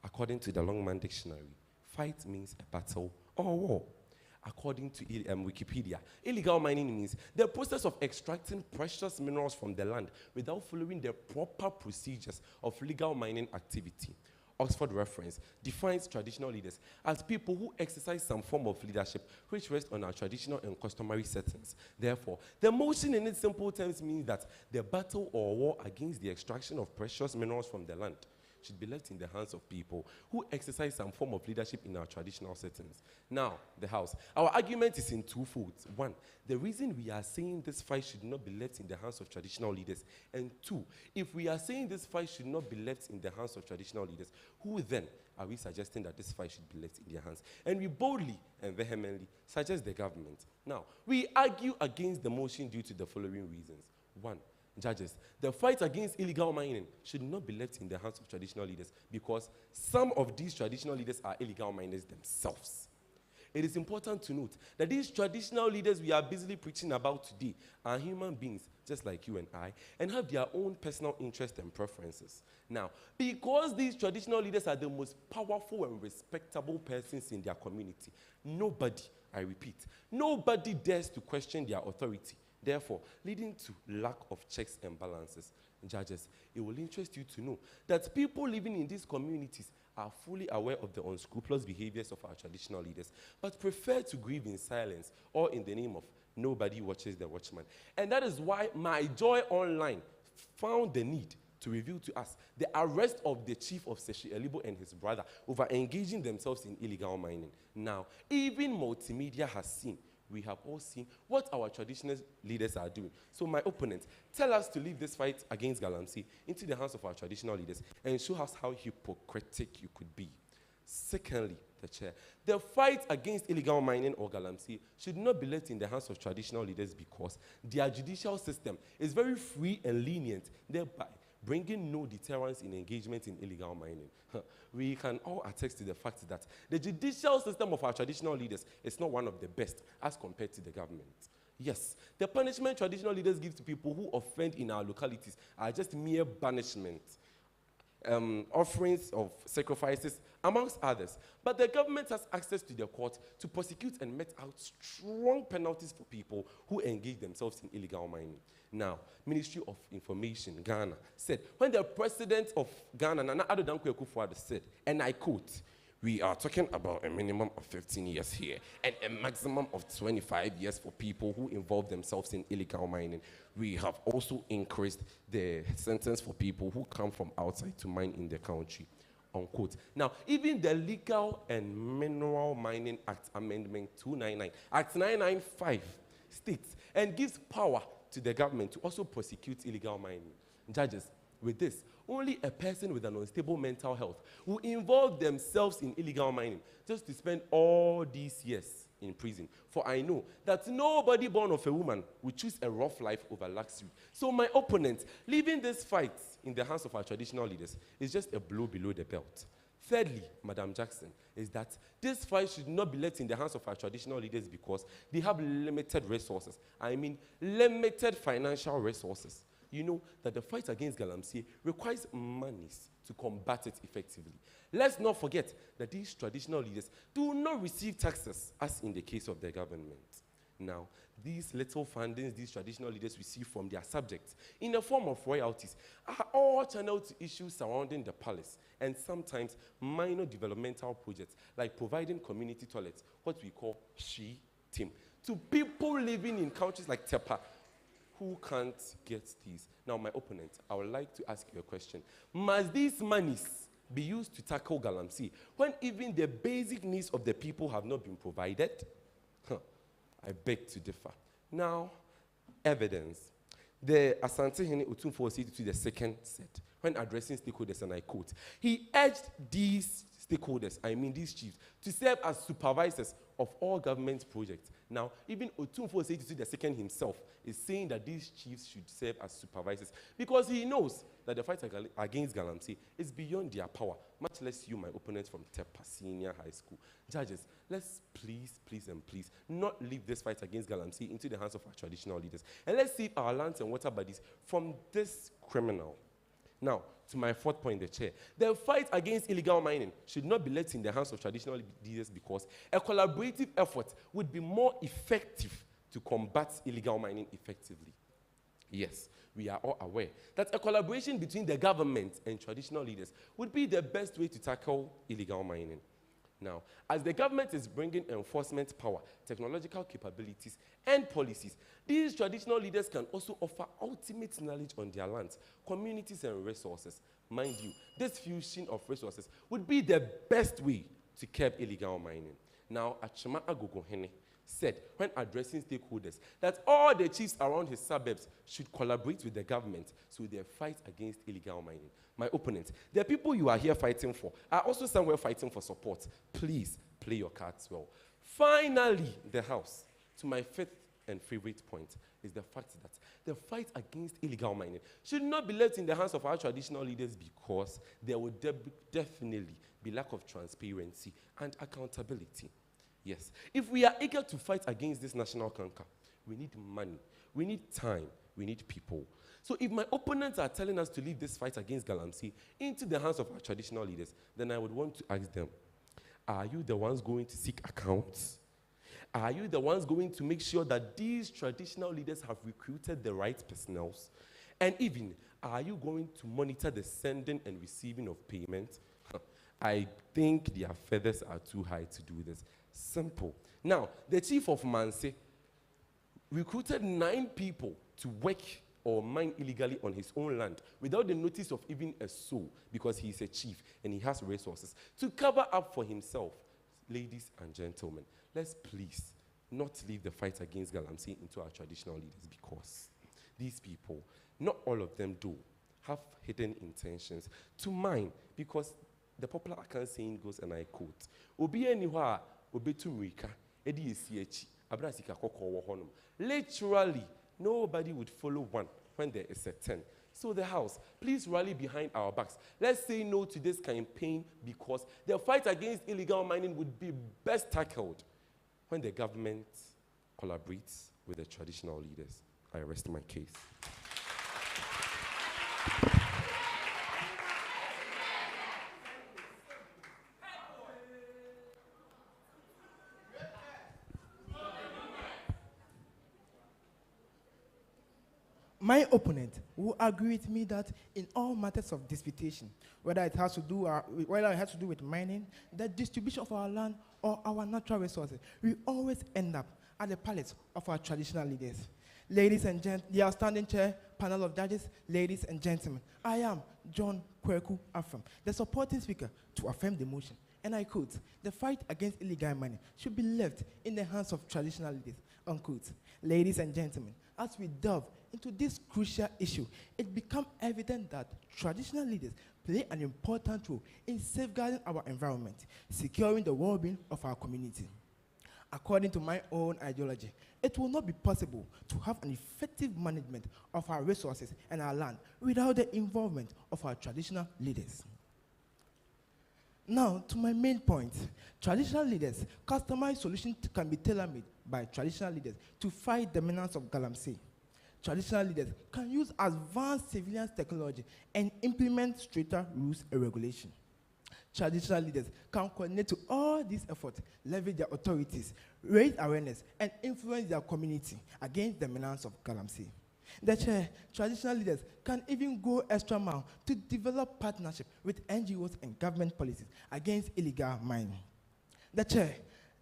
According to the Longman Dictionary, fight means a battle or war. According to Wikipedia, illegal mining means the process of extracting precious minerals from the land without following the proper procedures of legal mining activity. Oxford Reference defines traditional leaders as people who exercise some form of leadership which rests on our traditional and customary settings. Therefore, the motion in its simple terms means that the battle or war against the extraction of precious minerals from the land should be left in the hands of people who exercise some form of leadership in our traditional settings. Now, the house. Our argument is in two folds. One, the reason we are saying this fight should not be left in the hands of traditional leaders. And two, if we are saying this fight should not be left in the hands of traditional leaders, who then are we suggesting that this fight should be left in their hands? And we boldly and vehemently suggest the government. Now, we argue against the motion due to the following reasons. One, judges, the fight against illegal mining should not be left in the hands of traditional leaders because some of these traditional leaders are illegal miners themselves. It is important to note that these traditional leaders we are busily preaching about today are human beings just like you and I and have their own personal interests and preferences. Now, because these traditional leaders are the most powerful and respectable persons in their community, nobody, I repeat, nobody dares to question their authority. Therefore, leading to lack of checks and balances. Judges, it will interest you to know that people living in these communities are fully aware of the unscrupulous behaviors of our traditional leaders, but prefer to grieve in silence or in the name of nobody watches the watchman. And that is why My Joy Online found the need to reveal to us the arrest of the chief of Seshi Elibo and his brother over engaging themselves in illegal mining. Now, even multimedia has seen, we have all seen what our traditional leaders are doing. So my opponents, tell us to leave this fight against Galamsey into the hands of our traditional leaders and show us how hypocritic you could be. Secondly, the chair, the fight against illegal mining or Galamsey should not be left in the hands of traditional leaders because their judicial system is very free and lenient, thereby bringing no deterrence in engagement in illegal mining. We can all attest to the fact that the judicial system of our traditional leaders is not one of the best as compared to the government. Yes, the punishment traditional leaders give to people who offend in our localities are just mere banishment, offerings of sacrifices, amongst others. But the government has access to the court to prosecute and mete out strong penalties for people who engage themselves in illegal mining. Now, Ministry of Information, Ghana, said, when the president of Ghana, Nana Addo Dankwa Akufo-Addo, said, and I quote, "We are talking about a minimum of 15 years here and a maximum of 25 years for people who involve themselves in illegal mining. We have also increased the sentence for people who come from outside to mine in the country." Unquote. Now, even the Legal and Mineral Mining Act Amendment 299, Act 995, states and gives power to the government to also prosecute illegal mining. Judges, with this, only a person with an unstable mental health will involve themselves in illegal mining just to spend all these years in prison. For I know that nobody born of a woman will choose a rough life over luxury. So my opponent, leaving this fight in the hands of our traditional leaders is just a blow below the belt. Thirdly, Madam Jackson, is that this fight should not be left in the hands of our traditional leaders because they have limited resources. I mean, limited financial resources. you know that the fight against galamsey requires monies to combat it effectively. Let's not forget that these traditional leaders do not receive taxes, as in the case of the government. Now, these little fundings these traditional leaders receive from their subjects in the form of royalties are all channeled to issues surrounding the palace and sometimes minor developmental projects like providing community toilets, what we call she team, to people living in countries like Tepa who can't get these. Now, my opponent, I would like to ask you a question. Must these monies be used to tackle galamsey when even the basic needs of the people have not been provided? I beg to differ. Now, evidence. The Asante Hene Otumfuo to the second set, when addressing stakeholders, and I quote, he urged these stakeholders, I mean these chiefs, to serve as supervisors of all government projects. Now, even Otumfuo to the second himself is saying that these chiefs should serve as supervisors because he knows that the fight against galamsey is beyond their power, much less you, my opponents from Tepa Senior High School. Judges, let's please not leave this fight against galamsey into the hands of our traditional leaders. And let's save our lands and water bodies from this criminal. Now, to my fourth point in the chair, the fight against illegal mining should not be left in the hands of traditional leaders because a collaborative effort would be more effective to combat illegal mining effectively. Yes, we are all aware that a collaboration between the government and traditional leaders would be the best way to tackle illegal mining. Now, as the government is bringing enforcement power, technological capabilities, and policies, these traditional leaders can also offer ultimate knowledge on their lands, communities, and resources. Mind you, this fusion of resources would be the best way to curb illegal mining. Now, Achema Agogohene said, when addressing stakeholders, that all the chiefs around his suburbs should collaborate with the government so they fight against illegal mining. My opponent, the people you are here fighting for are also somewhere fighting for support. Please play your cards well. Finally, the House, to my fifth and favorite point, is the fact that the fight against illegal mining should not be left in the hands of our traditional leaders because there will definitely be lack of transparency and accountability. Yes, if we are eager to fight against this national canker, we need money, we need time, we need people. So if my opponents are telling us to leave this fight against galamsey into the hands of our traditional leaders, then I would want to ask them, are you the ones going to seek accounts? Are you the ones going to make sure that these traditional leaders have recruited the right personnel? And even, are you going to monitor the sending and receiving of payment? I think their feathers are too high to do this. Simple. Now, the chief of Manse recruited 9 people to work or mine illegally on his own land without the notice of even a soul because he is a chief and he has resources to cover up for himself. Ladies and gentlemen, let's please not leave the fight against galamsey into our traditional leaders because these people, not all of them do, have hidden intentions to mine because the popular Akan saying goes, and I quote, Obi anywhere literally, nobody would follow one when there is a 10. So the House, please rally behind our backs. Let's say no to this campaign because the fight against illegal mining would be best tackled when the government collaborates with the traditional leaders. I rest my case. My opponent will agree with me that in all matters of disputation, whether it has to do with mining, the distribution of our land, or our natural resources, we always end up at the palace of our traditional leaders. Ladies and gentlemen, the outstanding chair, panel of judges, ladies and gentlemen, I am John Kweku Ampem, the supporting speaker to affirm the motion. And I quote, the fight against illegal mining should be left in the hands of traditional leaders, unquote. Ladies and gentlemen, as we delve into this crucial issue, it becomes evident that traditional leaders play an important role in safeguarding our environment, securing the well-being of our community. According to my own ideology, it will not be possible to have an effective management of our resources and our land without the involvement of our traditional leaders. Now, to my main point, traditional leaders, customized solutions can be tailor-made by traditional leaders to fight the menace of galamsey. traditional leaders can use advanced civilian technology and implement stricter rules and regulations. Traditional leaders can coordinate to all these efforts, leverage their authorities, raise awareness, and influence their community against the menace of Galamsey. The chair, traditional leaders can even go extra mile to develop partnership with NGOs and government policies against illegal mining. The chair,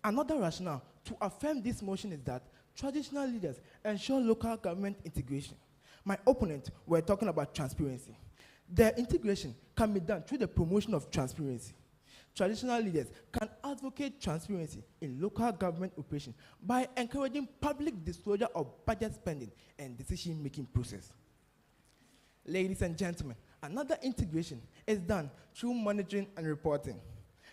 another rationale to affirm this motion is that traditional leaders ensure local government integration. My opponents were talking about transparency. Their integration can be done through the promotion of transparency. Traditional leaders can advocate transparency in local government operations by encouraging public disclosure of budget spending and decision-making process. Ladies and gentlemen, another integration is done through monitoring and reporting.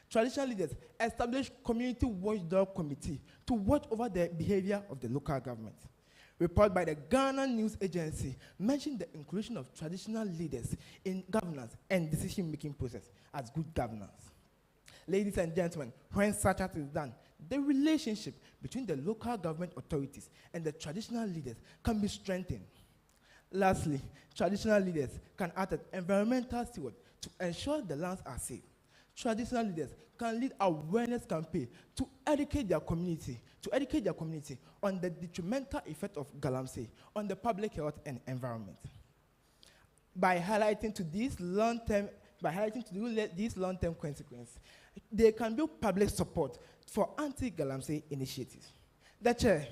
Traditional leaders establish community watchdog committee to watch over the behavior of the local government. Report by the Ghana News Agency mentioned the inclusion of traditional leaders in governance and decision-making process as good governance. Ladies and gentlemen, when such act is done, the relationship between the local government authorities and the traditional leaders can be strengthened. Lastly, traditional leaders can act as environmental stewards to ensure the lands are safe. Traditional leaders can lead awareness campaigns to educate their community on the detrimental effect of Galamsey on the public health and environment. By highlighting these long-term consequences, they can build public support for anti-Galamsey initiatives. The chair,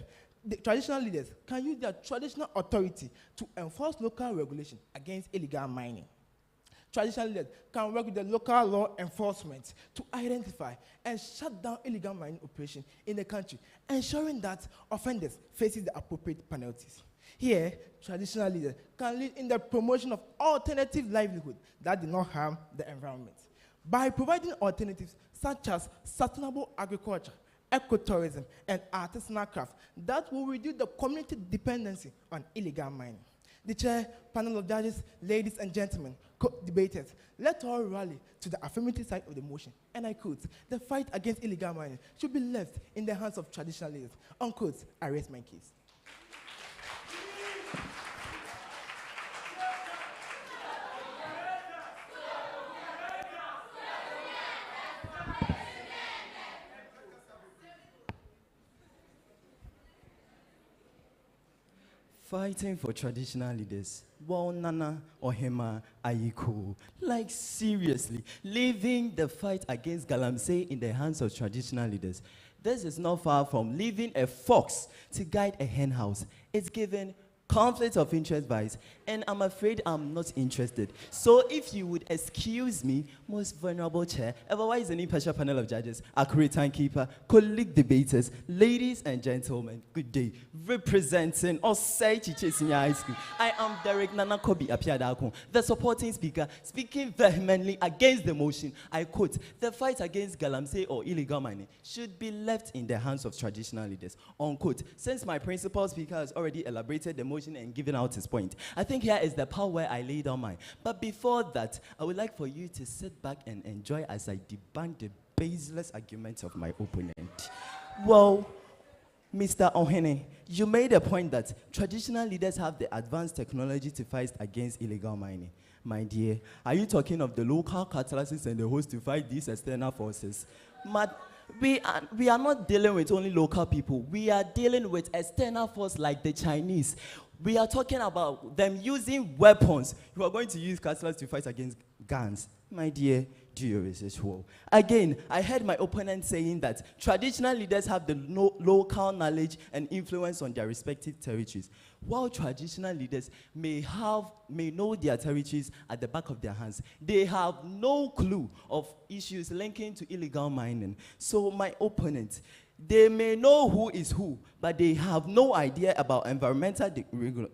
the traditional leaders can use their traditional authority to enforce local regulation against illegal mining. Traditional leaders can work with the local law enforcement to identify and shut down illegal mining operations in the country, ensuring that offenders face the appropriate penalties. Here, traditional leaders can lead in the promotion of alternative livelihood that do not harm the environment. By providing alternatives such as sustainable agriculture, ecotourism, and artisanal craft that will reduce the community dependency on illegal mining. The chair, panel of judges, ladies and gentlemen, co-debaters, let all rally to the affirmative side of the motion. And I quote, the fight against illegal mining should be left in the hands of traditional leaders. Unquote, I raise my case. Fighting for traditional leaders. Well, Nana or Hema Ayiko. Like, seriously, leaving the fight against Galamsey in the hands of traditional leaders. This is not far from leaving a fox to guide a hen house. It's given conflict of interest vibes, and I'm afraid I'm not interested. So if you would excuse me, most vulnerable chair, otherwise an impartial panel of judges, accurate timekeeper, colleague debaters, ladies and gentlemen, good day. Representing OKESS Senior High School, I am Derek Nana Kobi Apiadakon, the supporting speaker, speaking vehemently against the motion. I quote, the fight against Galamsey or illegal mining should be left in the hands of traditional leaders, unquote. Since my principal speaker has already elaborated the motion and given out his point, I think here is the part where I laid on mine. But before that, I would like for you to sit back and enjoy as I debunk the baseless arguments of my opponent. Well, Mr. Ohene, you made a point that traditional leaders have the advanced technology to fight against illegal mining. My dear, are you talking of the local catalysts and the host to fight these external forces? We are not dealing with only local people. We are dealing with external forces like the Chinese. We are talking about them using weapons. You are going to use catalysts to fight against guns. My dear, do your research well. Again, I heard my opponent saying that traditional leaders have the local knowledge and influence on their respective territories, while traditional leaders may know their territories at the back of their hands. They have no clue of issues linking to illegal mining. So my opponent, they may know who is who, but they have no idea about environmental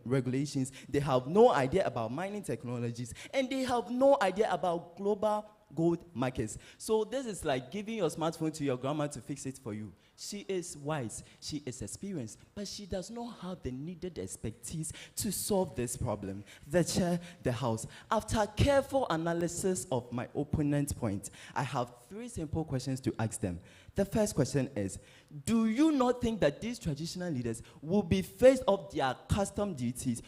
regulations, they have no idea about mining technologies, and they have no idea about global gold markers. So this is like giving your smartphone to your grandma to fix it for you. She is wise, she is experienced, but she does not have the needed expertise to solve this problem. The chair, the house. After careful analysis of my opponent's point, I have 3 simple questions to ask them. The first question is, do you not think that these traditional leaders will be faced of their custom duties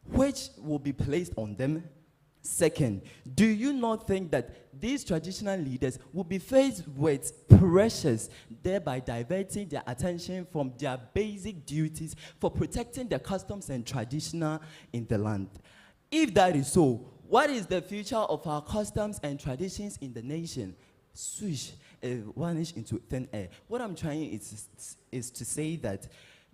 which will be placed on them? Second, do you not think that these traditional leaders will be faced with pressures, thereby diverting their attention from their basic duties for protecting the customs and traditional in the land? If that is so, what is the future of our customs and traditions in the nation? Swish, vanish into thin air. What I'm trying is to say that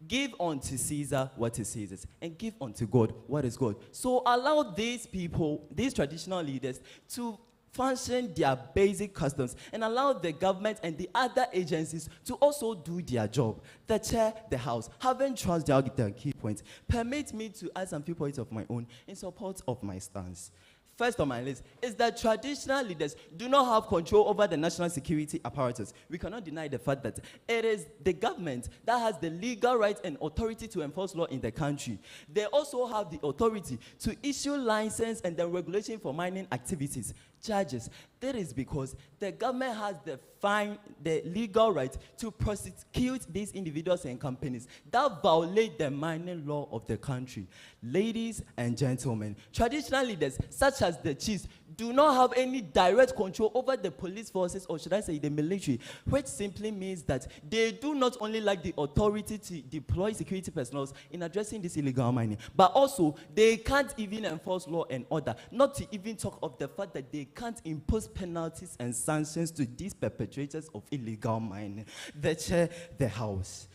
give unto Caesar what is Caesar's, and give unto God what is God. So allow these people, these traditional leaders, to function their basic customs, and allow the government and the other agencies to also do their job. The chair, the house. Having trust their key points, permit me to add some few points of my own in support of my stance. First on my list is that traditional leaders do not have control over the national security apparatus. We cannot deny the fact that it is the government that has the legal right and authority to enforce law in the country. They also have the authority to issue license and the regulation for mining activities. Charges. That is because the government has the legal right to prosecute these individuals and companies that violate the mining law of the country. Ladies and gentlemen, traditional leaders such as the chiefs do not have any direct control over the police forces, or should I say the military, which simply means that they do not only lack the authority to deploy security personnel in addressing this illegal mining, but also they can't even enforce law and order, not to even talk of the fact that they can't impose penalties and sanctions to these perpetrators of illegal mining. The chair, the house.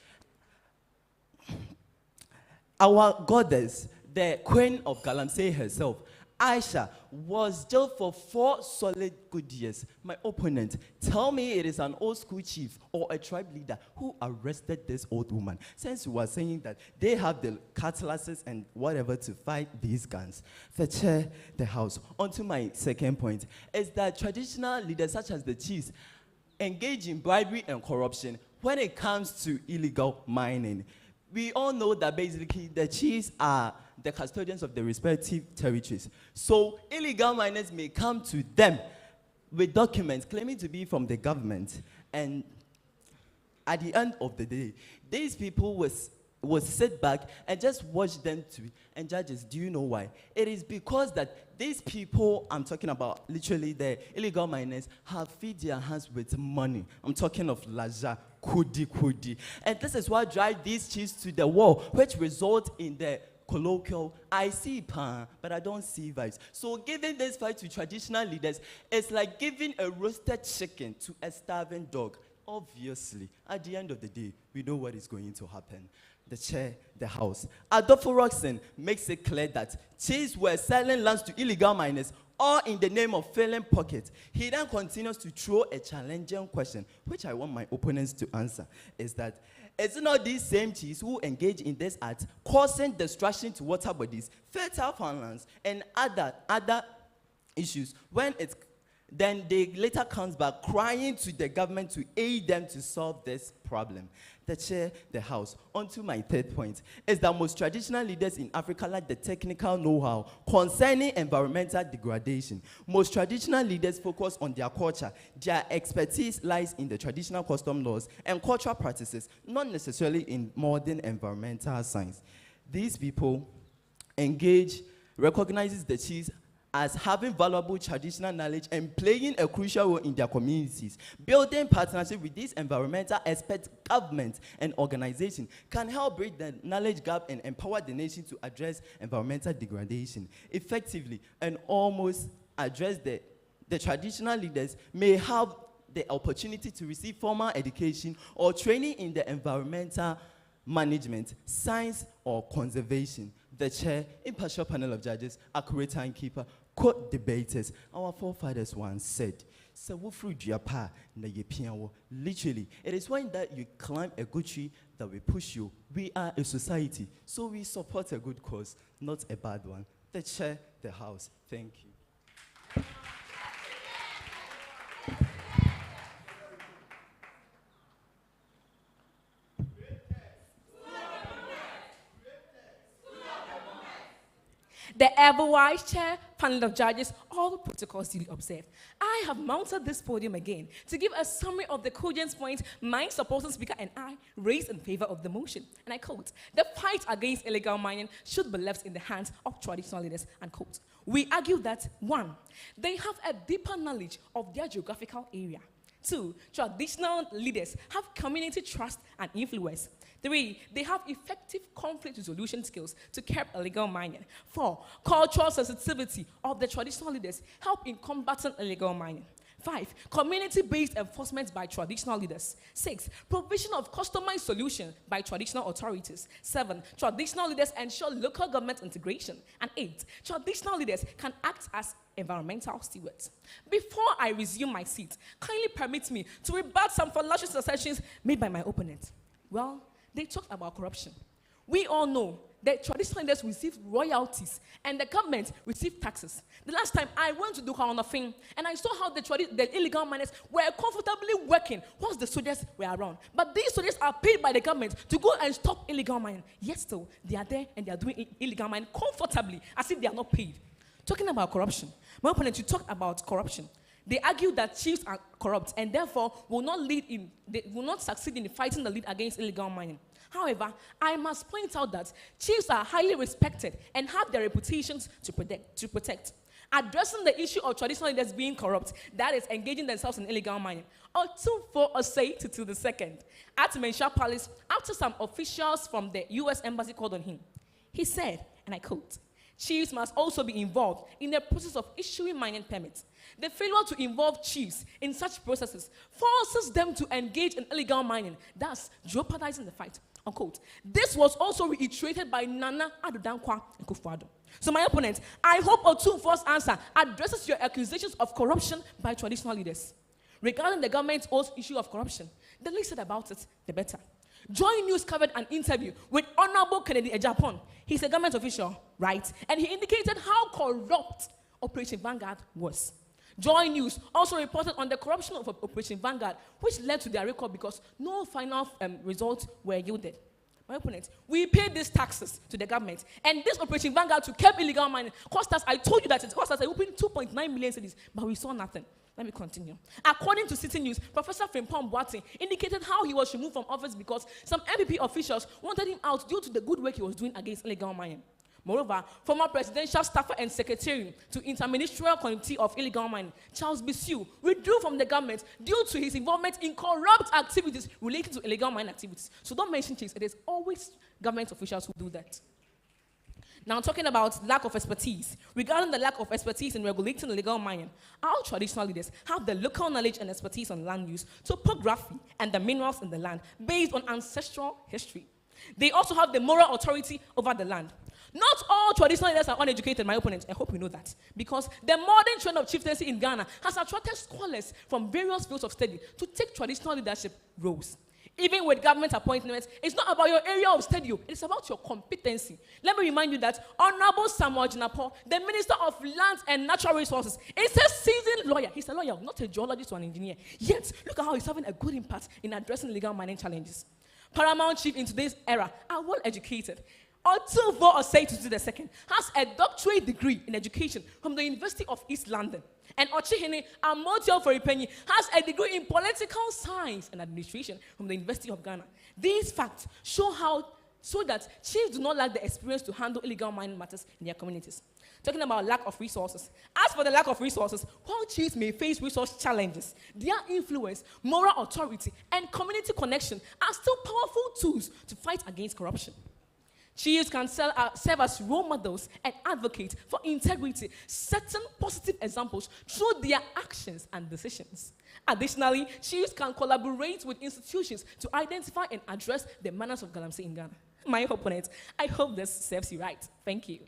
Our goddess, the queen of Galamsey herself, Aisha, was jailed for 4 solid good years. My opponent, tell me it is an old school chief or a tribe leader who arrested this old woman, since you were saying that they have the cutlasses and whatever to fight these guns. The chair, the house. On to my second point, is that traditional leaders such as the chiefs engage in bribery and corruption when it comes to illegal mining. We all know that basically the chiefs are the custodians of the respective territories. So illegal miners may come to them with documents claiming to be from the government, and at the end of the day, these people will sit back and just watch them to. And judges, do you know why? It is because that these people I'm talking about, literally the illegal miners, have fed their hands with money. I'm talking of Laja, Kudi. And this is what drives these chiefs to the war, which result in the colloquial, I see pan, but I don't see vibes. So giving this fight to traditional leaders is like giving a roasted chicken to a starving dog. Obviously, at the end of the day, we know what is going to happen. The chair, the house. Adolfo Roxen makes it clear that chiefs were selling lands to illegal miners, all in the name of filling pockets. He then continues to throw a challenging question, which I want my opponents to answer, is that, is it not these same chiefs who engage in this act, causing destruction to water bodies, fertile farmlands, and other issues, when it's then they later comes back crying to the government to aid them to solve this problem? The chair, the house. On to my third point, is that most traditional leaders in Africa lack the technical know-how concerning environmental degradation. Most traditional leaders focus on their culture. Their expertise lies in the traditional custom laws and cultural practices, not necessarily in modern environmental science. These people recognizes the chiefs as having valuable traditional knowledge and playing a crucial role in their communities. Building partnership with these environmental experts, governments, and organizations can help bridge the knowledge gap and empower the nation to address environmental degradation effectively, and almost address the traditional leaders may have the opportunity to receive formal education or training in the environmental management, science, or conservation. The chair, impartial panel of judges, accurate timekeeper, court debaters. Our forefathers once said, literally, it is when that you climb a good tree that we push you. We are a society, so we support a good cause, not a bad one. The chair, the house. Thank you. the ever-wise chair, panel of judges, all the protocols duly observed. I have mounted this podium again to give a summary of the cogent points my supporting speaker and I raised in favor of the motion. And I quote, the fight against illegal mining should be left in the hands of traditional leaders, unquote. We argue that, 1, they have a deeper knowledge of their geographical area. 2, traditional leaders have community trust and influence. 3, they have effective conflict resolution skills to curb illegal mining. 4, cultural sensitivity of the traditional leaders help in combating illegal mining. 5, community-based enforcement by traditional leaders. 6, provision of customized solution by traditional authorities. 7, traditional leaders ensure local government integration. And 8, traditional leaders can act as environmental stewards. Before I resume my seat, kindly permit me to rebut some fallacious assertions made by my opponent. Well, they talked about corruption. We all know that traditional leaders receive royalties and the government receive taxes. The last time I went to Duka on a thing and I saw how the illegal miners were comfortably working whilst the soldiers were around. But these soldiers are paid by the government to go and stop illegal mining. Yet still, they are there and they are doing illegal mining comfortably as if they are not paid. Talking about corruption, my opponent, you talked about corruption. They argue that chiefs are corrupt and therefore will not succeed in fighting the lead against illegal mining. However, I must point out that chiefs are highly respected and have their reputations to protect. Addressing the issue of traditional leaders being corrupt, that is, engaging themselves in illegal mining, Otumfuo Osei Tutu II at Mensha Palace, after some officials from the U.S. Embassy called on him, he said, and I quote, chiefs must also be involved in the process of issuing mining permits. The failure to involve chiefs in such processes forces them to engage in illegal mining, thus jeopardizing the fight, unquote. This was also reiterated by Nana Addo Dankwa Akufo-Addo. So my opponent, I hope Otumfuo's answer addresses your accusations of corruption by traditional leaders. Regarding the government's own issue of corruption, the least said about it, the better. Joy News covered an interview with Honorable Kennedy Ejapon. He's a government official, right? And he indicated how corrupt Operation Vanguard was. Joy News also reported on the corruption of Operation Vanguard, which led to their recall because no final results were yielded. My opponent, we paid these taxes to the government, and this Operation Vanguard to curb illegal mining cost us, I told you that it cost us 2.9 million cedis, but we saw nothing. Let me continue. According to City News, Professor Frimpong Boateng indicated how he was removed from office because some MPP officials wanted him out due to the good work he was doing against illegal mining. Moreover, former presidential staffer and secretary to Interministerial Committee of Illegal Mining, Charles Bissiu, withdrew from the government due to his involvement in corrupt activities relating to illegal mining activities. So don't mention chiefs. It is always government officials who do that. Now, talking about lack of expertise. Regarding the lack of expertise in regulating illegal mining, our traditional leaders have the local knowledge and expertise on land use, topography, and the minerals in the land based on ancestral history. They also have the moral authority over the land. Not all traditional leaders are uneducated, my opponent. I hope you know that. Because the modern trend of chieftaincy in Ghana has attracted scholars from various fields of study to take traditional leadership roles. Even with government appointments, it's not about your area of study, it's about your competency. Let me remind you that Honorable Samuel Jinapo, the Minister of Lands and Natural Resources, is a seasoned lawyer. He's a lawyer, not a geologist or an engineer. Yet, look at how he's having a good impact in addressing illegal mining challenges. Paramount chief in today's era are well educated. Otumfuo Osei Tutu II has a doctorate degree in education from the University of East London. And Ochihene Amotio Foripenyi has a degree in political science and administration from the University of Ghana. These facts show that chiefs do not lack the experience to handle illegal mining matters in their communities. Talking about lack of resources. As for the lack of resources, while chiefs may face resource challenges, their influence, moral authority, and community connection are still powerful tools to fight against corruption. Chiefs can serve as role models and advocate for integrity, setting positive examples through their actions and decisions. Additionally, chiefs can collaborate with institutions to identify and address the manners of galamsey in Ghana. My opponent, I hope this serves you right. Thank you.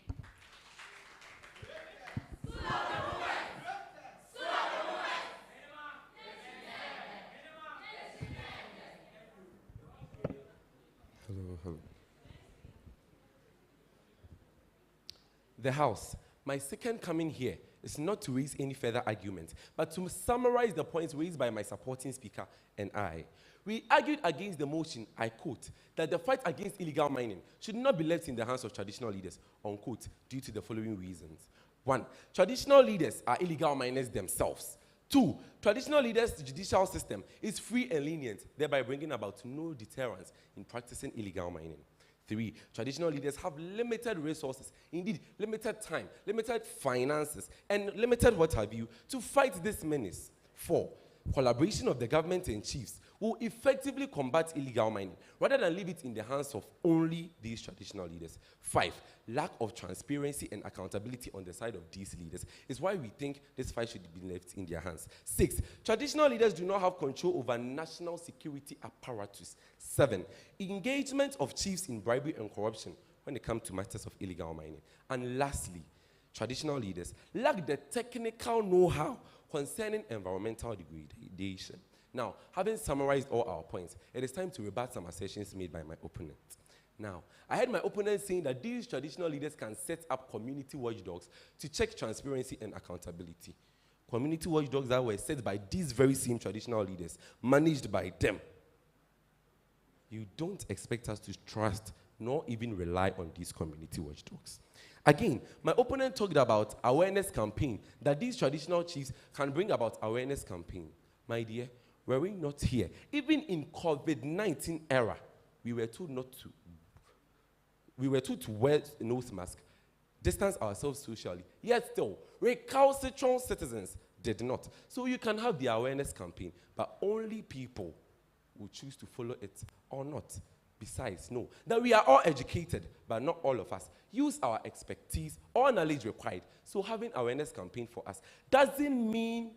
The House. my second coming here is not to raise any further argument, but to summarize the points raised by my supporting speaker and I. We argued against the motion, I quote, that the fight against illegal mining should not be left in the hands of traditional leaders, unquote, due to the following reasons. 1, traditional leaders are illegal miners themselves. 2, traditional leaders' judicial system is free and lenient, thereby bringing about no deterrence in practicing illegal mining. 3, traditional leaders have limited resources, indeed limited time, limited finances, and limited what have you to fight this menace. 4, collaboration of the government and chiefs will effectively combat illegal mining rather than leave it in the hands of only these traditional leaders. 5, lack of transparency and accountability on the side of these leaders is why we think this fight should be left in their hands. 6, traditional leaders do not have control over national security apparatus. 7, engagement of chiefs in bribery and corruption when it comes to matters of illegal mining. And lastly, traditional leaders lack the technical know-how concerning environmental degradation. Now, having summarized all our points, it is time to rebut some assertions made by my opponent. Now, I heard my opponent saying that these traditional leaders can set up community watchdogs to check transparency and accountability. Community watchdogs that were set by these very same traditional leaders, managed by them. You don't expect us to trust nor even rely on these community watchdogs. Again, my opponent talked about awareness campaign, that these traditional chiefs can bring about awareness campaign. My dear, were we not here? Even in COVID-19 era, we were told to wear a nose mask, distance ourselves socially. Yet still, recalcitrant citizens did not. So you can have the awareness campaign, but only people will choose to follow it or not. Besides, know that we are all educated, but not all of us use our expertise or knowledge required. So having awareness campaign for us doesn't mean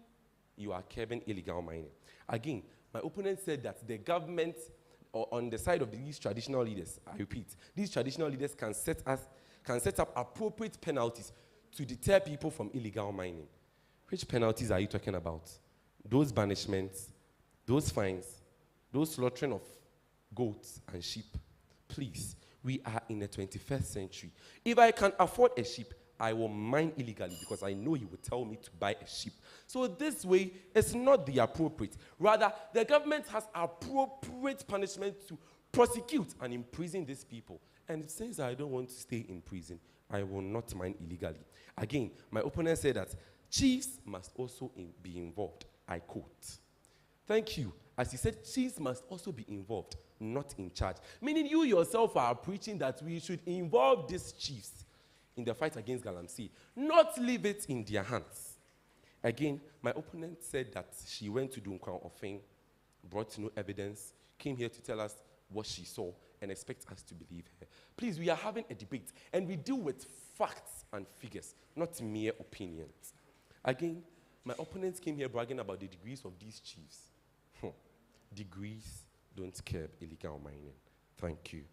you are curbing illegal mining. Again, my opponent said that the government, or on the side of these traditional leaders, I repeat, these traditional leaders can set up appropriate penalties to deter people from illegal mining. Which penalties are you talking about? Those banishments, those fines, those slaughtering of goats and sheep. Please, we are in the 21st century. If I can afford a sheep, I will mine illegally because I know you will tell me to buy a sheep. So this way, it's not the appropriate. Rather, the government has appropriate punishment to prosecute and imprison these people. And since I don't want to stay in prison, I will not mine illegally. Again, my opponent said that chiefs must also be involved. I quote. Thank you. As he said, chiefs must also be involved, not in charge. Meaning you yourself are preaching that we should involve these chiefs in the fight against Galamsey, not leave it in their hands. Again, my opponent said that she went to Dunkwan Ofeng, brought no evidence, came here to tell us what she saw, and expect us to believe her. Please, we are having a debate, and we deal with facts and figures, not mere opinions. Again, my opponents came here bragging about the degrees of these chiefs. Degrees don't curb illegal mining. Thank you.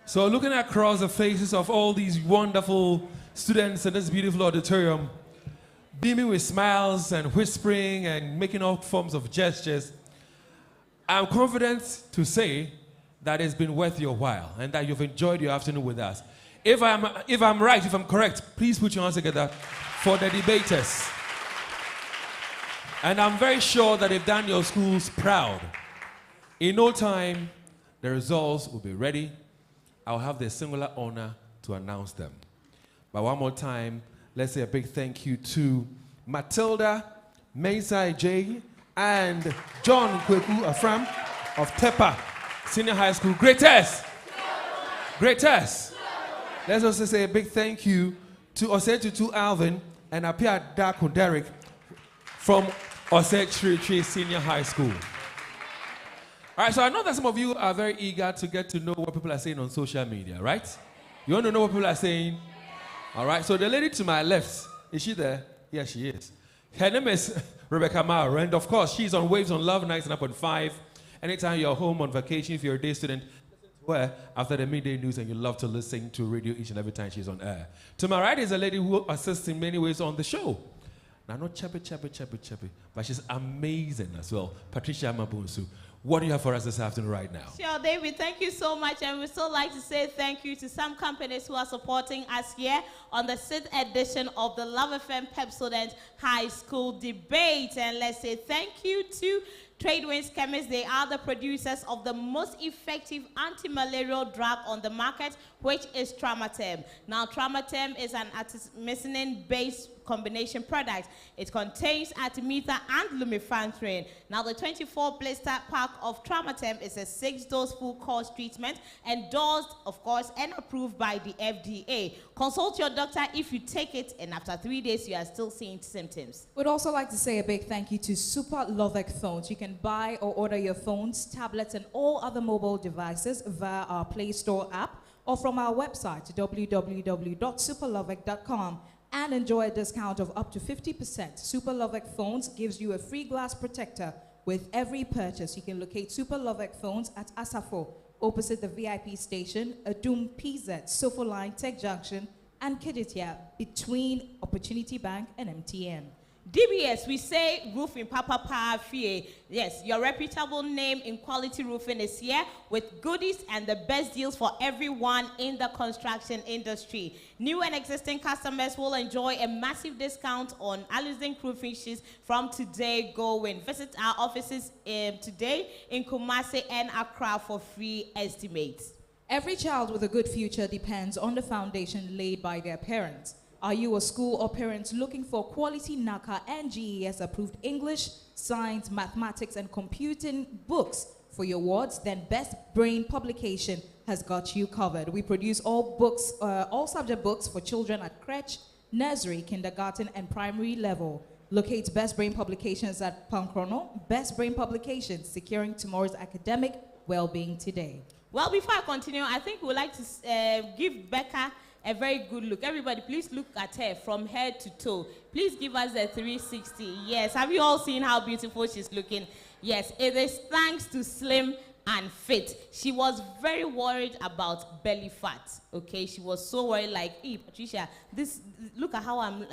So looking across the faces of all these wonderful students in this beautiful auditorium, beaming with smiles and whispering and making all forms of gestures, I'm confident to say that it's been worth your while and that you've enjoyed your afternoon with us. If I'm right, if I'm correct, please put your hands together for the debaters. And I'm very sure that they've done your schools proud. In no time, the results will be ready. I'll have the singular honor to announce them. But one more time, let's say a big thank you to Matilda, Mensai J, and John Kweku Afram of Tepa Senior High School. Greatest! Greatest! Let's also say a big thank you to Osetutu Alvin and Apia Dako Derek from Osetree Senior High School. All right, so I know that some of you are very eager to get to know what people are saying on social media, right? You want to know what people are saying? All right, so the lady to my left, is she there? Yes, she is. Her name is Rebecca Maurer, and of course, she's on Waves on Love 99.5. Anytime you're home on vacation, if you're a day student, listen to her after the midday news, and you love to listen to radio each and every time she's on air. To my right is a lady who assists in many ways on the show. Now, not chubby, but she's amazing as well. Patricia Amabonsu, what do you have for us this afternoon right now? Sure, David, thank you so much. And we'd still like to say thank you to some companies who are supporting us here on the 6th edition of the Love FM Pep Student High School Debate. And let's say thank you to Tradewinds Chemists. They are the producers of the most effective anti-malarial drug on the market, which is Tramatem. Now, Tramatem is an artemisinin-based combination product. It contains artemether and lumefantrine. Now, the 24 blister pack of Tramatem is a 6-dose full course treatment, endorsed, of course, and approved by the FDA. Consult your doctor if you take it, and after 3 days, you are still seeing symptoms. We'd also like to say a big thank you to Super Lovec phones. You can buy or order your phones, tablets, and all other mobile devices via our Play Store app or from our website, www.superlovec.com, and enjoy a discount of up to 50%. Super Lovec phones gives you a free glass protector with every purchase. You can locate Super Lovec phones at Asafo, opposite the VIP station, Adum PZ, Sofo Line, Tech Junction, and Kiditia, between Opportunity Bank and MTN. DBS, we say roofing Papa Fie. Yes, your reputable name in quality roofing is here with goodies and the best deals for everyone in the construction industry. New and existing customers will enjoy a massive discount on Alizing roofing sheets from today going. Visit our offices today in Kumasi and Accra for free estimates. Every child with a good future depends on the foundation laid by their parents. Are you a school or parents looking for quality NACA and GES approved English, science, mathematics, and computing books for your wards? Then Best Brain Publication has got you covered. We produce all subject books for children at crèche, nursery, kindergarten, and primary level. Locate Best Brain Publications at Pankrono. Best Brain Publications, securing tomorrow's academic well-being today. Well, before I continue, I think we would like to give Becca a very good look. Everybody, please look at her from head to toe. Please give us a 360. Yes, have you all seen how beautiful she's looking? Yes, it is thanks to Slim and Fit. She was very worried about belly fat. Okay, she was so worried, like, hey, Patricia, look at how I'm,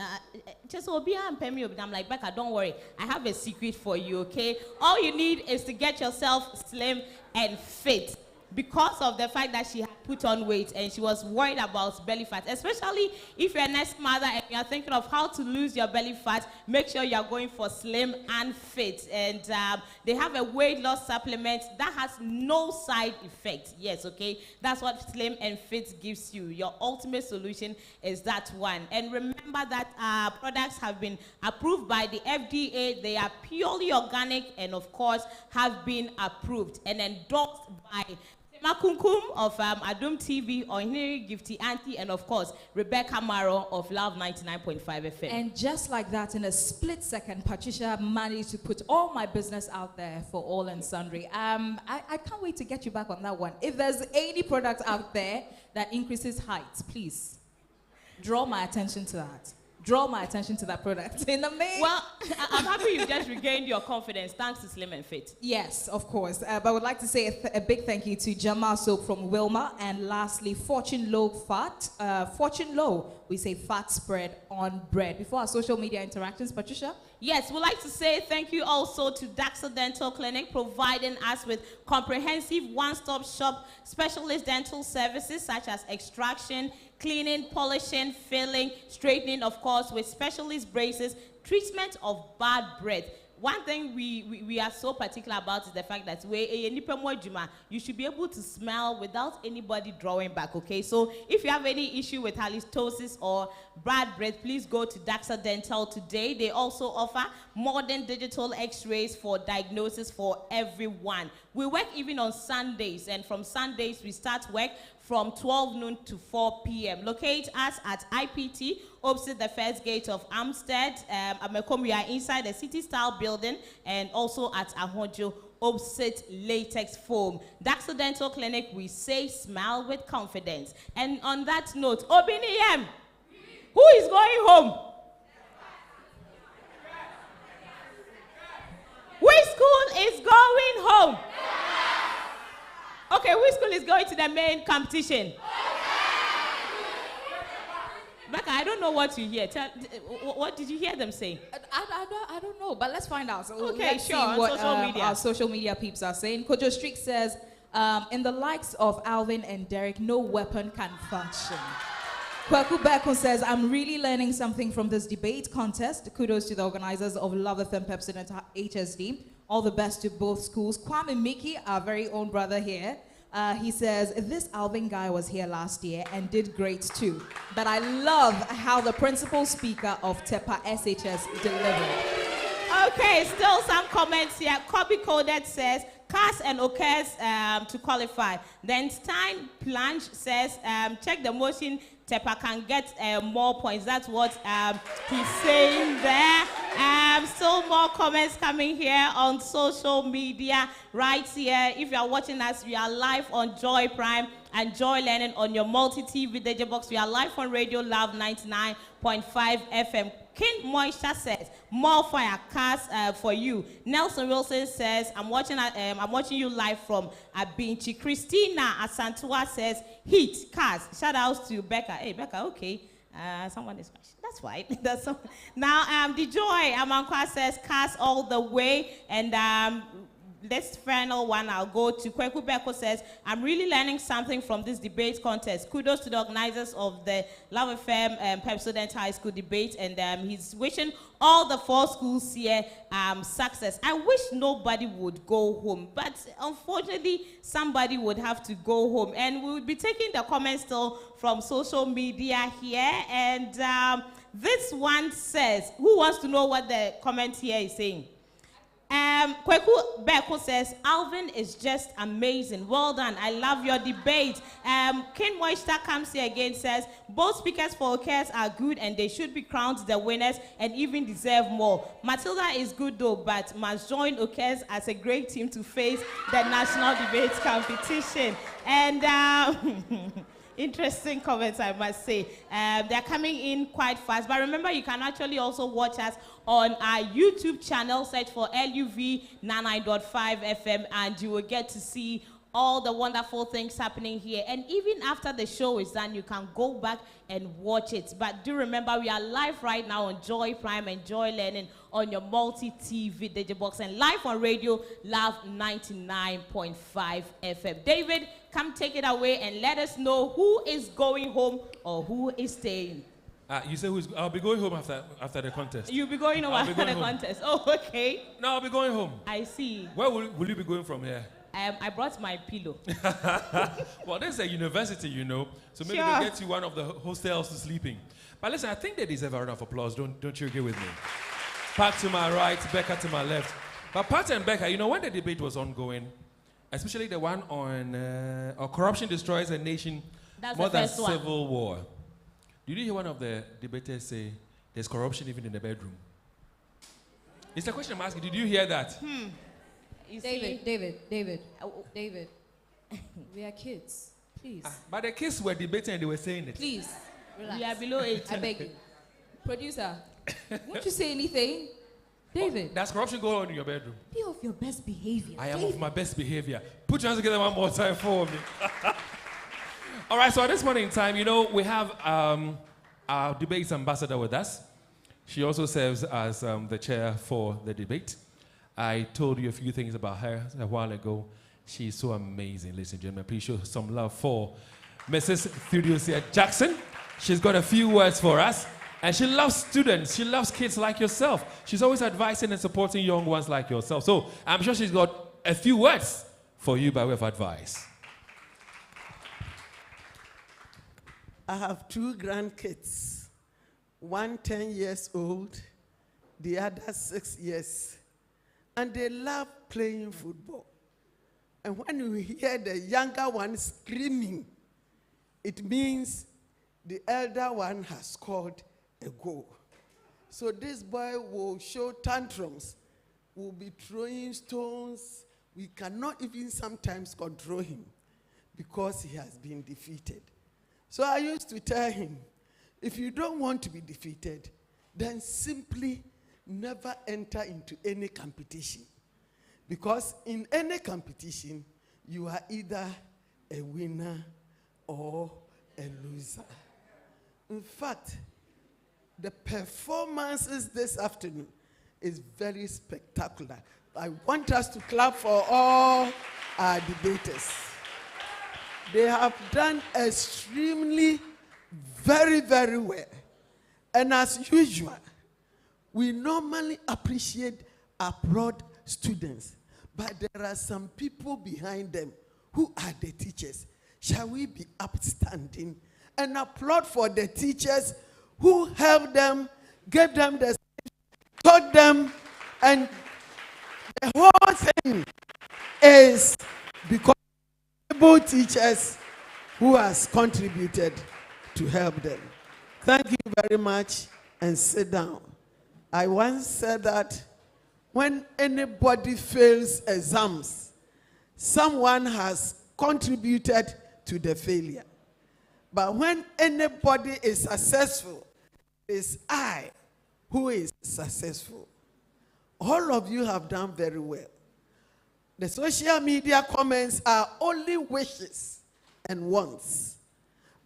just Ampem. I'm like, Becca, don't worry. I have a secret for you, okay? All you need is to get yourself slim and fit, because of the fact that she had put on weight and she was worried about belly fat. Especially if you're a next mother and you're thinking of how to lose your belly fat, make sure you're going for Slim and Fit. And they have a weight loss supplement that has no side effect. Yes, okay? That's what Slim and Fit gives you. Your ultimate solution is that one. And remember that products have been approved by the FDA. They are purely organic and, of course, have been approved and endorsed by Makunkum of Adum TV, Ohiniri Gifty Auntie, and of course, Rebecca Maro of Love 99.5 FM. And just like that, in a split second, Patricia managed to put all my business out there for all and sundry. I can't wait to get you back on that one. If there's any product out there that increases height, please draw my attention to that. Draw my attention to that product in the main. Well, I'm happy you just regained your confidence thanks to Slim and Fit. Yes, of course. But I would like to say a big thank you to Jamal Soap from Wilma, and lastly, Fortune Low Fat. Fortune Low, we say fat spread on bread. Before our social media interactions, Patricia? Yes, we'd like to say thank you also to Daxa Dental Clinic, providing us with comprehensive one-stop shop specialist dental services such as extraction, cleaning, polishing, filling, straightening, of course, with specialist braces, treatment of bad breath. One thing we are so particular about is the fact that you should be able to smell without anybody drawing back, okay? So if you have any issue with halitosis or bad breath, please go to Daxa Dental today. They also offer modern digital x-rays for diagnosis for everyone. We work even on Sundays, and from Sundays we start work from 12 noon to 4 p.m. Locate us at IPT, opposite the first gate of Amstead. We are inside the city-style building, and also at Ahonjo, opposite Latex Foam. Daxa Dental Clinic, we say smile with confidence. And on that note, Obiniem, who is going home? Which school is going home? Okay, which school is going to the main competition? Becca, I don't know what you hear. What did you hear them say? I don't know, but let's find out. So Okay, let's sure, see on what social media. our social media peeps are saying. Kojo Streak says, in the likes of Alvin and Derek, no weapon can function. Kwaku Beko says, I'm really learning something from this debate contest. Kudos to the organizers of Love FM Pep Student HSD. All the best to both schools. Kwame Mickey, our very own brother here, he says, this Alvin guy was here last year and did great too. But I love how the principal speaker of Tepa SHS delivered. Okay, still some comments here. Kobi Coded says, CAS and OKESS to qualify. Then Stein Planche says, check the motion, Tepa can get more points. That's what he's saying there. Still more comments coming here on social media right here. If you are watching us, we are live on Joy Prime and Joy Learning on your multi-TV DJ box. We are live on Radio Love 99.5 FM. King Moisture says, more fire cast for you. Nelson Wilson says, I'm watching you live from Abinchi. Christina Asantua says, heat cast. Shout outs to Becca. Hey, Becca, okay. Someone is question. That's right. That's now, the Joy Amankwa says, cast all the way. And this final one, I'll go to Kweku Beko says, I'm really learning something from this debate contest. Kudos to the organizers of the Love FM Pep Student High School debate, and he's wishing all the 4 schools here success. I wish nobody would go home, but unfortunately, somebody would have to go home. And we would be taking the comments still from social media here. And this one says, who wants to know what the comment here is saying? Kweku Beko says, Alvin is just amazing. Well done. I love your debate. Ken Moisture comes here again, says, both speakers for OKESS are good and they should be crowned the winners and even deserve more. Matilda is good though, but must join OKESS as a great team to face the national debate competition. And interesting comments, I must say. They're coming in quite fast. But remember, you can actually also watch us on our YouTube channel. Search for LUV 99.5 FM, and you will get to see all the wonderful things happening here. And even after the show is done, you can go back and watch it. But do remember, we are live right now on Joy Prime and Joy Learning on your multi-TV digibox and live on Radio Love 99.5 FM. David, come take it away and let us know who is going home or who is staying. You say who's? I'll be going home after the contest. You'll be going home after the contest. Oh, okay. No, I'll be going home. I see. Where will you be going from here? I brought my pillow. Well, this is a university, you know, so maybe Sure. they'll get you one of the hostels to sleep in. But listen, I think they deserve a round of applause. Don't you agree with me? Pat to my right, Becca to my left. But Pat and Becca, you know, when the debate was ongoing, especially the one on corruption destroys a nation That's more the than first one. civil war. Did you hear one of the debaters say there's corruption even in the bedroom? It's a question I'm asking. Did you hear that? You David, see? David, we are kids. Please. But the kids were debating and they were saying it. Please. Relax. We are below 18. I beg you. Producer, won't you say anything? David. Does corruption go on in your bedroom? Be of your best behavior. I am David. of my best behavior. Put your hands together one more time for me. All right, so at this point in time, you know, we have our debates ambassador with us. She also serves as the chair for the debate. I told you a few things about her a while ago. She's so amazing, ladies and gentlemen. Please show some love for Mrs. Theodosia Jackson. She's got a few words for us. And she loves students. She loves kids like yourself. She's always advising and supporting young ones like yourself. So I'm sure she's got a few words for you by way of advice. I have 2 grandkids, one 10 years old, the other 6 years, and they love playing football. And when you hear the younger one screaming, it means the elder one has scored a goal. So this boy will show tantrums, will be throwing stones. We cannot even sometimes control him because he has been defeated. So I used to tell him, if you don't want to be defeated, then simply never enter into any competition. Because in any competition, you are either a winner or a loser. In fact, the performances this afternoon is very spectacular. I want us to clap for all our debaters. They have done extremely, very, very well. And as usual, we normally appreciate abroad students, but there are some people behind them who are the teachers. Shall we be upstanding and applaud for the teachers who helped them, gave them the, taught them, and the whole thing is because able teachers who has contributed to help them. Thank you very much, and sit down. I once said that when anybody fails exams, someone has contributed to the failure. But when anybody is successful, it's I who is successful. All of you have done very well. The social media comments are only wishes and wants,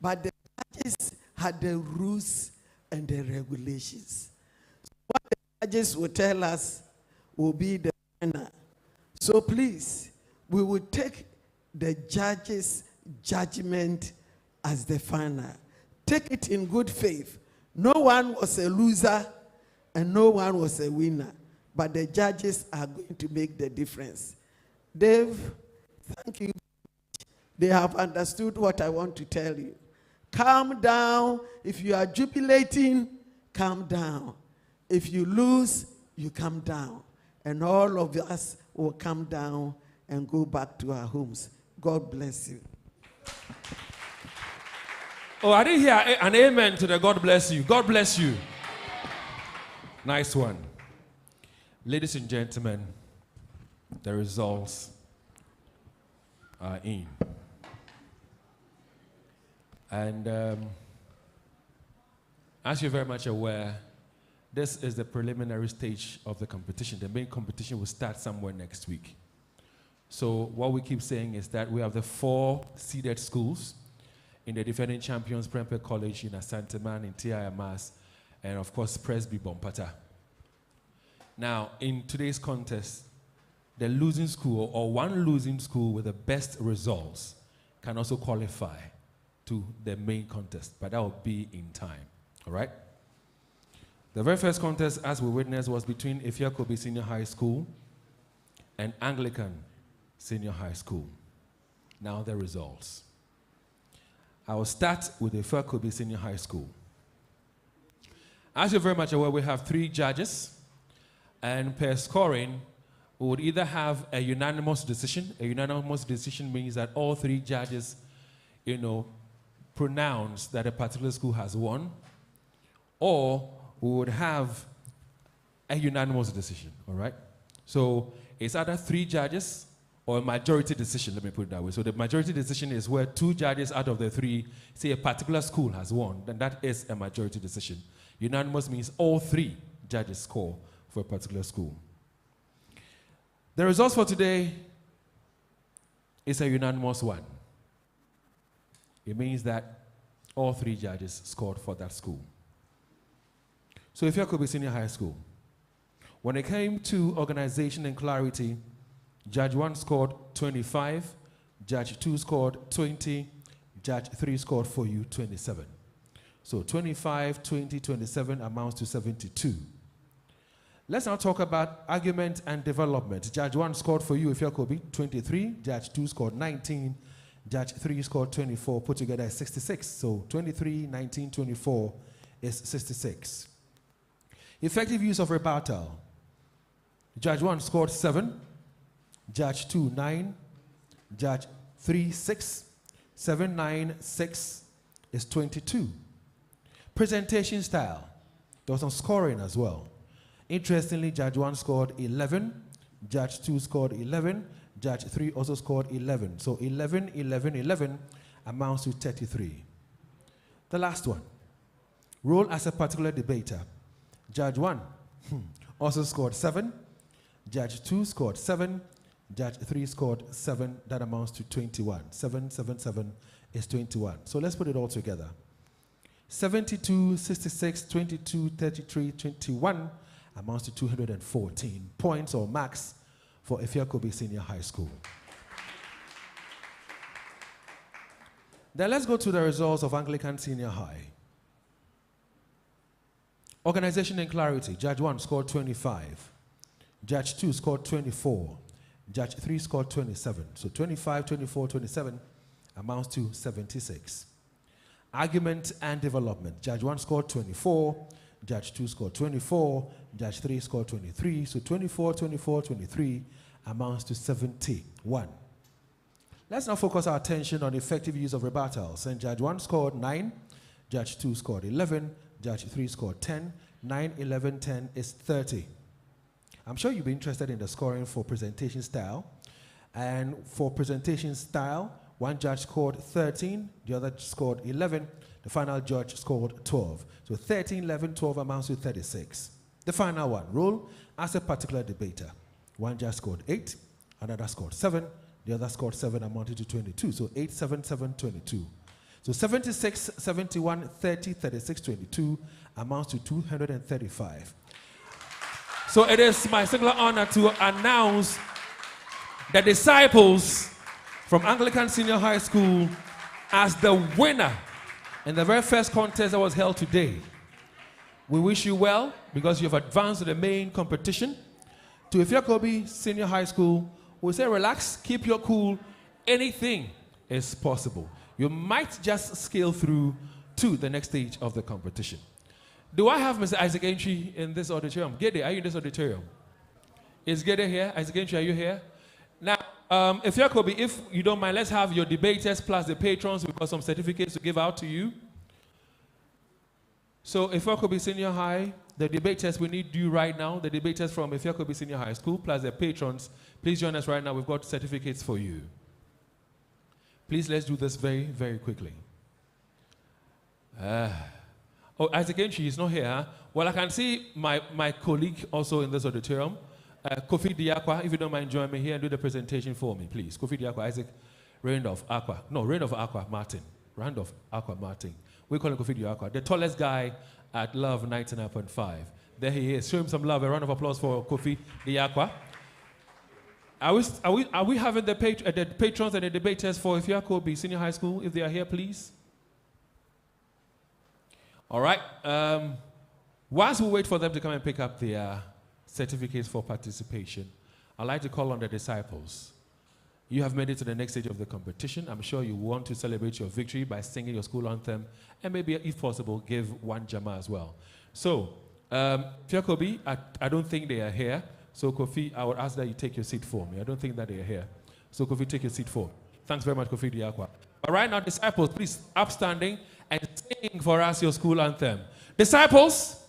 but the judges had the rules and the regulations. So what the judges will tell us will be the final. So please, we will take the judges' judgment as the final. Take it in good faith. No one was a loser and no one was a winner, but the judges are going to make the difference. Dave, thank you. They have understood what I want to tell you. Calm down. If you are jubilating, calm down. If you lose, you calm down. And all of us will come down and go back to our homes. God bless you. Oh, I didn't hear an amen to the God bless you. God bless you. Nice one. Ladies and gentlemen, the results are in. And as you're very much aware, this is the preliminary stage of the competition. The main competition will start somewhere next week. So what we keep saying is that we have the 4 seeded schools in the defending champions, Prempeh College in Asanteman, in TIMAS, and of course, Presby Bompata. Now, in today's contest, the losing school or one losing school with the best results can also qualify to the main contest, but that will be in time, all right? The very first contest, as we witnessed, was between Afua Kobi Senior High School and Anglican Senior High School. Now the results. I will start with Afua Kobi Senior High School. As you're very much aware, we have 3 judges, and per scoring, we would either have a unanimous decision. A unanimous decision means that all 3 judges, pronounce that a particular school has won, or we would have a unanimous decision, all right? So it's either 3 judges or a majority decision, let me put it that way. So the majority decision is where 2 judges out of the 3 say a particular school has won, then that is a majority decision. Unanimous means all 3 judges score for a particular school. The results for today is a unanimous one. It means that all 3 judges scored for that school. So if you could be Senior High School, when it came to organization and clarity, Judge 1 scored 25, Judge 2 scored 20, Judge 3 scored for you 27. So 25, 20, 27 amounts to 72. Let's now talk about argument and development. Judge 1 scored for you, Afua Kobi, 23, Judge 2 scored 19, Judge 3 scored 24, put together is 66. So 23, 19, 24 is 66. Effective use of rebuttal. Judge 1 scored 7, Judge 2, 9, Judge 3, 6, 7, 9, 6 is 22. Presentation style. There was some scoring as well. Interestingly, Judge 1 scored 11, Judge 2 scored 11, Judge 3 also scored 11. So 11, 11, 11 amounts to 33. The last one. Role as a particular debater. Judge 1 also scored 7, Judge 2 scored 7, Judge 3 scored 7. That amounts to 21. 7, 7, 7 is 21. So let's put it all together. 72, 66, 22, 33, 21 amounts to 214 points or max for Afua Kobi Senior High School. Then let's go to the results of Anglican Senior High. Organization and clarity. Judge 1 scored 25. Judge 2 scored 24. Judge 3 scored 27. So 25, 24, 27 amounts to 76. Argument and development. Judge 1 scored 24. Judge 2 scored 24. Judge 3 scored 23. So 24, 24, 23 amounts to 71. Let's now focus our attention on effective use of rebuttals. And Judge 1 scored 9. Judge 2 scored 11. Judge 3 scored 10. 9, 11, 10 is 30. I'm sure you'll be interested in the scoring for presentation style. And for presentation style, one judge scored 13, the other scored 11, the final judge scored 12. So 13, 11, 12 amounts to 36. The final one, role as a particular debater. One judge scored 8, another scored 7, the other scored 7, amounted to 22. So 8, 7, 7, 22. So 76, 71, 30, 36, 22 amounts to 235. So it is my singular honor to announce the disciples from Anglican Senior High School as the winner in the very first contest that was held today. We wish you well because you've advanced to the main competition. To Afua Kobi Senior High School, we say relax, keep your cool, anything is possible. You might just scale through to the next stage of the competition. Do I have Mr. Isaac Entry in this auditorium? Gede, are you in this auditorium? Is Gede here? Isaac Entry, are you here? Now, Afua Kobi, if you don't mind, let's have your debaters plus the patrons. We've got some certificates to give out to you. So Afua Kobi Senior High, the debaters we need you right now, the debaters from Afua Kobi Senior High School plus the patrons, please join us right now. We've got certificates for you. Please, let's do this very, very quickly. Oh, Isaac Entry is not here. Huh? Well, I can see my colleague also in this auditorium, Kofi Diakwa. If you don't mind joining me here and do the presentation for me, please. Kofi Diakwa, Isaac Randolph Aqua. No, Randolph Aqua Martin. Randolph Aqua Martin. We call him Kofi Diakwa, the tallest guy at Love 99.5. There he is. Show him some love. A round of applause for Kofi Diakwa. Are we having the patrons and the debaters for Afua Kobi Senior High School? If they are here, please. All right. Whilst we wait for them to come and pick up their certificates for participation, I'd like to call on the disciples. You have made it to the next stage of the competition. I'm sure you want to celebrate your victory by singing your school anthem and maybe, if possible, give one jama as well. So, Afua Kobi, I don't think they are here. So, Kofi, I would ask that you take your seat for me. I don't think that they are here. So, Kofi, take your seat for me. Thanks very much, Kofi Diakwa. All right, now, disciples, please, upstanding and sing for us your school anthem. Disciples?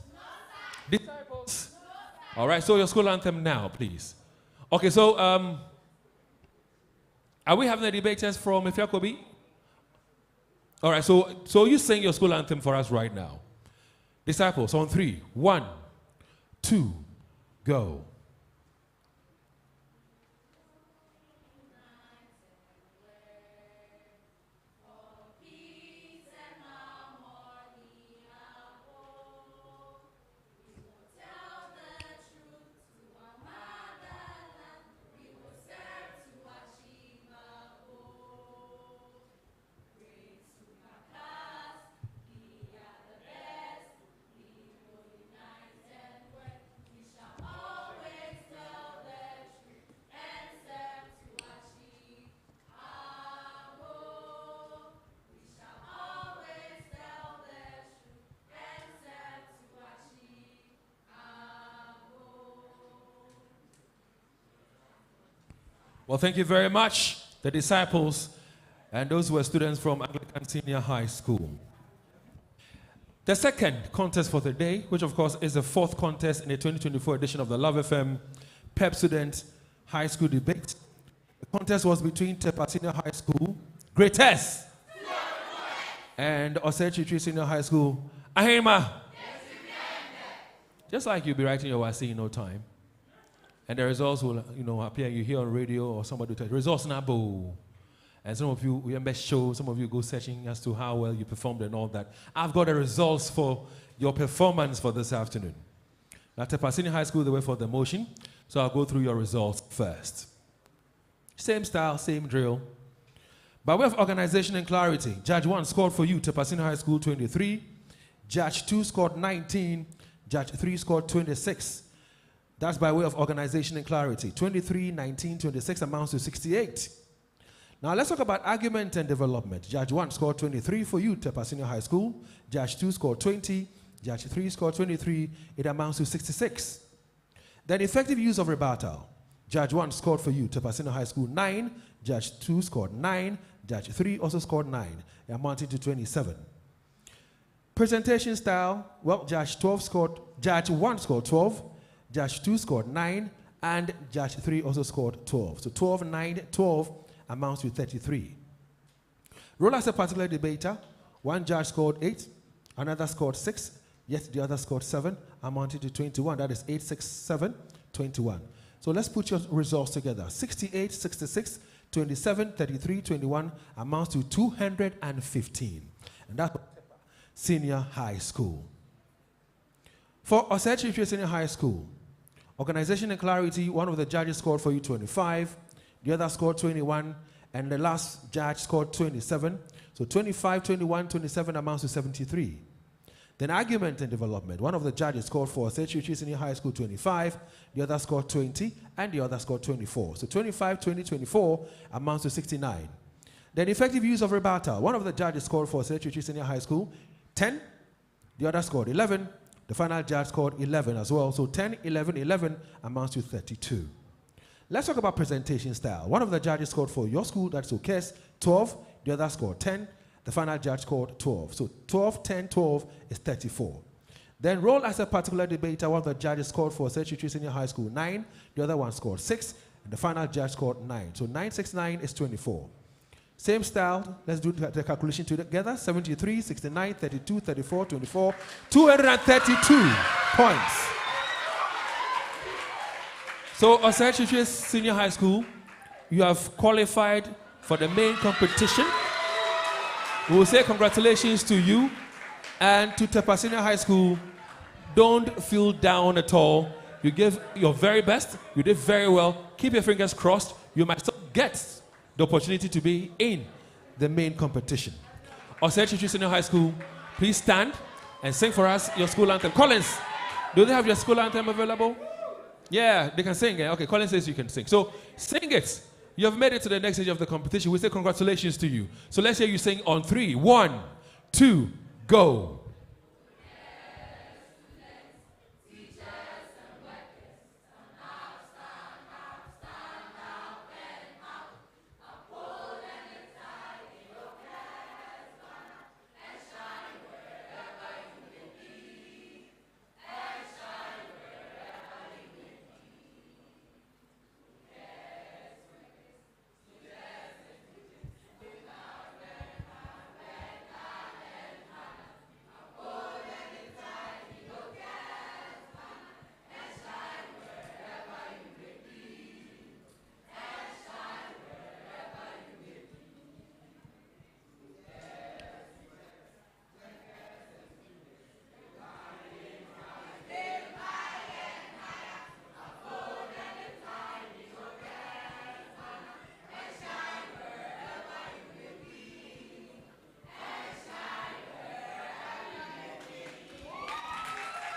No, disciples? No, all right, so your school anthem now, please. Okay, so, are we having the debaters from Afua Kobi? All right, so you sing your school anthem for us right now. Disciples, on 3. 1, 2, go. Well, thank you very much, the disciples and those who are students from Anglican Senior High School. The second contest for the day, which of course is the fourth contest in the 2024 edition of the Love FM PEP Student High School Debate. The contest was between Tepa Senior High School, Greatest, and OKESS Senior High School, Ahema. Just like you'll be writing your WASI in no time. And the results will, appear. You hear on radio or somebody will tell you, results now, boo. And some of you, we best show, some of you go searching as to how well you performed and all that. I've got the results for your performance for this afternoon. Now, Tepa Senior High School, they went for the motion. So I'll go through your results first. Same style, same drill. By way of organization and clarity, Judge 1 scored for you, Tepa Senior High School, 23. Judge 2 scored 19. Judge 3 scored 26. That's by way of organization and clarity. 23, 19, 26 amounts to 68. Now let's talk about argument and development. Judge 1 scored 23 for you, Tepa Senior High School. Judge 2 scored 20. Judge 3 scored 23. It amounts to 66. Then effective use of rebuttal. Judge 1 scored for you, Tepa Senior High School, 9. Judge 2 scored 9. Judge 3 also scored 9, amounting to 27. Presentation style, well, Judge 1 scored 12. Judge 2 scored 9. And Judge 3 also scored 12. So 12, 9, 12 amounts to 33. Role as a particular debater. One judge scored 8. Another scored 6. Yet the other scored 7, amounting to 21. That is 8, 6, 7, 21. So let's put your results together. 68, 66, 27, 33, 21 amounts to 215. And that's Senior High School. For OKESS Senior High School, organization and clarity, one of the judges scored for you 25, the other scored 21, and the last judge scored 27. So 25, 21, 27 amounts to 73. Then argument and development. One of the judges scored for OKESS Senior High School 25, the other scored 20, and the other scored 24. So 25, 20, 24 amounts to 69. Then effective use of rebuttal. One of the judges scored for OKESS Senior High School 10, the other scored 11, the final judge scored 11 as well. So 10, 11, 11 amounts to 32. Let's talk about presentation style. One of the judges scored for your school, that's OKESS, 12, the other scored 10, the final judge scored 12. So 12, 10, 12 is 34. Then role as a particular debater, one of the judges scored for OKESS Senior High School 9, the other one scored 6, and the final judge scored 9. So 9, 6, 9 is 24. Same style, let's do the calculation together. 73, 69, 32, 34, 24, 232 points. So OKESS Senior High School, you have qualified for the main competition. We will say congratulations to you, and to Tepa Senior High School, don't feel down at all. You gave your very best, you did very well. Keep your fingers crossed. You might still get the opportunity to be in the main competition. OKESS Senior High School, please stand and sing for us your school anthem. Collins, do they have your school anthem available? Yeah, they can sing it. Okay, Collins says you can sing. So sing it. You have made it to the next stage of the competition. We say congratulations to you. So let's hear you sing on 3. 1, 2, go.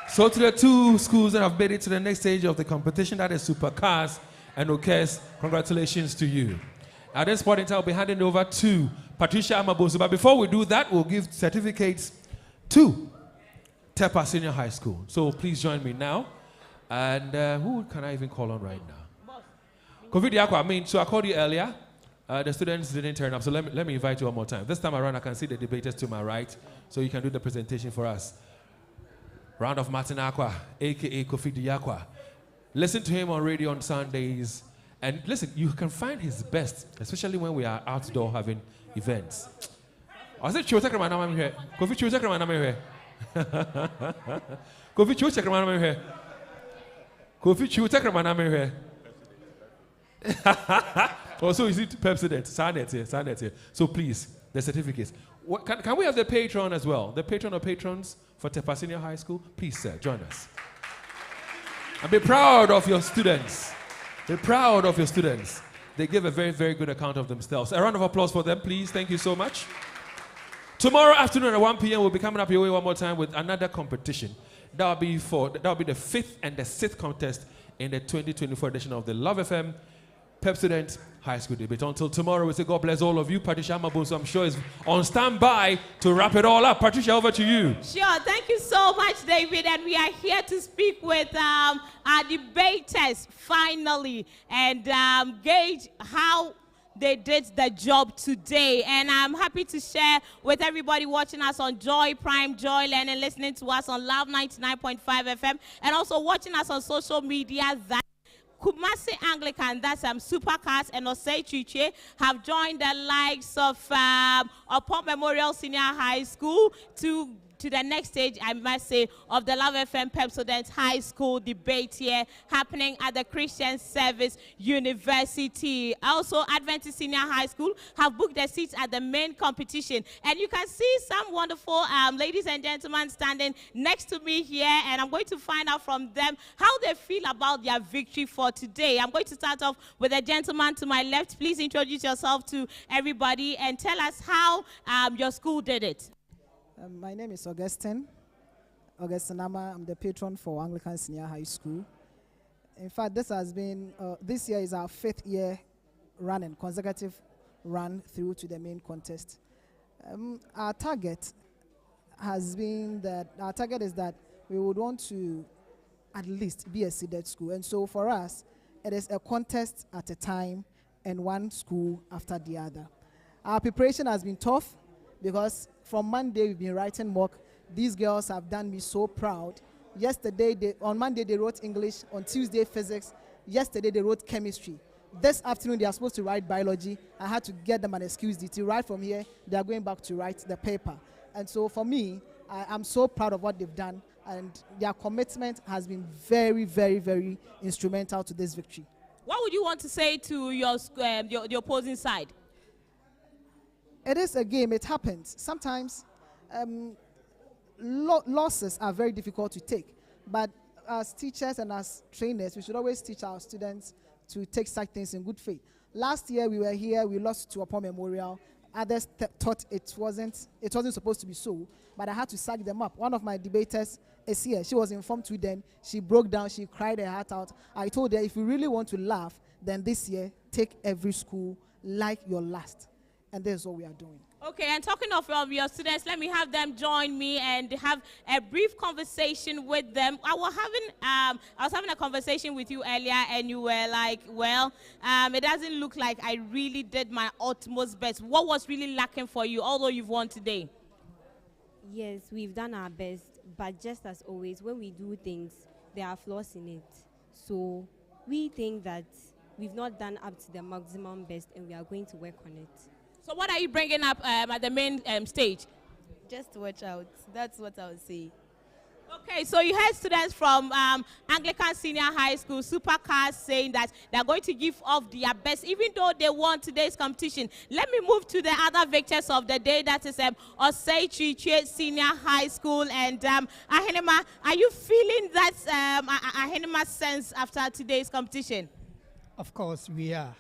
So to the two schools that have made it to the next stage of the competition, that is Supercars and OKESS, congratulations to you. At this point in time, I'll be handing over to Patricia Amabosu. But before we do that, we'll give certificates to Tepa Senior High School. So please join me now. And who can I even call on right now? Kofi Diakwa, so I called you earlier. The students didn't turn up, so let me invite you one more time. This time around, I can see the debaters to my right, so you can do the presentation for us. Round of Martin Akwa, a.k.a. Kofi Diakwa. Listen to him on radio on Sundays. And listen, you can find his best, especially when we are outdoor having events. I said, Kofi Chusekra here. Kofi Chusekra Kofi Chusekra here. Kofi Chusekra here. Also, is it Pepsi? Sign here. So please, the certificates. Can we have the patron as well? The patron or patrons for Tepa Senior High School? Please, sir, join us. And be proud of your students. Be proud of your students. They give a very, very good account of themselves. A round of applause for them, please. Thank you so much. Tomorrow afternoon at 1 p.m., we'll be coming up your way one more time with another competition. That'll be the 5th and the 6th contest in the 2024 edition of the Love FM Pep Student High School Debate. Until tomorrow, we say God bless all of you. Patricia Amabunsu, I'm sure, is on standby to wrap it all up. Patricia, over to you. Sure. Thank you so much, David. And we are here to speak with our debaters, finally, and gauge how they did the job today. And I'm happy to share with everybody watching us on Joy Prime, Joy Learning, listening to us on Love 99.5 FM, and also watching us on social media that Kumasi Anglican, that's Supercars and Osei Chiche, have joined the likes of Ampem Memorial Senior High School to the next stage, I must say, of the Love FM Pep Student High School debate here happening at the Christian Service University. Also, Adventist Senior High School have booked their seats at the main competition. And you can see some wonderful ladies and gentlemen standing next to me here, and I'm going to find out from them how they feel about their victory for today. I'm going to start off with a gentleman to my left. Please introduce yourself to everybody and tell us how your school did it. My name is Augustine Ama. I'm the patron for Anglican Senior High School. In fact, this has been, this year is our 5th year running, consecutive run through to the main contest. Our target is that we would want to at least be a seeded school. And so for us, it is a contest at a time and one school after the other. Our preparation has been tough because from Monday we've been writing mock. These girls have done me so proud. On Monday they wrote English, on Tuesday physics, yesterday they wrote chemistry. This afternoon they are supposed to write biology. I had to get them an excuse to right from here. They are going back to write the paper. And so for me, I'm so proud of what they've done, and their commitment has been very, very, very instrumental to this victory. What would you want to say to your opposing side? It is a game, it happens. Sometimes losses are very difficult to take, but as teachers and as trainers, we should always teach our students to take such things in good faith. Last year we were here, we lost to Ampem Memorial. Others thought it wasn't supposed to be so, but I had to sack them up. One of my debaters is here. She was informed to them. She broke down, she cried her heart out. I told her, if you really want to laugh, then this year, take every school like your last. And that's what we are doing. Okay, and talking of your students, let me have them join me and have a brief conversation with them. I was having a conversation with you earlier, and you were like, well, it doesn't look like I really did my utmost best. What was really lacking for you, although you've won today? Yes, we've done our best, but just as always, when we do things, there are flaws in it. So we think that we've not done up to the maximum best, and we are going to work on it. So what are you bringing up at the main stage? Just watch out. That's what I would say. Okay, so you heard students from Anglican Senior High School, Supercars, saying that they're going to give off their best, even though they won today's competition. Let me move to the other victors of the day, that is Osei Chiche Senior High School. And Ahenema, are you feeling that Ahenema sense after today's competition? Of course, we are.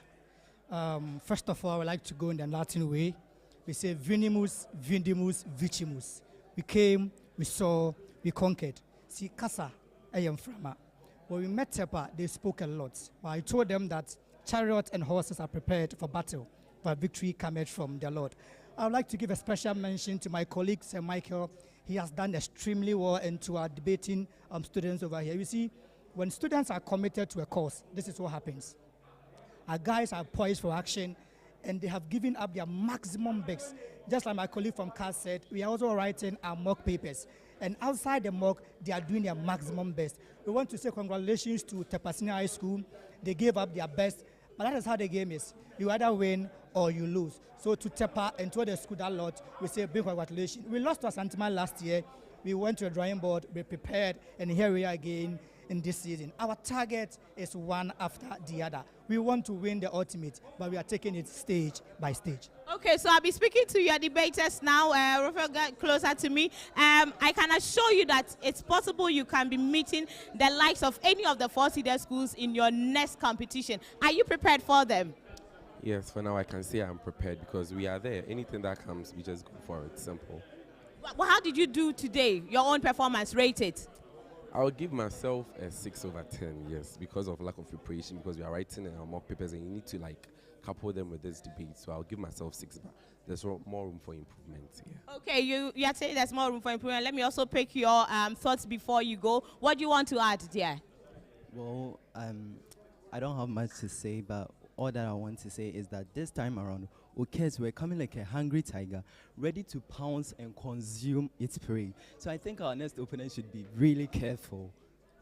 First of all, I would like to go in the Latin way. We say, Vinimus, Vindimus, Vicimus. We came, we saw, we conquered. See, Casa, I am from. When we met Tepa, they spoke a lot. But I told them that chariots and horses are prepared for battle, but victory cometh from the Lord. I would like to give a special mention to my colleague, Sir Michael. He has done extremely well into our debating students over here. You see, when students are committed to a cause, this is what happens. Our guys are poised for action, and they have given up their maximum best. Just like my colleague from CAS said, we are also writing our mock papers. And outside the mock, they are doing their maximum best. We want to say congratulations to Tepa Senior High School. They gave up their best, but that is how the game is. You either win or you lose. So to Tepa and to the school that lot, we say big congratulations. We lost to Asantima last year. We went to a drawing board, we prepared, and here we are again. in this season. Our target is one after the other. We want to win the ultimate, but we are taking it stage by stage. Okay, so I'll be speaking to your debaters now. Rafael, get closer to me. I can assure you that it's possible you can be meeting the likes of any of the 4 seeded schools in your next competition. Are you prepared for them? Yes, for now I can say I'm prepared because we are there. Anything that comes, we just go for it. Simple. Well, how did you do today? Your own performance, rate it. I'll give myself a 6/10, yes, because of lack of preparation, because we are writing our mock papers and you need to like couple them with this debate. So I'll give myself 6, but there's more room for improvement. Yeah. Okay, you are saying there's more room for improvement. Let me also pick your thoughts before you go. What do you want to add, dear? Well, I don't have much to say, but all that I want to say is that this time around, OKESS, we're coming like a hungry tiger, ready to pounce and consume its prey. So I think our next opponent should be really careful.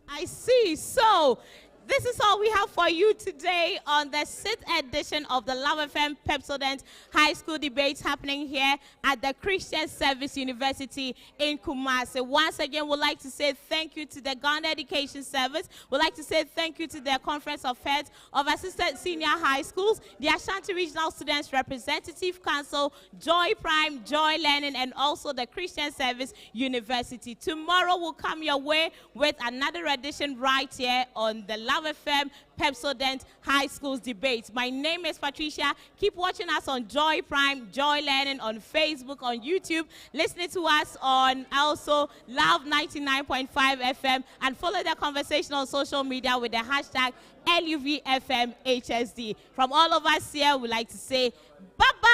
I see. So this is all we have for you today on the 6th edition of the Love FM Pepsodent High School Debates happening here at the Christian Service University in Kumasi. Once again, we'd like to say thank you to the Ghana Education Service. We'd like to say thank you to the Conference of Heads of Assistant Senior High Schools, the Ashanti Regional Students Representative Council, Joy Prime, Joy Learning, and also the Christian Service University. Tomorrow will come your way with another edition right here on the Love FM Pepsodent High Schools Debate. My name is Patricia. Keep watching us on Joy Prime, Joy Learning, on Facebook, on YouTube, listening to us on also Love 99.5 FM, and follow the conversation on social media with the hashtag LUVFMHSD. From all of us here, we'd like to say bye-bye!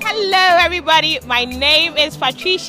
Hello, everybody. My name is Patricia.